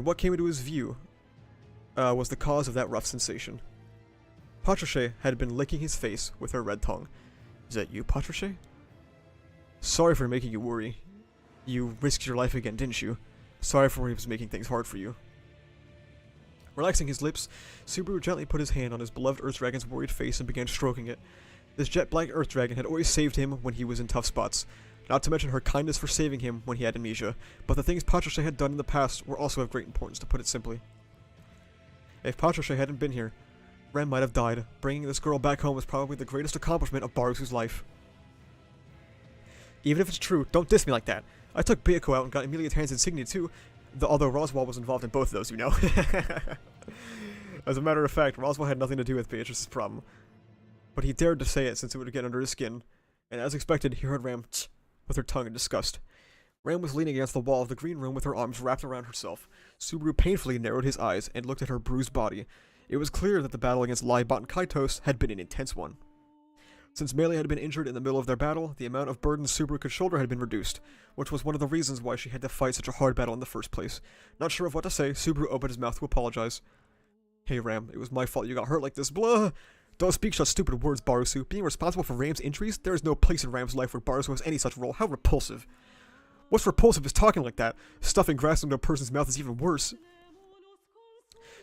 A: what came into his view was the cause of that rough sensation. Patrichet had been licking his face with her red tongue. Is that you, Patrichet? Sorry for making you worry. You risked your life again, didn't you? Sorry for making things hard for you. Relaxing his lips, Subaru gently put his hand on his beloved Earth Dragon's worried face and began stroking it. This jet-black Earth Dragon had always saved him when he was in tough spots, not to mention her kindness for saving him when he had amnesia, but the things Patrichet had done in the past were also of great importance, to put it simply. If Patrichet hadn't been here, Rem might have died. Bringing this girl back home was probably the greatest accomplishment of Barusu's life. Even if it's true, don't diss me like that. I took Bayako out and got Amelia Tan's insignia too, although Roswaal was involved in both of those, you know. As a matter of fact, Roswaal had nothing to do with Beatrice's problem. But he dared to say it since it would get under his skin, and as expected, he heard Ram tsk with her tongue in disgust. Ram was leaning against the wall of the green room with her arms wrapped around herself. Subaru painfully narrowed his eyes and looked at her bruised body. It was clear that the battle against Laibot and Kaitos had been an intense one. Since Melee had been injured in the middle of their battle, the amount of burden Subaru could shoulder had been reduced, which was one of the reasons why she had to fight such a hard battle in the first place. Not sure of what to say, Subaru opened his mouth to apologize. Hey Ram, it was my fault you got hurt like this, blah! Don't speak such stupid words, Barusu. Being responsible for Ram's injuries? There is no place in Ram's life where Barusu has any such role. How repulsive. What's repulsive is talking like that. Stuffing grass into a person's mouth is even worse.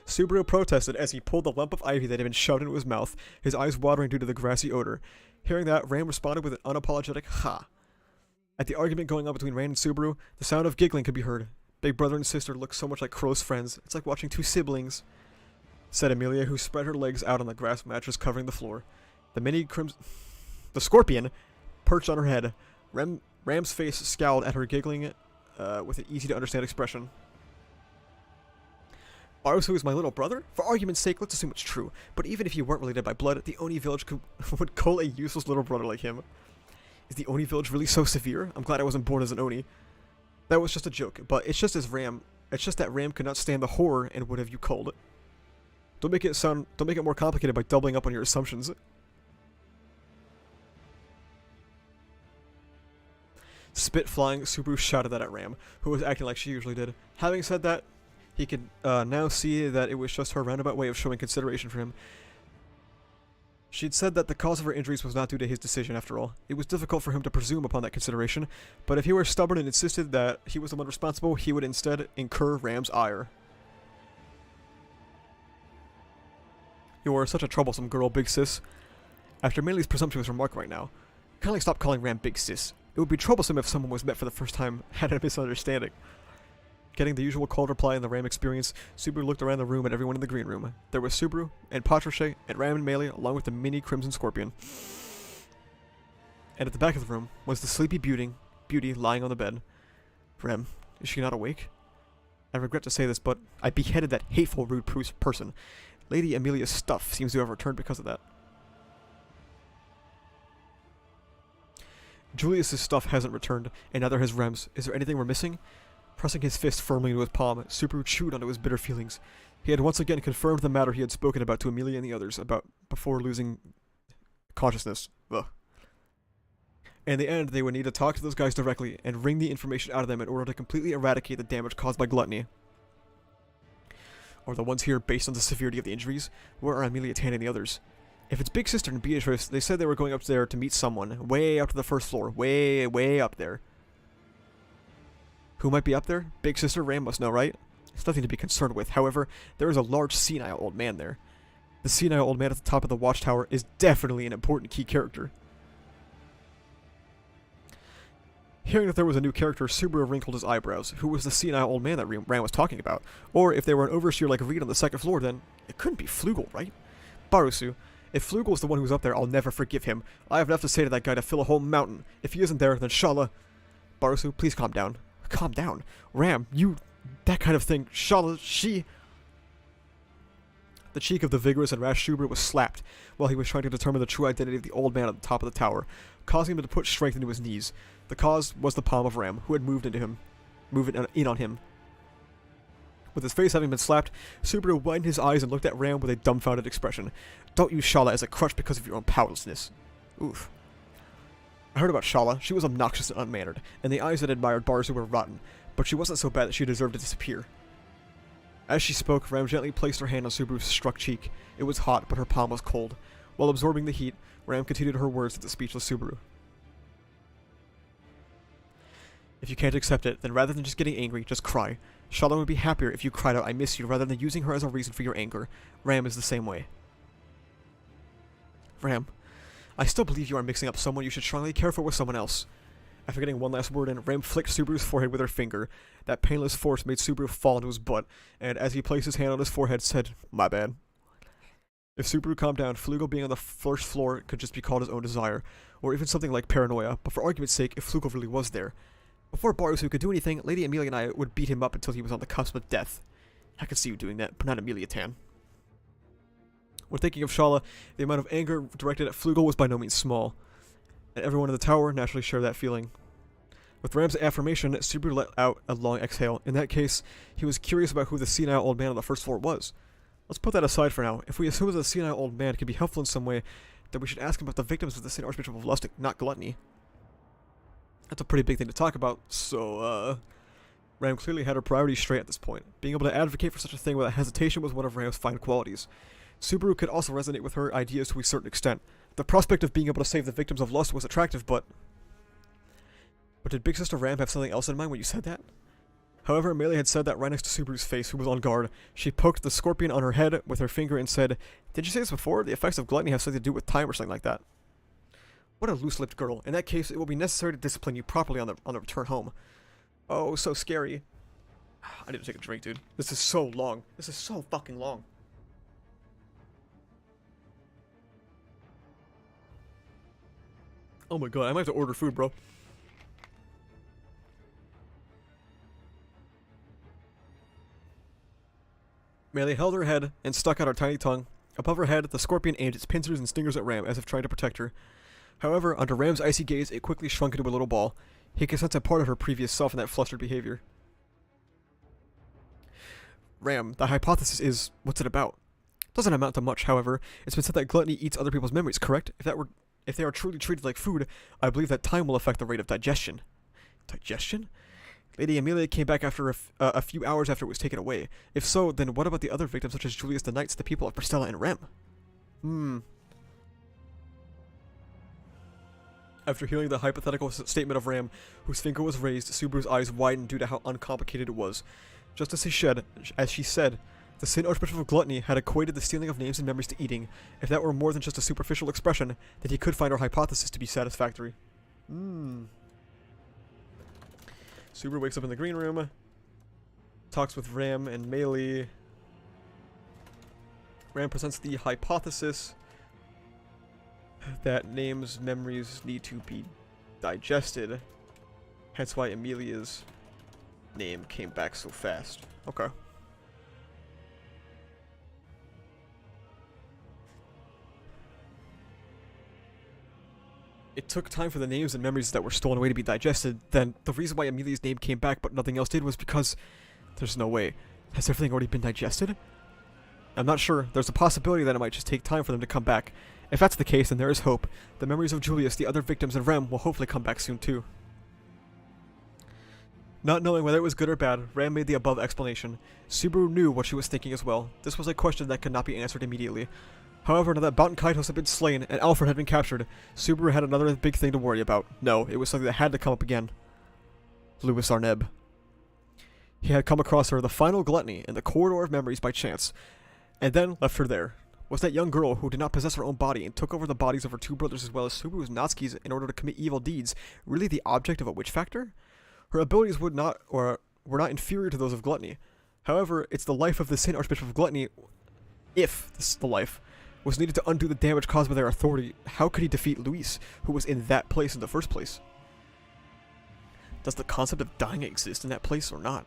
A: Subaru protested as he pulled the lump of ivy that had been shoved into his mouth, his eyes watering due to the grassy odor. Hearing that, Ram responded with an unapologetic ha. At the argument going on between Ram and Subaru, the sound of giggling could be heard. Big brother and sister look so much like close friends. It's like watching two siblings. said Amelia, who spread her legs out on the grass mattress covering the floor. The scorpion perched on her head. Ram's face scowled at her, giggling with an easy-to-understand expression. Barusu is my little brother? For argument's sake, let's assume it's true. But even if you weren't related by blood, the Oni village would call a useless little brother like him. Is the Oni village really so severe? I'm glad I wasn't born as an Oni. That was just a joke, but it's just that Ram could not stand the horror and would have you cold. Don't make it more complicated by doubling up on your assumptions. Spit flying, Subaru shouted that at Ram, who was acting like she usually did. Having said that, he could now see that it was just her roundabout way of showing consideration for him. She'd said that the cause of her injuries was not due to his decision, after all. It was difficult for him to presume upon that consideration, but if he were stubborn and insisted that he was the one responsible, he would instead incur Ram's ire. You are such a troublesome girl, Big Sis. After Meili's presumptuous remark right now, kindly stop calling Ram Big Sis. It would be troublesome if someone was met for the first time had a misunderstanding. Getting the usual cold reply in the Ram experience, Subaru looked around the room at everyone in the green room. There was Subaru, and Patrochet, and Ram and Meili, along with the mini Crimson Scorpion. And at the back of the room was the sleepy beauty lying on the bed. Ram, is she not awake? I regret to say this, but I beheaded that hateful, rude person. Lady Amelia's stuff seems to have returned because of that. Julius's stuff hasn't returned, and neither has Rem's. Is there anything we're missing? Pressing his fist firmly into his palm, Subaru chewed onto his bitter feelings. He had once again confirmed the matter he had spoken about to Amelia and the others before losing consciousness. Ugh. In the end, they would need to talk to those guys directly and wring the information out of them in order to completely eradicate the damage caused by gluttony. Are the ones here based on the severity of the injuries? Where are Amelia, Tan, and the others? If it's Big Sister and Beatrice, they said they were going up there to meet someone, way up to the first floor, way up there. Who might be up there? Big Sister? Ram must know, right? It's nothing to be concerned with. However, there is a large senile old man there. The senile old man at the top of the watchtower is definitely an important key character. Hearing that there was a new character, Subaru wrinkled his eyebrows. Who was the senile old man that Ram was talking about? Or if they were an overseer like Reed on the second floor, then it couldn't be Flugel, right? Barusu. If Flugel is the one who's up there, I'll never forgive him. I have enough to say to that guy to fill a whole mountain. If he isn't there, then Shala... Barusu, please calm down. Calm down. Ram, you... that kind of thing. Shala, she... The cheek of the vigorous and rash Subaru was slapped while he was trying to determine the true identity of the old man at the top of the tower, causing him to put strength into his knees. The cause was the palm of Ram, who had moved in on him. With his face having been slapped, Subaru widened his eyes and looked at Ram with a dumbfounded expression. Don't use Shala as a crutch because of your own powerlessness. Oof. I heard about Shala. She was obnoxious and unmannered, and the eyes that admired Barusu were rotten, but she wasn't so bad that she deserved to disappear. As she spoke, Ram gently placed her hand on Subaru's struck cheek. It was hot, but her palm was cold. While absorbing the heat, Ram continued her words to the speechless Subaru. If you can't accept it, then rather than just getting angry, just cry. Shala would be happier if you cried out, I miss you, rather than using her as a reason for your anger. Ram is the same way. Ram, I still believe you are mixing up someone you should strongly care for with someone else. After getting one last word in, Ram flicked Subaru's forehead with her finger. That painless force made Subaru fall into his butt, and as he placed his hand on his forehead, said, my bad. If Subaru calmed down, Flugel being on the first floor could just be called his own desire, or even something like paranoia, but for argument's sake, if Flugel really was there. Before Barusu could do anything, Lady Amelia and I would beat him up until he was on the cusp of death. I could see you doing that, but not Amelia Tan. When thinking of Shala, the amount of anger directed at Flugel was by no means small, and everyone in the tower naturally shared that feeling. With Ram's affirmation, Subaru let out a long exhale. In that case, he was curious about who the senile old man on the first floor was. Let's put that aside for now. If we assume that the senile old man could be helpful in some way, then we should ask him about the victims of the St. Archbishop of Lustig, not gluttony. That's a pretty big thing to talk about, so, Ram clearly had her priorities straight at this point. Being able to advocate for such a thing without hesitation was one of Ram's fine qualities. Subaru could also resonate with her ideas to a certain extent. The prospect of being able to save the victims of lust was attractive, but did Big Sister Ram have something else in mind when you said that? However, Meili had said that right next to Subaru's face, who was on guard. She poked the scorpion on her head with her finger and said, did you say this before? The effects of gluttony have something to do with time or something like that. What a loose-lipped girl. In that case, it will be necessary to discipline you properly on the return home. Oh, so scary. I need to take a drink, dude. This is so long. This is so fucking long. Oh my god, I might have to order food, bro. Melee held her head and stuck out her tiny tongue. Above her head, the scorpion aimed its pincers and stingers at Ram as if trying to protect her. However, under Ram's icy gaze, it quickly shrunk into a little ball. He could sense a part of her previous self in that flustered behavior. Ram, the hypothesis is, what's it about? Doesn't amount to much, however. It's been said that gluttony eats other people's memories, correct? If they are truly treated like food, I believe that time will affect the rate of digestion. Digestion? Lady Amelia came back after a few hours after it was taken away. If so, then what about the other victims such as Julius the Knights, the people of Bristella and Rem? After hearing the hypothetical statement of Ram, whose finger was raised, Subaru's eyes widened due to how uncomplicated it was. Just as she said, the Saint Archbishop of Gluttony had equated the stealing of names and memories to eating. If that were more than just a superficial expression, then he could find our hypothesis to be satisfactory. Subaru wakes up in the green room, talks with Ram and Melee. Ram presents the hypothesis that names, memories need to be digested, hence why Amelia's name came back so fast. Okay. It took time for the names and memories that were stolen away to be digested, then the reason why Amelia's name came back but nothing else did was because there's no way. Has everything already been digested? I'm not sure. There's a possibility that it might just take time for them to come back. If that's the case, then there is hope. The memories of Julius, the other victims, and Rem will hopefully come back soon too. Not knowing whether it was good or bad, Ram made the above explanation. Subaru knew what she was thinking as well. This was a question that could not be answered immediately. However, now that Baten Kaitos had been slain and Alfred had been captured, Subaru had another big thing to worry about. No, it was something that had to come up again. Louis Arneb. He had come across her, the final gluttony, in the corridor of memories by chance, and then left her there. Was that young girl who did not possess her own body and took over the bodies of her two brothers as well as Subaru Natsuki's in order to commit evil deeds really the object of a witch factor? Her abilities were not inferior to those of Gluttony. However, it's the life of the Saint Archbishop of Gluttony, if this is the life, was needed to undo the damage caused by their authority. How could he defeat Luis, who was in that place in the first place? Does the concept of dying exist in that place or not?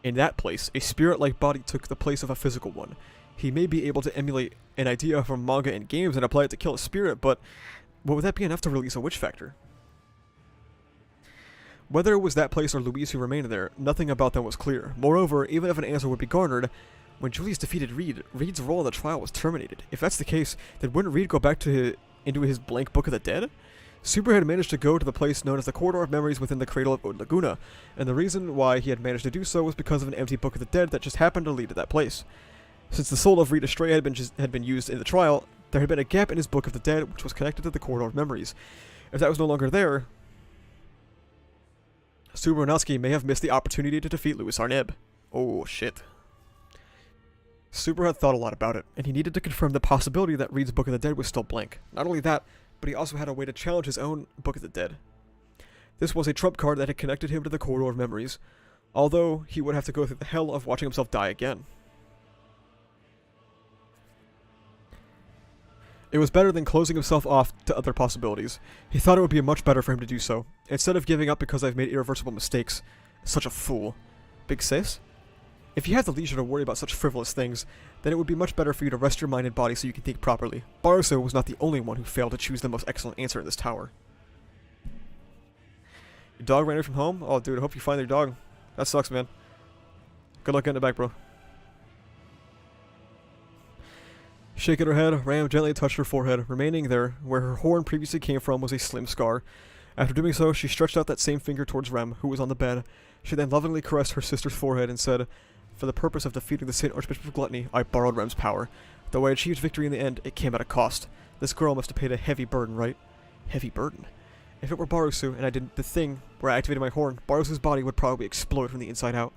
A: In that place, a spirit-like body took the place of a physical one. He may be able to emulate an idea from manga and games and apply it to kill a spirit, but would that be enough to release a witch factor? Whether it was that place or Luis who remained there, nothing about them was clear. Moreover, even if an answer would be garnered, when Julius defeated Reed, Reed's role in the trial was terminated. If that's the case, then wouldn't Reed go back into his blank Book of the Dead? Subaru had managed to go to the place known as the Corridor of Memories within the Cradle of Ode Laguna, and the reason why he had managed to do so was because of an empty Book of the Dead that just happened to lead to that place. Since the soul of Reed Astray had been used in the trial, there had been a gap in his Book of the Dead which was connected to the Corridor of Memories. If that was no longer there, Subaru Natsuki may have missed the opportunity to defeat Louis Arneb. Oh shit. Subaru had thought a lot about it, and he needed to confirm the possibility that Reed's Book of the Dead was still blank. Not only that, but he also had a way to challenge his own Book of the Dead. This was a trump card that had connected him to the Corridor of Memories, although he would have to go through the hell of watching himself die again. It was better than closing himself off to other possibilities. He thought it would be much better for him to do so, instead of giving up because I've made irreversible mistakes. Such a fool. Big sis? If you have the leisure to worry about such frivolous things, then it would be much better for you to rest your mind and body so you can think properly. Baruso was not the only one who failed to choose the most excellent answer in this tower. Your dog ran away from home? Oh dude, I hope you find your dog. That sucks, man. Good luck getting it back, bro. Shaking her head, Ram gently touched her forehead. Remaining there, where her horn previously came from, was a slim scar. After doing so, she stretched out that same finger towards Rem, who was on the bed. She then lovingly caressed her sister's forehead and said, "For the purpose of defeating the Saint Archbishop of Gluttony, I borrowed Rem's power. Though I achieved victory in the end, it came at a cost. This girl must have paid a heavy burden, right?" Heavy burden? If it were Barusu, and I did the thing where I activated my horn, Barusu's body would probably explode from the inside out.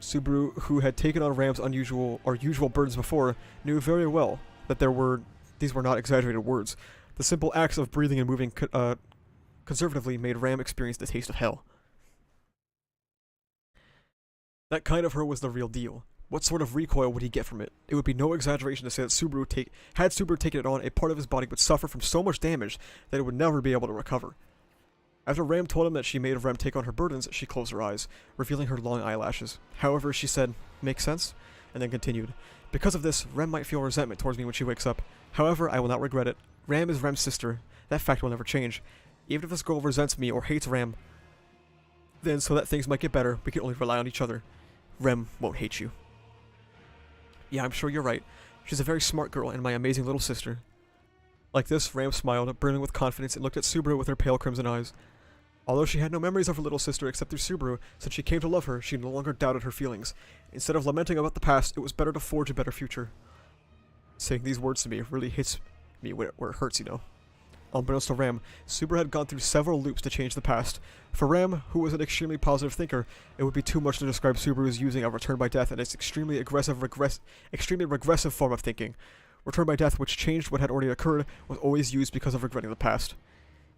A: Subaru, who had taken on Ram's unusual or usual burdens before, knew very well that these were not exaggerated words. The simple acts of breathing and moving conservatively made Ram experience the taste of hell. That kind of her was the real deal. What sort of recoil would he get from it? It would be no exaggeration to say that had Subaru taken it on, a part of his body would suffer from so much damage that it would never be able to recover. After Ram told him that she made Rem take on her burdens, she closed her eyes, revealing her long eyelashes. However, she said, "Makes sense?" and then continued, "Because of this, Rem might feel resentment towards me when she wakes up. However, I will not regret it. Ram is Rem's sister. That fact will never change. Even if this girl resents me or hates Ram, then so that things might get better, we can only rely on each other. Rem won't hate you." "Yeah, I'm sure you're right. She's a very smart girl and my amazing little sister." Like this, Ram smiled, brimming with confidence, and looked at Subaru with her pale crimson eyes. Although she had no memories of her little sister except through Subaru, since she came to love her, she no longer doubted her feelings. Instead of lamenting about the past, it was better to forge a better future. Saying these words to me really hits me where it hurts, you know. Unbeknownst to Ram, Subaru had gone through several loops to change the past. For Ram, who was an extremely positive thinker, it would be too much to describe Subaru's using of Return by Death and its extremely regressive form of thinking. Return by Death, which changed what had already occurred, was always used because of regretting the past.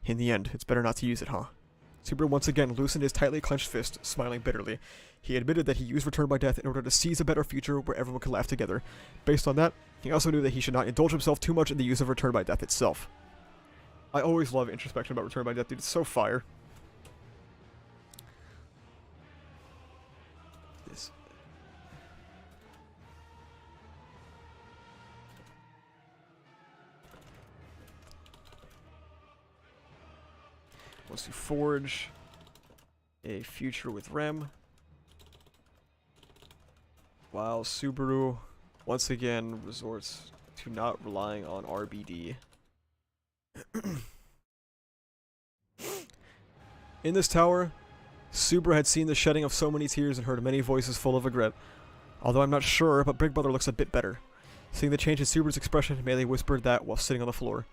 A: In the end, it's better not to use it, huh? Subaru once again loosened his tightly clenched fist, smiling bitterly. He admitted that he used Return by Death in order to seize a better future where everyone could laugh together. Based on that, he also knew that he should not indulge himself too much in the use of Return by Death itself. I always love introspection about Return by Death, dude. It's so fire. This. Wants to forge a future with Rem, while Subaru once again resorts to not relying on RBD. In this tower, Subaru had seen the shedding of so many tears and heard many voices full of regret. Although I'm not sure, but Big Brother looks a bit better. Seeing the change in Subaru's expression, Melee whispered that while sitting on the floor.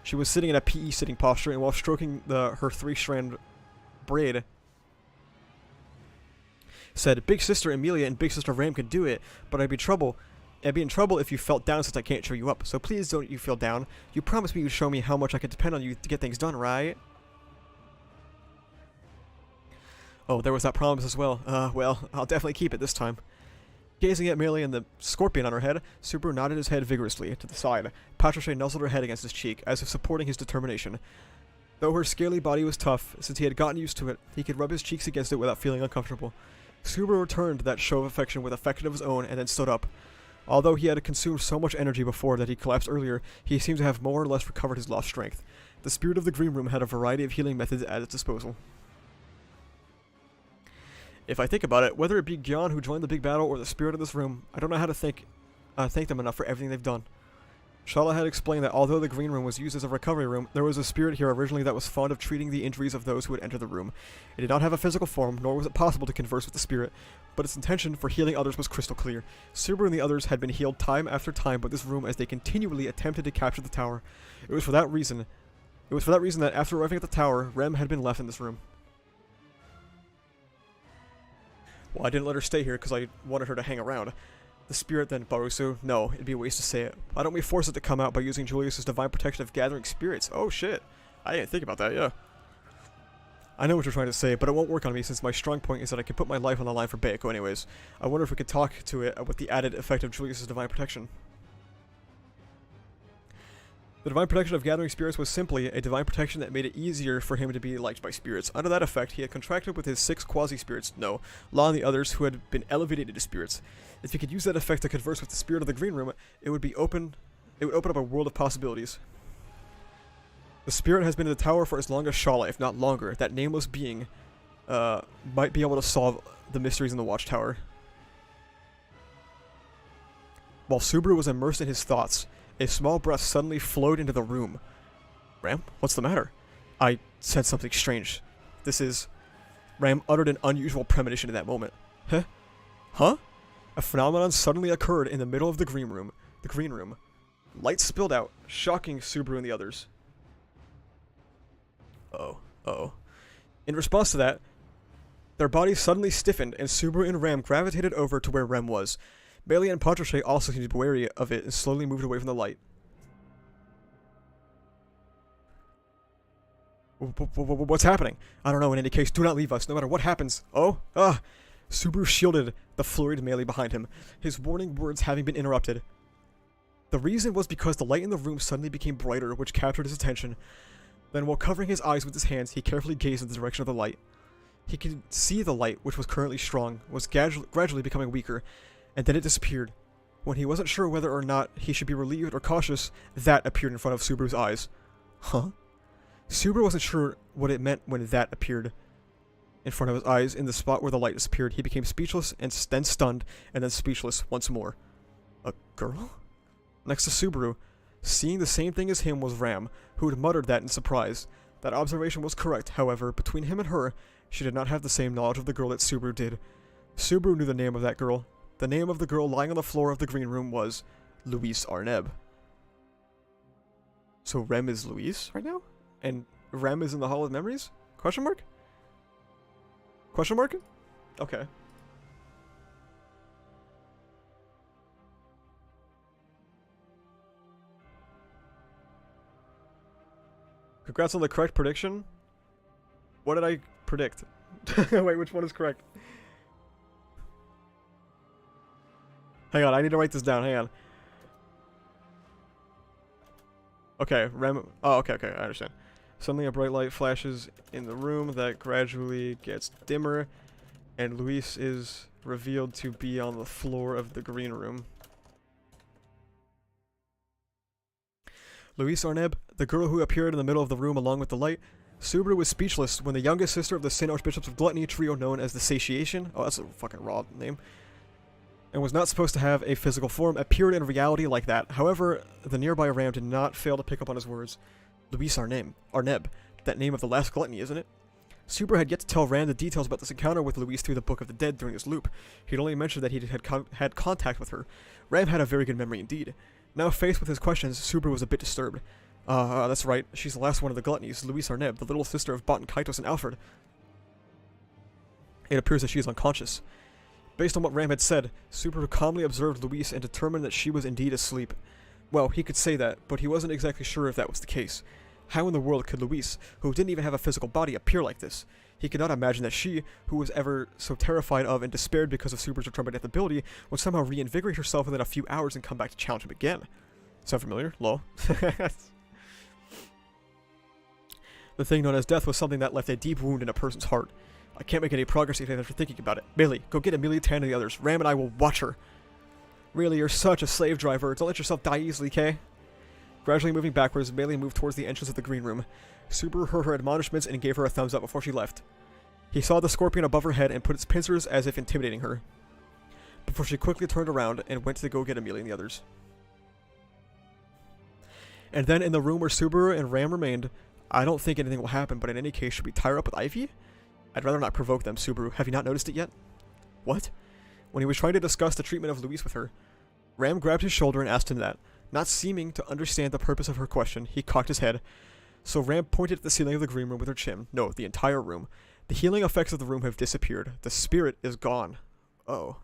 A: She was sitting in a PE sitting posture, and while stroking her 3-strand braid, said, "Big Sister Amelia and Big Sister Ram could do it, but I'd be in trouble if you felt down since I can't cheer you up. So please don't you feel down. You promised me you'd show me how much I could depend on you to get things done, right?" Oh, there was that promise as well. Well, I'll definitely keep it this time. Gazing at Melee and the scorpion on her head, Subaru nodded his head vigorously to the side. Patricia nuzzled her head against his cheek, as if supporting his determination. Though her scaly body was tough, since he had gotten used to it, he could rub his cheeks against it without feeling uncomfortable. Subaru returned that show of affection with affection of his own, and then stood up. Although he had consumed so much energy before that he collapsed earlier, he seemed to have more or less recovered his lost strength. The spirit of the Green Room had a variety of healing methods at its disposal. If I think about it, whether it be Gyan who joined the big battle or the spirit of this room, I don't know how to thank them enough for everything they've done. Shala had explained that although the Green Room was used as a recovery room, there was a spirit here originally that was fond of treating the injuries of those who had entered the room. It did not have a physical form, nor was it possible to converse with the spirit, but its intention for healing others was crystal clear. Subaru and the others had been healed time after time by this room as they continually attempted to capture the tower. It was for that reason that after arriving at the tower, Rem had been left in this room. Well, I didn't let her stay here because I wanted her to hang around. The spirit then, Barusu, no, it'd be a waste to say it. Why don't we force it to come out by using Julius's divine protection of gathering spirits? Oh shit, I didn't think about that, yeah. I know what you're trying to say, but it won't work on me since my strong point is that I can put my life on the line for Baeko anyways. I wonder if we could talk to it with the added effect of Julius's divine protection. The divine protection of gathering spirits was simply a divine protection that made it easier for him to be liked by spirits. Under that effect, he had contracted with his 6 quasi-spirits, no, Law and the others, who had been elevated into spirits. If he could use that effect to converse with the spirit of the Green Room, it would open up a world of possibilities. The spirit has been in the tower for as long as Shala, if not longer. That nameless being might be able to solve the mysteries in the Watchtower. While Subaru was immersed in his thoughts, a small breath suddenly flowed into the room. Ram, what's the matter? I said something strange. Ram uttered an unusual premonition in that moment. Huh? A phenomenon suddenly occurred in the middle of the Green Room. Light spilled out, shocking Subaru and the others. Uh-oh. In response to that, their bodies suddenly stiffened, and Subaru and Ram gravitated over to where Rem was. Melee and Patrochet also seemed to be wary of it and slowly moved away from the light. What's happening? I don't know, in any case, do not leave us, no matter what happens. Subaru shielded the flurried melee behind him, his warning words having been interrupted. The reason was because the light in the room suddenly became brighter, which captured his attention. Then, while covering his eyes with his hands, he carefully gazed in the direction of the light. He could see the light, which was currently strong, was gradually becoming weaker, and then it disappeared. When he wasn't sure whether or not he should be relieved or cautious, that appeared in front of Subaru's eyes. Huh? Subaru wasn't sure what it meant when that appeared in front of his eyes in the spot where the light disappeared. He became speechless, and then stunned, and then speechless once more. A girl? Next to Subaru, seeing the same thing as him, was Ram, who had muttered that in surprise. That observation was correct, however. Between him and her, she did not have the same knowledge of the girl that Subaru did. Subaru knew the name of that girl. The name of the girl lying on the floor of the green room was Louise Arneb. So Rem is Louise right now? And Rem is in the Hall of Memories? Question mark? Question mark? Okay. Congrats on the correct prediction. What did I predict? Wait, which one is correct? Hang on, I need to write this down. Hang on. Okay, Rem. Oh, okay, I understand. Suddenly a bright light flashes in the room that gradually gets dimmer, and Luis is revealed to be on the floor of the green room. Louise Arneb, the girl who appeared in the middle of the room along with the light. Subaru was speechless when the youngest sister of the Sin Archbishops of Gluttony trio known as the Satiation, oh that's a fucking raw name, and was not supposed to have a physical form, appeared in reality like that. However, the nearby Ram did not fail to pick up on his words. Louise Arneb, that name of the last gluttony, isn't it? Subaru had yet to tell Ram the details about this encounter with Louise through the Book of the Dead during his loop. He'd only mentioned that he had contact with her. Ram had a very good memory indeed. Now faced with his questions, Subaru was a bit disturbed. That's right, she's the last one of the gluttonies, Louise Arneb, the little sister of Botan Kaitos and Alfred. It appears that she is unconscious. Based on what Ram had said, Subaru calmly observed Louise and determined that she was indeed asleep. Well, he could say that, but he wasn't exactly sure if that was the case. How in the world could Louise, who didn't even have a physical body, appear like this? He could not imagine that she, who was ever so terrified of and despaired because of Subaru's return by death ability, would somehow reinvigorate herself within a few hours and come back to challenge him again. Sound familiar? Lol. The thing known as death was something that left a deep wound in a person's heart. I can't make any progress even after thinking about it. Bailey, go get Amelia Tan and the others. Ram and I will watch her. Really, you're such a slave driver. Don't let yourself die easily, Kay? Gradually moving backwards, Bailey moved towards the entrance of the green room. Subaru heard her admonishments and gave her a thumbs up before she left. He saw the scorpion above her head and put its pincers as if intimidating her, before she quickly turned around and went to go get Amelia and the others. And then in the room where Subaru and Ram remained, I don't think anything will happen, but in any case, should we tie her up with Ivy? I'd rather not provoke them, Subaru. Have you not noticed it yet? What? When he was trying to discuss the treatment of Louise with her, Ram grabbed his shoulder and asked him that. Not seeming to understand the purpose of her question, he cocked his head. So Ram pointed at the ceiling of the green room with her chin. No, the entire room. The healing effects of the room have disappeared. The spirit is gone. Oh.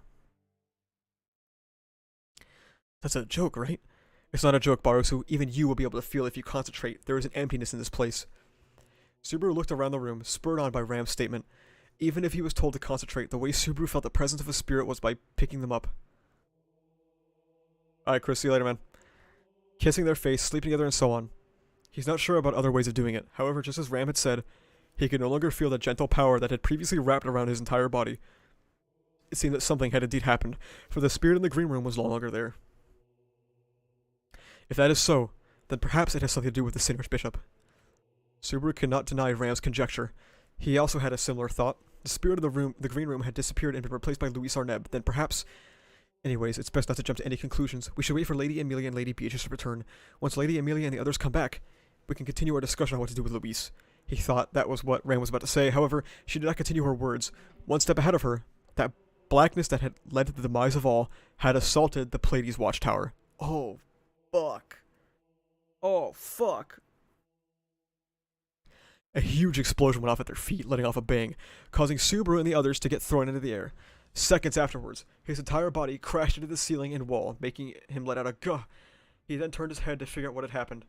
A: That's a joke, right? It's not a joke, Barusu. Even you will be able to feel if you concentrate. There is an emptiness in this place. Subaru looked around the room, spurred on by Ram's statement. Even if he was told to concentrate, the way Subaru felt the presence of a spirit was by picking them up. Alright, Chris, see you later, man. Kissing their face, sleeping together, and so on. He's not sure about other ways of doing it. However, just as Ram had said, he could no longer feel the gentle power that had previously wrapped around his entire body. It seemed that something had indeed happened, for the spirit in the green room was no longer there. If that is so, then perhaps it has something to do with the Sin Archbishop. Subaru could not deny Ram's conjecture. He also had a similar thought. The spirit of the green room had disappeared and been replaced by Louise Arneb. Then perhaps... Anyways, it's best not to jump to any conclusions. We should wait for Lady Amelia and Lady Beatrice to return. Once Lady Amelia and the others come back, we can continue our discussion on what to do with Louise. He thought that was what Ram was about to say. However, she did not continue her words. One step ahead of her, that blackness that had led to the demise of all, had assaulted the Pleiades watchtower. Oh, fuck. Oh, fuck. A huge explosion went off at their feet, letting off a bang, causing Subaru and the others to get thrown into the air. Seconds afterwards, his entire body crashed into the ceiling and wall, making him let out a gah. He then turned his head to figure out what had happened.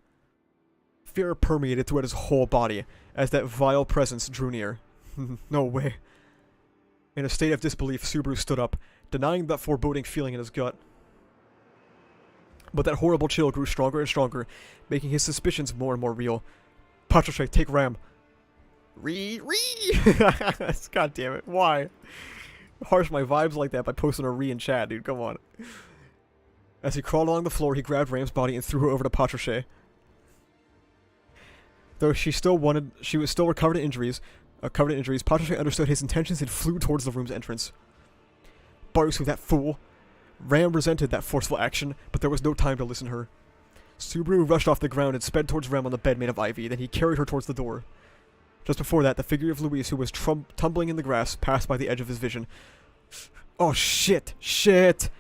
A: Fear permeated throughout his whole body as that vile presence drew near. No way. In a state of disbelief, Subaru stood up, denying that foreboding feeling in his gut. But that horrible chill grew stronger and stronger, making his suspicions more and more real. Patroclus, take Ram. God damn it, why? Harsh my vibes like that by posting a in chat, dude, come on. As he crawled along the floor, he grabbed Ram's body and threw her over to Patroclus. Though she was still covered in injuries, Patroclus understood his intentions and flew towards the room's entrance. Barusu, that fool! Ram resented that forceful action, but there was no time to listen to her. Subaru rushed off the ground and sped towards Ram on the bed made of ivy, then he carried her towards the door. Just before that, the figure of Luis, who was tumbling in the grass, passed by the edge of his vision. Oh shit! Shit!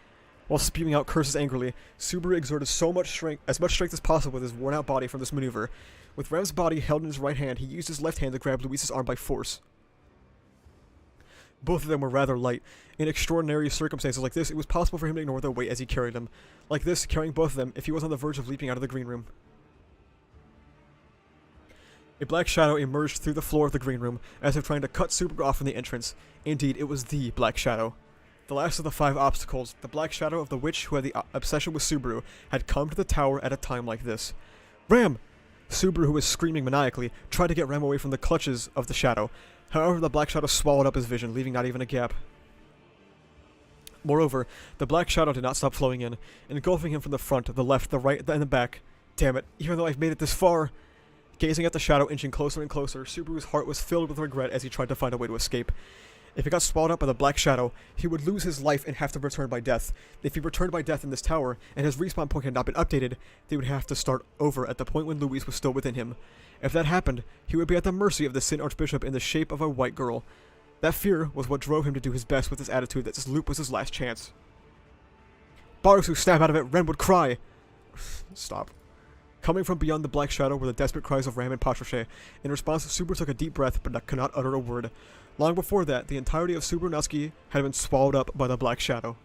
A: While spewing out curses angrily, Subaru exerted as much strength as possible with his worn-out body from this maneuver. With Ram's body held in his right hand, he used his left hand to grab Luis's arm by force. Both of them were rather light. In extraordinary circumstances like this, it was possible for him to ignore their weight as he carried them. Like this, carrying both of them, if he was on the verge of leaping out of the green room. A black shadow emerged through the floor of the green room, as if trying to cut Subaru off from the entrance. Indeed, it was the Black Shadow. The last of the 5 obstacles, the Black Shadow of the witch who had the obsession with Subaru, had come to the tower at a time like this. Ram! Subaru, who was screaming maniacally, tried to get Ram away from the clutches of the shadow. However, the Black Shadow swallowed up his vision, leaving not even a gap. Moreover, the Black Shadow did not stop flowing in, engulfing him from the front, the left, the right, and the back. Damn it, even though I've made it this far! Gazing at the shadow inching closer and closer, Subaru's heart was filled with regret as he tried to find a way to escape. If he got swallowed up by the Black Shadow, he would lose his life and have to return by death. If he returned by death in this tower, and his respawn point had not been updated, they would have to start over at the point when Luis was still within him. If that happened, he would be at the mercy of the Sin Archbishop in the shape of a white girl. That fear was what drove him to do his best with his attitude that this loop was his last chance. Barusu, snap out of it, Ren would cry! Stop. Coming from beyond the Black Shadow were the desperate cries of Ram and Patroclus. In response, Subaru took a deep breath, but could not utter a word. Long before that, the entirety of Subaru Natsuki had been swallowed up by the Black Shadow.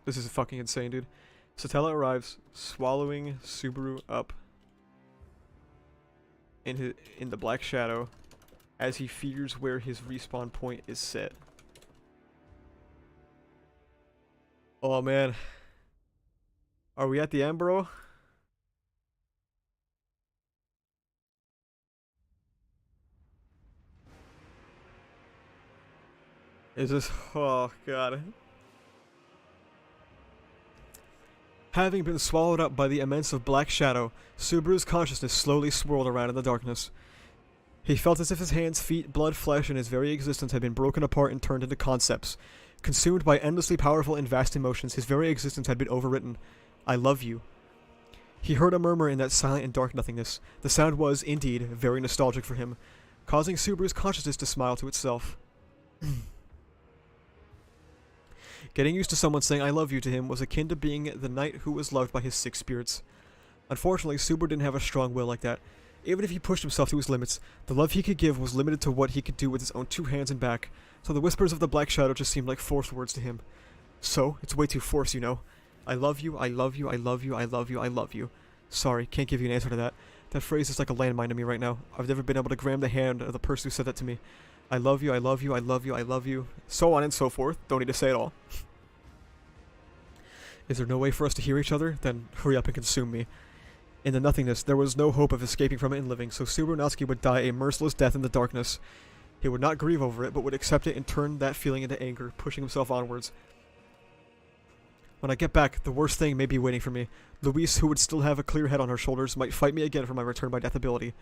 A: This is fucking insane, dude. Satella arrives, swallowing Subaru up in the Black Shadow as he fears where his respawn point is set. Oh man. Are we at the end, bro? Is this... Oh god. Having been swallowed up by the immense of Black Shadow, Subaru's consciousness slowly swirled around in the darkness. He felt as if his hands, feet, blood, flesh, and his very existence had been broken apart and turned into concepts. Consumed by endlessly powerful and vast emotions, his very existence had been overwritten. I love you. He heard a murmur in that silent and dark nothingness. The sound was, indeed, very nostalgic for him, causing Subaru's consciousness to smile to itself. Getting used to someone saying I love you to him was akin to being the knight who was loved by his 6 spirits. Unfortunately, Subaru didn't have a strong will like that. Even if he pushed himself to his limits, the love he could give was limited to what he could do with his own 2 hands and back, so the whispers of the Black Shadow just seemed like forced words to him. So, it's way too forced, you know. I love you, I love you, I love you, I love you, I love you. Sorry, can't give you an answer to that. That phrase is like a landmine to me right now. I've never been able to grab the hand of the person who said that to me. I love you, I love you, I love you, I love you. So on and so forth. Don't need to say it all. Is there no way for us to hear each other? Then hurry up and consume me. In the nothingness, there was no hope of escaping from it and living, so Subaru Natsuki would die a merciless death in the darkness. He would not grieve over it, but would accept it and turn that feeling into anger, pushing himself onwards. When I get back, the worst thing may be waiting for me. Luis, who would still have a clear head on her shoulders, might fight me again for my return by death ability.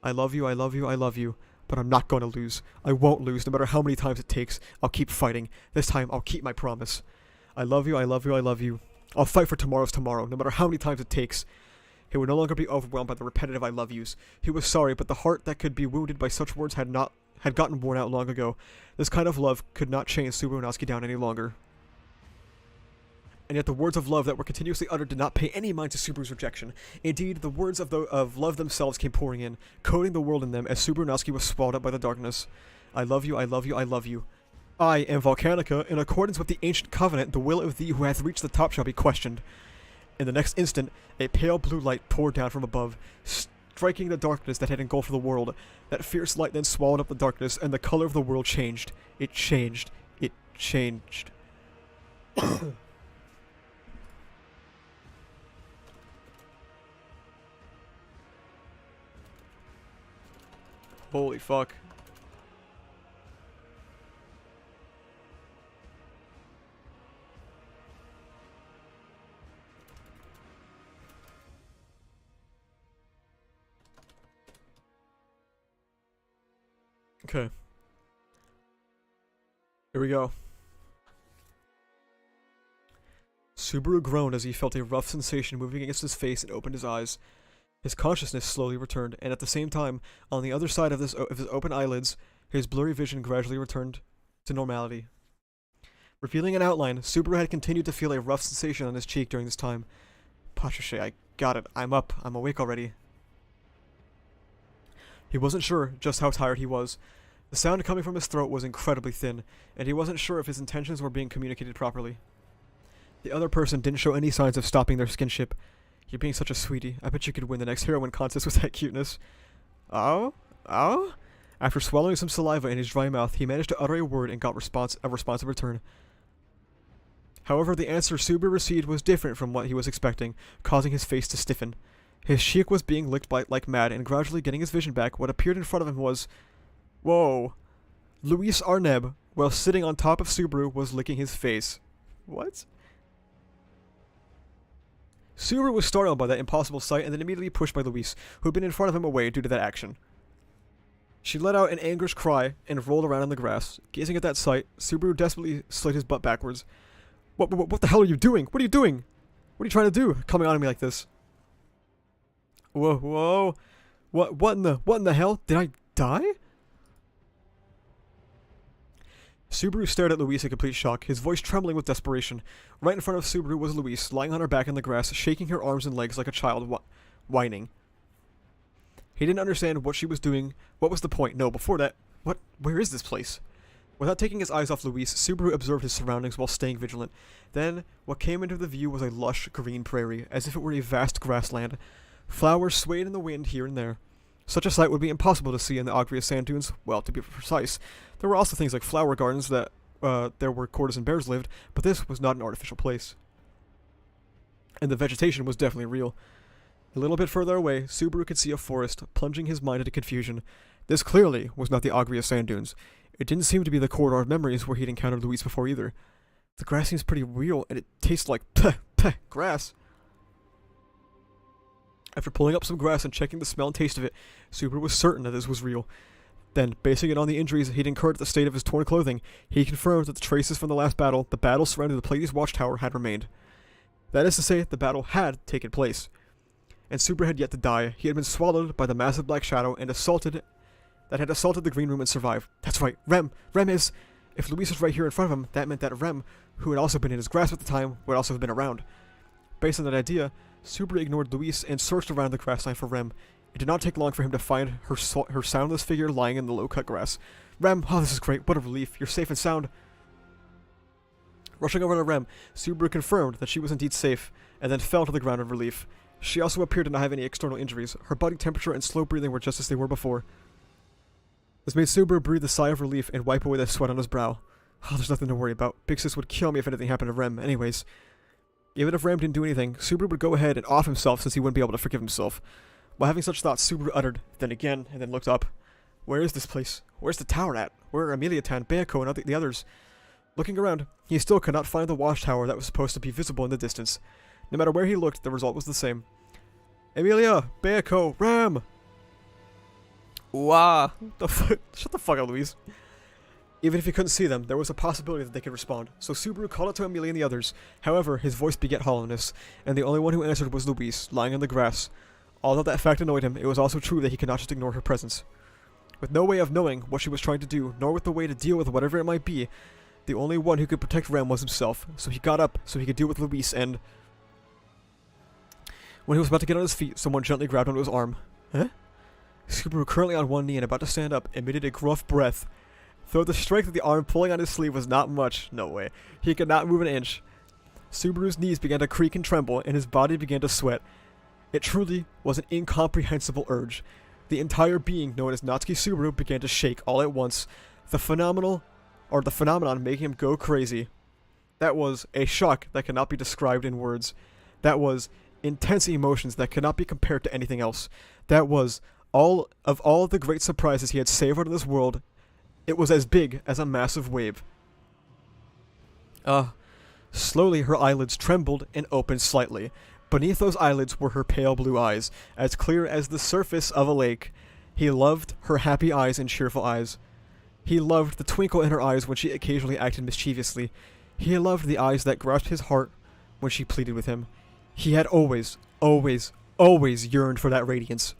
A: I love you, I love you, I love you. But I'm not going to lose. I won't lose, no matter how many times it takes. I'll keep fighting. This time, I'll keep my promise. I love you, I love you, I love you. I'll fight for tomorrow's tomorrow, no matter how many times it takes. He would no longer be overwhelmed by the repetitive I love yous. He was sorry, but the heart that could be wounded by such words had gotten worn out long ago. This kind of love could not chain Subaru Natsuki down any longer. And yet the words of love that were continuously uttered did not pay any mind to Subaru's rejection. Indeed, the words of love themselves came pouring in, coating the world in them as Subaru Natsuki was swallowed up by the darkness. I love you, I love you, I love you. I am Volcanica. In accordance with the ancient covenant, the will of thee who hath reached the top shall be questioned. In the next instant, a pale blue light poured down from above, striking the darkness that had engulfed the world. That fierce light then swallowed up the darkness, and the color of the world changed. It changed. It changed. Holy fuck. Okay. Here we go. Subaru groaned as he felt a rough sensation moving against his face and opened his eyes. His consciousness slowly returned, and at the same time, on the other side of his open eyelids, his blurry vision gradually returned to normality. Revealing an outline, Subaru had continued to feel a rough sensation on his cheek during this time. Patricia, I got it. I'm up. I'm awake already. He wasn't sure just how tired he was. The sound coming from his throat was incredibly thin, and he wasn't sure if his intentions were being communicated properly. The other person didn't show any signs of stopping their skinship. You're being such a sweetie. I bet you could win the next heroine contest with that cuteness. Oh? Oh? After swallowing some saliva in his dry mouth, he managed to utter a word and got a response in return. However, the answer Subaru received was different from what he was expecting, causing his face to stiffen. His cheek was being licked like mad, and gradually getting his vision back, what appeared in front of him was... Whoa. Luis Arneb, while sitting on top of Subaru, was licking his face. What? Subaru was startled by that impossible sight and then immediately pushed by Luis, who had been in front of him away due to that action. She let out an anguished cry and rolled around in the grass. Gazing at that sight, Subaru desperately slid his butt backwards. What the hell are you doing? What are you doing? What are you trying to do, coming on at me like this? Whoa. What in the hell? Did I die? Subaru stared at Luis in complete shock, his voice trembling with desperation. Right in front of Subaru was Luis, lying on her back in the grass, shaking her arms and legs like a child, whining. He didn't understand what she was doing. What was the point? No, before that, where is this place? Without taking his eyes off Luis, Subaru observed his surroundings while staying vigilant. Then, what came into the view was a lush green prairie, as if it were a vast grassland. Flowers swayed in the wind here and there. Such a sight would be impossible to see in the Agria sand dunes. Well, to be precise, there were also things like flower gardens that there where courtesan bears lived, but this was not an artificial place. And the vegetation was definitely real. A little bit further away, Subaru could see a forest, plunging his mind into confusion. This clearly was not the Agria sand dunes. It didn't seem to be the corridor of memories where he'd encountered Luis before either. The grass seems pretty real, and it tastes like grass. After pulling up some grass and checking the smell and taste of it, Subaru was certain that this was real. Then, basing it on the injuries he'd incurred at the state of his torn clothing, he confirmed that the traces from the last battle, the battle surrounding the Pleiades Watchtower, had remained. That is to say, the battle had taken place. And Subaru had yet to die. He had been swallowed by the massive black shadow and had assaulted the green room and survived. That's right, Rem! Rem is... If Luis was right here in front of him, that meant that Rem, who had also been in his grasp at the time, would also have been around. Based on that idea, Subaru ignored Luis and searched around the grassline for Rem. It did not take long for him to find her soundless figure lying in the low-cut grass. Rem, oh, this is great. What a relief. You're safe and sound. Rushing over to Rem, Subaru confirmed that she was indeed safe, and then fell to the ground in relief. She also appeared to not have any external injuries. Her body temperature and slow breathing were just as they were before. This made Subaru breathe a sigh of relief and wipe away the sweat on his brow. Oh, there's nothing to worry about. Big Sis would kill me if anything happened to Rem, anyways. Even if Rem didn't do anything, Subaru would go ahead and off himself since he wouldn't be able to forgive himself. While having such thoughts, Subaru uttered, then again, and then looked up. Where is this place? Where's the tower at? Where are Emiliatan, Beako, and the others? Looking around, he still could not find the watchtower that was supposed to be visible in the distance. No matter where he looked, the result was the same. Emilia! Beako! Rem! Wah! Shut the fuck up, Luis. Even if he couldn't see them, there was a possibility that they could respond, so Subaru called out to Emilia and the others. However, his voice begat hollowness, and the only one who answered was Luis, lying on the grass. Although that fact annoyed him, it was also true that he could not just ignore her presence. With no way of knowing what she was trying to do, nor with the way to deal with whatever it might be, the only one who could protect Rem was himself, so he got up so he could deal with Luis and... When he was about to get on his feet, someone gently grabbed onto his arm. Huh? Subaru, currently on one knee and about to stand up, emitted a gruff breath. Though the strength of the arm pulling on his sleeve was not much, no way, he could not move an inch. Subaru's knees began to creak and tremble, and his body began to sweat. It truly was an incomprehensible urge. The entire being known as Natsuki Subaru began to shake all at once, the phenomenon making him go crazy. That was a shock that cannot be described in words. That was intense emotions that cannot be compared to anything else. That was all of the great surprises he had savored in this world. It was as big as a massive wave. Slowly her eyelids trembled and opened slightly. Beneath those eyelids were her pale blue eyes, as clear as the surface of a lake. He loved her happy eyes and cheerful eyes. He loved the twinkle in her eyes when she occasionally acted mischievously. He loved the eyes that grasped his heart when she pleaded with him. He had always, always, always yearned for that radiance.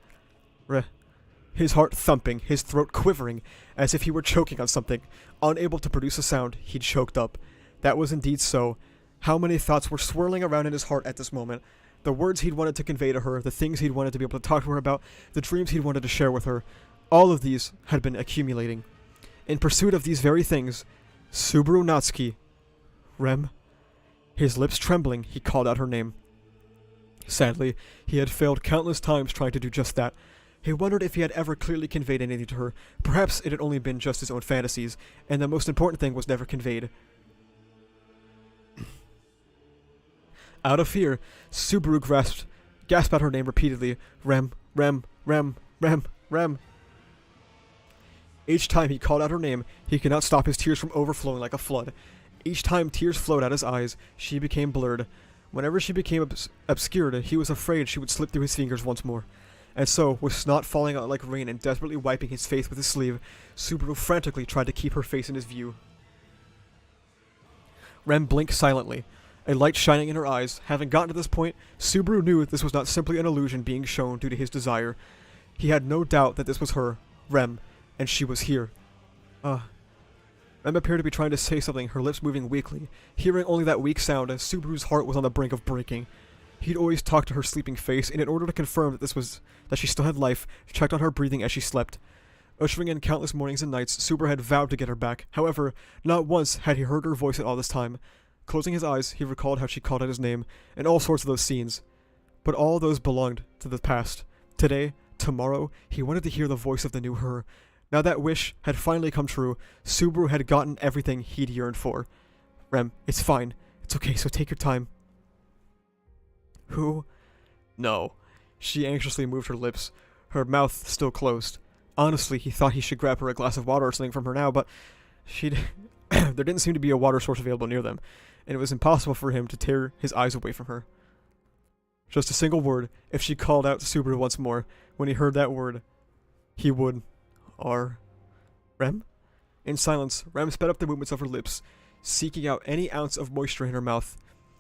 A: His heart thumping, his throat quivering, as if he were choking on something. Unable to produce a sound, he choked up. That was indeed so. How many thoughts were swirling around in his heart at this moment. The words he'd wanted to convey to her, the things he'd wanted to be able to talk to her about, the dreams he'd wanted to share with her. All of these had been accumulating. In pursuit of these very things, Subaru Natsuki, Rem. His lips trembling, he called out her name. Sadly, he had failed countless times trying to do just that. He wondered if he had ever clearly conveyed anything to her. Perhaps it had only been just his own fantasies, and the most important thing was never conveyed. Out of fear, Subaru gasped out her name repeatedly. Rem, Rem, Rem, Rem, Rem. Each time he called out her name, he could not stop his tears from overflowing like a flood. Each time tears flowed out his eyes, she became blurred. Whenever she became obscured, he was afraid she would slip through his fingers once more. And so, with snot falling out like rain and desperately wiping his face with his sleeve, Subaru frantically tried to keep her face in his view. Rem blinked silently, a light shining in her eyes. Having gotten to this point, Subaru knew this was not simply an illusion being shown due to his desire. He had no doubt that this was her, Rem, and she was here. Rem appeared to be trying to say something, her lips moving weakly. Hearing only that weak sound, Subaru's heart was on the brink of breaking. He'd always talked to her sleeping face, and in order to confirm that she still had life, checked on her breathing as she slept. Ushering in countless mornings and nights, Subaru had vowed to get her back. However, not once had he heard her voice at all this time. Closing his eyes, he recalled how she called out his name, and all sorts of those scenes. But all those belonged to the past. Today, tomorrow, he wanted to hear the voice of the new her. Now that wish had finally come true. Subaru had gotten everything he'd yearned for. Rem, it's fine. It's okay, so take your time. Who? No. She anxiously moved her lips, her mouth still closed. Honestly, he thought he should grab her a glass of water or something from her now, but there didn't seem to be a water source available near them, and it was impossible for him to tear his eyes away from her. Just a single word, if she called out to Subaru once more, when he heard that word, he would... Rem? In silence, Rem sped up the movements of her lips, seeking out any ounce of moisture in her mouth.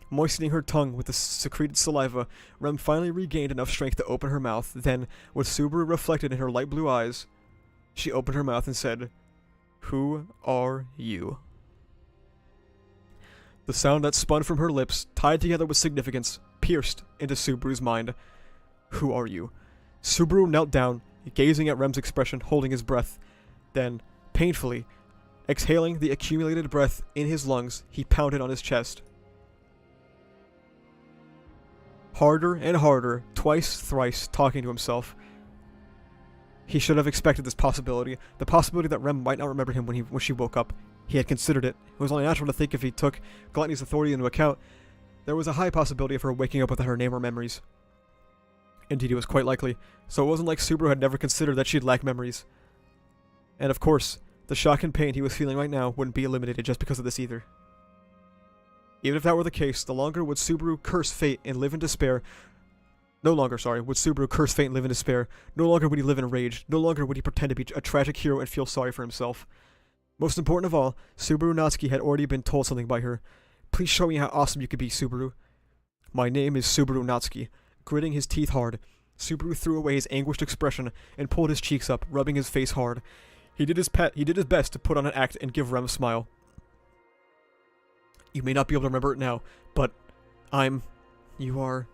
A: Moistening her tongue with the secreted saliva, Rem finally regained enough strength to open her mouth. Then, with Subaru reflected in her light blue eyes, she opened her mouth and said, "Who are you?" The sound that spun from her lips, tied together with significance, pierced into Subaru's mind. Who are you? Subaru knelt down, gazing at Rem's expression, holding his breath. Then, painfully, exhaling the accumulated breath in his lungs, he pounded on his chest. Harder and harder, twice, thrice, talking to himself. He should have expected this possibility, the possibility that Rem might not remember him when she woke up. He had considered it. It was only natural to think if he took Gluttony's authority into account, there was a high possibility of her waking up without her name or memories. Indeed, it was quite likely, so it wasn't like Subaru had never considered that she'd lack memories. And of course, the shock and pain he was feeling right now wouldn't be eliminated just because of this either. Even if that were the case, no longer would Subaru curse fate and live in despair. No longer would Subaru curse fate and live in despair. No longer would he live in rage. No longer would he pretend to be a tragic hero and feel sorry for himself. Most important of all, Subaru Natsuki had already been told something by her. Please show me how awesome you could be, Subaru. My name is Subaru Natsuki. Gritting his teeth hard, Subaru threw away his anguished expression and pulled his cheeks up, rubbing his face hard. He did his best to put on an act and give Rem a smile. You may not be able to remember it now, but you are...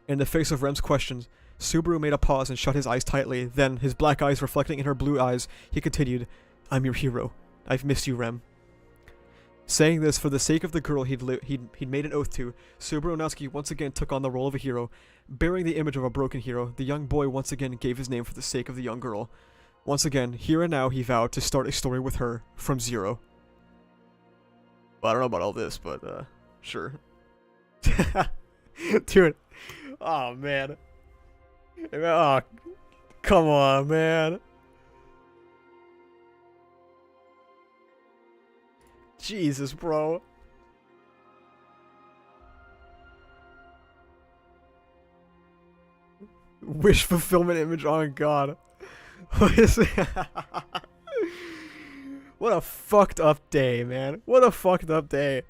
A: In the face of Rem's questions, Subaru made a pause and shut his eyes tightly. Then, his black eyes reflecting in her blue eyes, he continued, I'm your hero. I've missed you, Rem. Saying this for the sake of the girl he'd made an oath to, Subaru Natsuki once again took on the role of a hero. Bearing the image of a broken hero, the young boy once again gave his name for the sake of the young girl. Once again, here and now he vowed to start a story with her from zero. Well, I don't know about all this, but, sure. Dude. Oh, man. Oh, come on, man. Jesus, bro. Wish fulfillment image on God. What is it? What a fucked up day, man. What a fucked up day.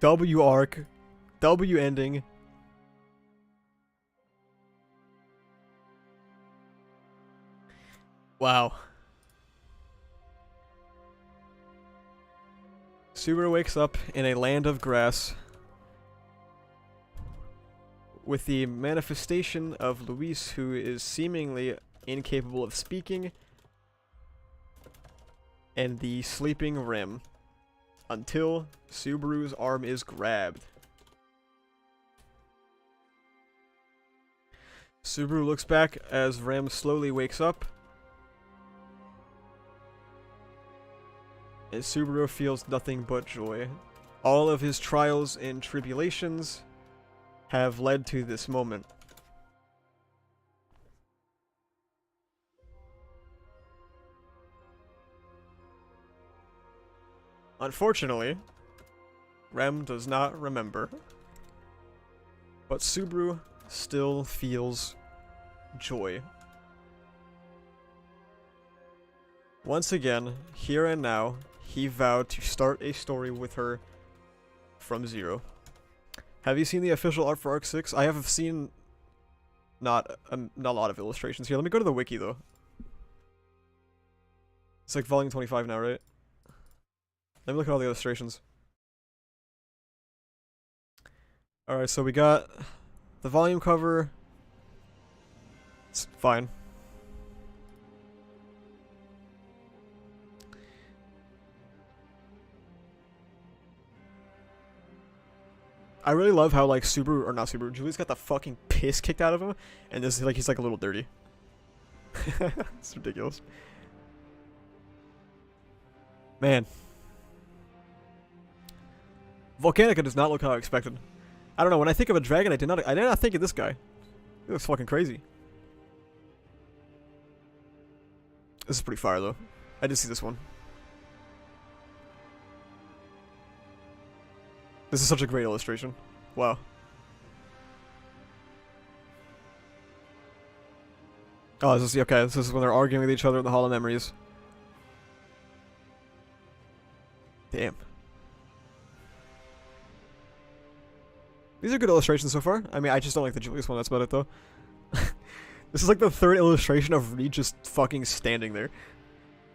A: W arc. W ending. Wow. Subaru wakes up in a land of grass with the manifestation of Luis, who is seemingly incapable of speaking, and the sleeping Rem, until Subaru's arm is grabbed. Subaru looks back as Rem slowly wakes up, and Subaru feels nothing but joy. All of his trials and tribulations have led to this moment. Unfortunately, Rem does not remember, but Subaru still feels joy. Once again, here and now, he vowed to start a story with her from zero. Have you seen the official art for Arc 6? I have seen not a lot of illustrations here. Let me go to the wiki, though. It's like volume 25 now, right? Let me look at all the illustrations. Alright, so we got the volume cover. It's fine. I really love how, like, Subaru, or not Subaru, Julie's got the fucking piss kicked out of him, and this is like, he's like a little dirty. It's ridiculous. Man. Volcanica does not look how I expected. I don't know, when I think of a dragon, I did not think of this guy. He looks fucking crazy. This is pretty fire, though. I did see this one. This is such a great illustration. Wow. Oh, this is, okay, this is when they're arguing with each other in the Hall of Memories. Damn. These are good illustrations so far. I mean, I just don't like the Julius one, that's about it, though. This is like the third illustration of Reed just fucking standing there.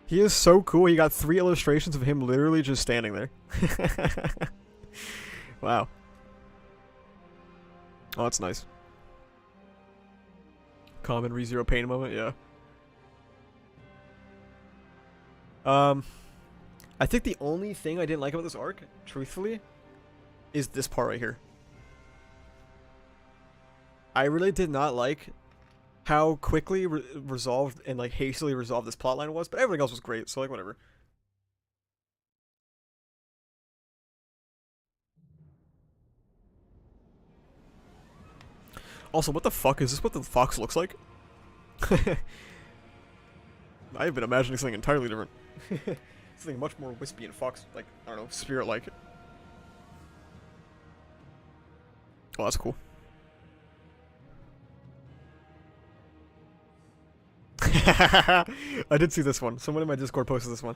A: He is so cool, he got 3 illustrations of him literally just standing there. Wow. Oh, that's nice. Common ReZero pain moment, yeah. I think the only thing I didn't like about this arc, truthfully, is this part right here. I really did not like how quickly resolved and like hastily resolved this plotline was, but everything else was great, so like whatever. Also, what the fuck is this? What the fox looks like? I've been imagining something entirely different. Something much more wispy and fox, like, I don't know, spirit-like. Oh, that's cool. I did see this one. Someone in my Discord posted this one.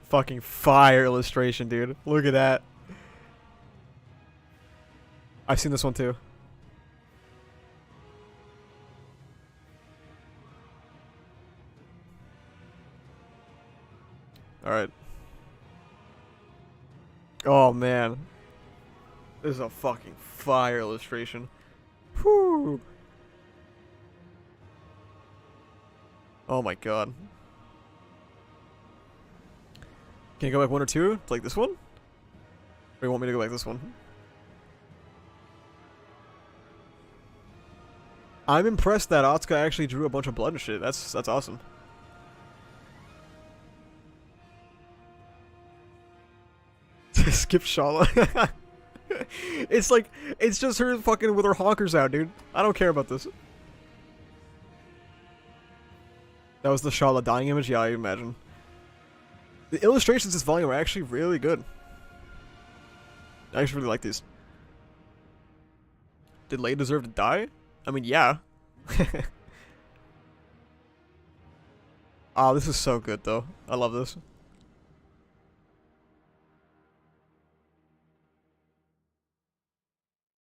A: Fucking fire illustration, dude. Look at that. I've seen this one too. Alright. Oh, man. This is a fucking fire illustration. Whew. Oh my god. Can you go back 1 or 2? Like this one? Or you want me to go like this one? I'm impressed that Atsuka actually drew a bunch of blood and shit. That's awesome. Skip Shala. It's just her fucking with her honkers out, dude. I don't care about this. That was the Shala dying image? Yeah, I imagine. The illustrations this volume are actually really good. I actually really like these. Did Lei deserve to die? I mean, yeah. Oh, this is so good, though. I love this.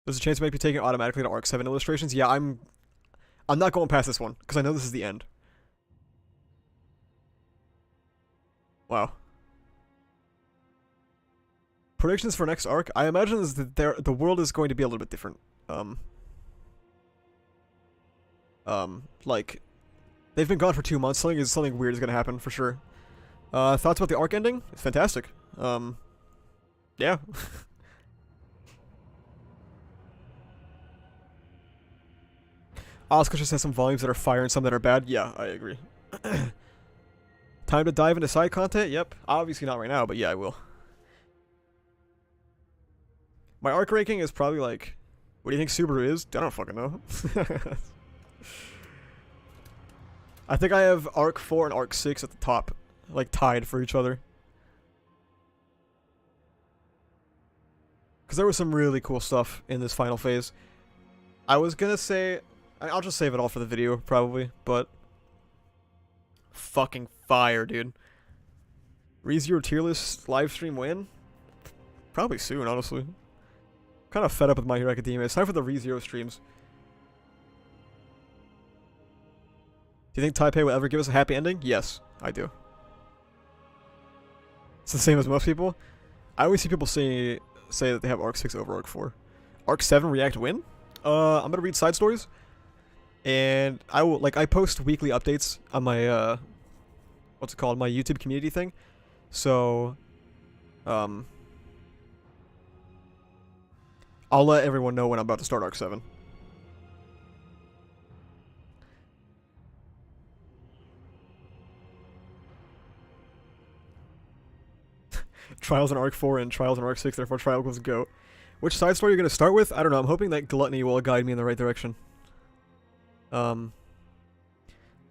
A: There's a chance it might be taken automatically to Arc 7 illustrations. Yeah, I'm not going past this one, because I know this is the end. Wow. Predictions for next arc? I imagine is that the world is going to be a little bit different. Like, they've been gone for 2 months. Something weird is gonna happen for sure. Thoughts about the arc ending? It's fantastic. Yeah. Asuka just has some volumes that are fire and some that are bad. Yeah, I agree. Time to dive into side content? Yep. Obviously not right now, but yeah, I will. My arc ranking is probably like... What do you think Subaru is? I don't fucking know. I think I have arc 4 and arc 6 at the top. Like, tied for each other. Because there was some really cool stuff in this final phase. I was gonna say... I'll just save it all for the video, probably, but... Fucking fire, dude. ReZero tier list livestream win? Probably soon, honestly. Kind of fed up with My Hero Academia. It's time for the ReZero streams. Do you think Taipei will ever give us a happy ending? Yes, I do. It's the same as most people. I always see people say that they have Arc 6 over Arc 4. Arc 7 react win? I'm gonna read side stories. And I will, like, I post weekly updates on my, what's it called? My YouTube community thing. So, I'll let everyone know when I'm about to start Arc 7. Trials in Arc 4 and Trials in Arc 6, therefore Trial equals go. Which side story you're going to start with? I don't know. I'm hoping that Gluttony will guide me in the right direction.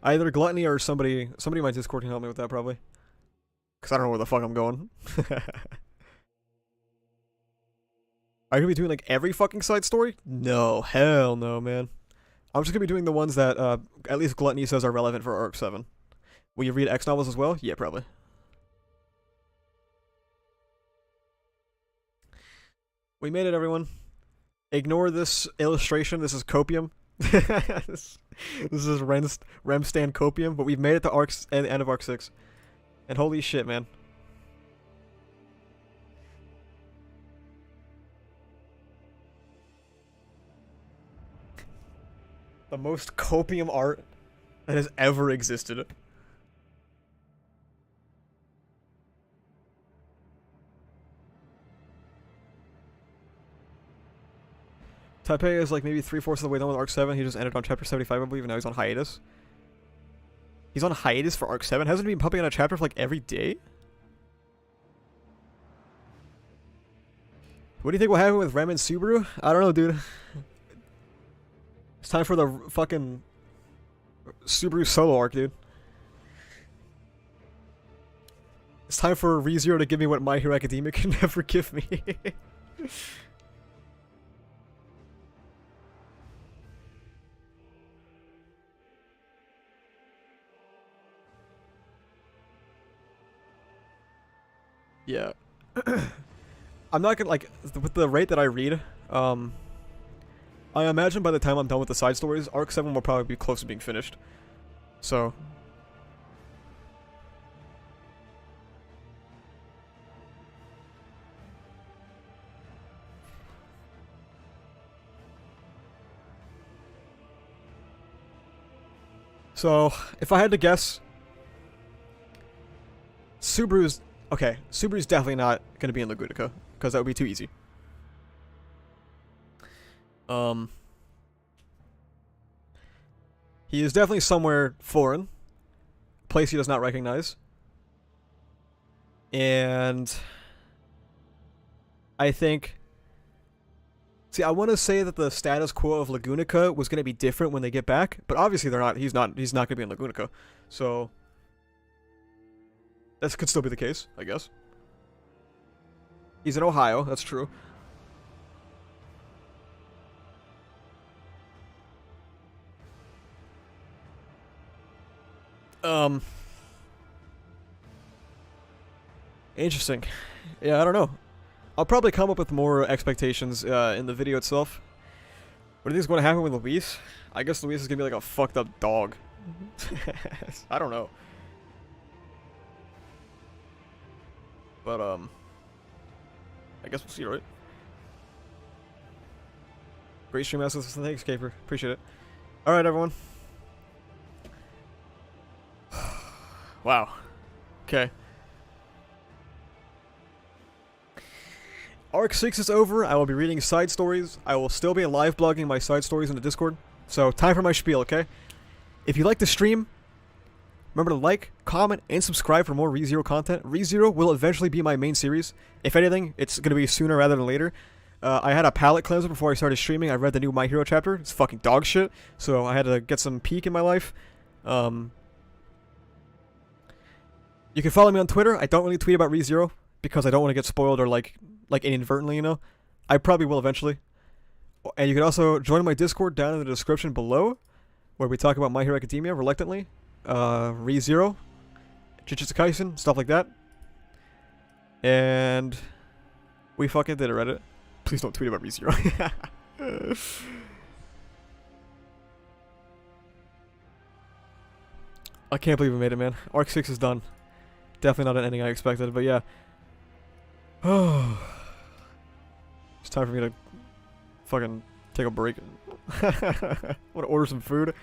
A: Either Gluttony or somebody in my Discord can help me with that, probably. Because I don't know where the fuck I'm going. Are you going to be doing, like, every fucking side story? No. Hell no, man. I'm just going to be doing the ones that, at least Gluttony says are relevant for Arc 7. Will you read X novels as well? Yeah, probably. We made it, everyone. Ignore this illustration. This is copium. this is Remstan copium, but we've made it to Arc's and the end of Arc 6. And holy shit, man. The most copium art that has ever existed. Taipei is like maybe 3/4 of the way done with Arc 7. He just ended on chapter 75, I believe, and now he's on hiatus. He's on hiatus for Arc 7? Hasn't he been pumping out a chapter for like every day? What do you think will happen with Rem and Subaru? I don't know, dude. It's time for the fucking Subaru solo arc, dude. It's time for ReZero to give me what My Hero Academia can never give me. Yeah. I'm not gonna, like, with the rate that I read, I imagine by the time I'm done with the side stories, Arc 7 will probably be close to being finished. So... So, if I had to guess... Subaru's... Okay, Subaru's definitely not going to be in Lagutica. because that would be too easy. He is definitely somewhere foreign, a place he does not recognize, and I think. See, I want to say that the status quo of Lagunica was going to be different when they get back, but obviously they're not. He's not going to be in Lagunica, so that could still be the case, I guess. He's in Ohio. That's true. Interesting. Yeah, I don't know. I'll probably come up with more expectations in the video itself. What do you think is going to happen with Luis? I guess Luis is going to be like a fucked up dog. I don't know. But, I guess we'll see, right? Great stream messages. Thanks, Caper. Appreciate it. Alright, everyone. Wow. Okay. Arc 6 is over. I will be reading side stories. I will still be live blogging my side stories in the Discord. So, time for my spiel, okay? If you like the stream, remember to like, comment, and subscribe for more ReZero content. ReZero will eventually be my main series. If anything, it's going to be sooner rather than later. I had a palate cleanser before I started streaming. I read the new My Hero chapter. It's fucking dog shit. So, I had to get some peak in my life. You can follow me on Twitter. I don't really tweet about ReZero because I don't want to get spoiled or like inadvertently, you know. I probably will eventually. And you can also join my Discord down in the description below, where we talk about My Hero Academia reluctantly, ReZero, Jujutsu Kaisen, stuff like that. And we fucking did it, Reddit. Please don't tweet about ReZero. I can't believe we made it, man. Arc 6 is done. Definitely not an ending I expected, but yeah. It's time for me to fucking take a break. I want to order some food.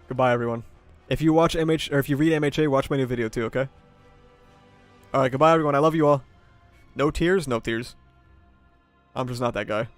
A: Goodbye, everyone. If you watch MH, or if you read MHA, watch my new video too, okay? Alright, goodbye, everyone. I love you all. No tears? No tears. I'm just not that guy.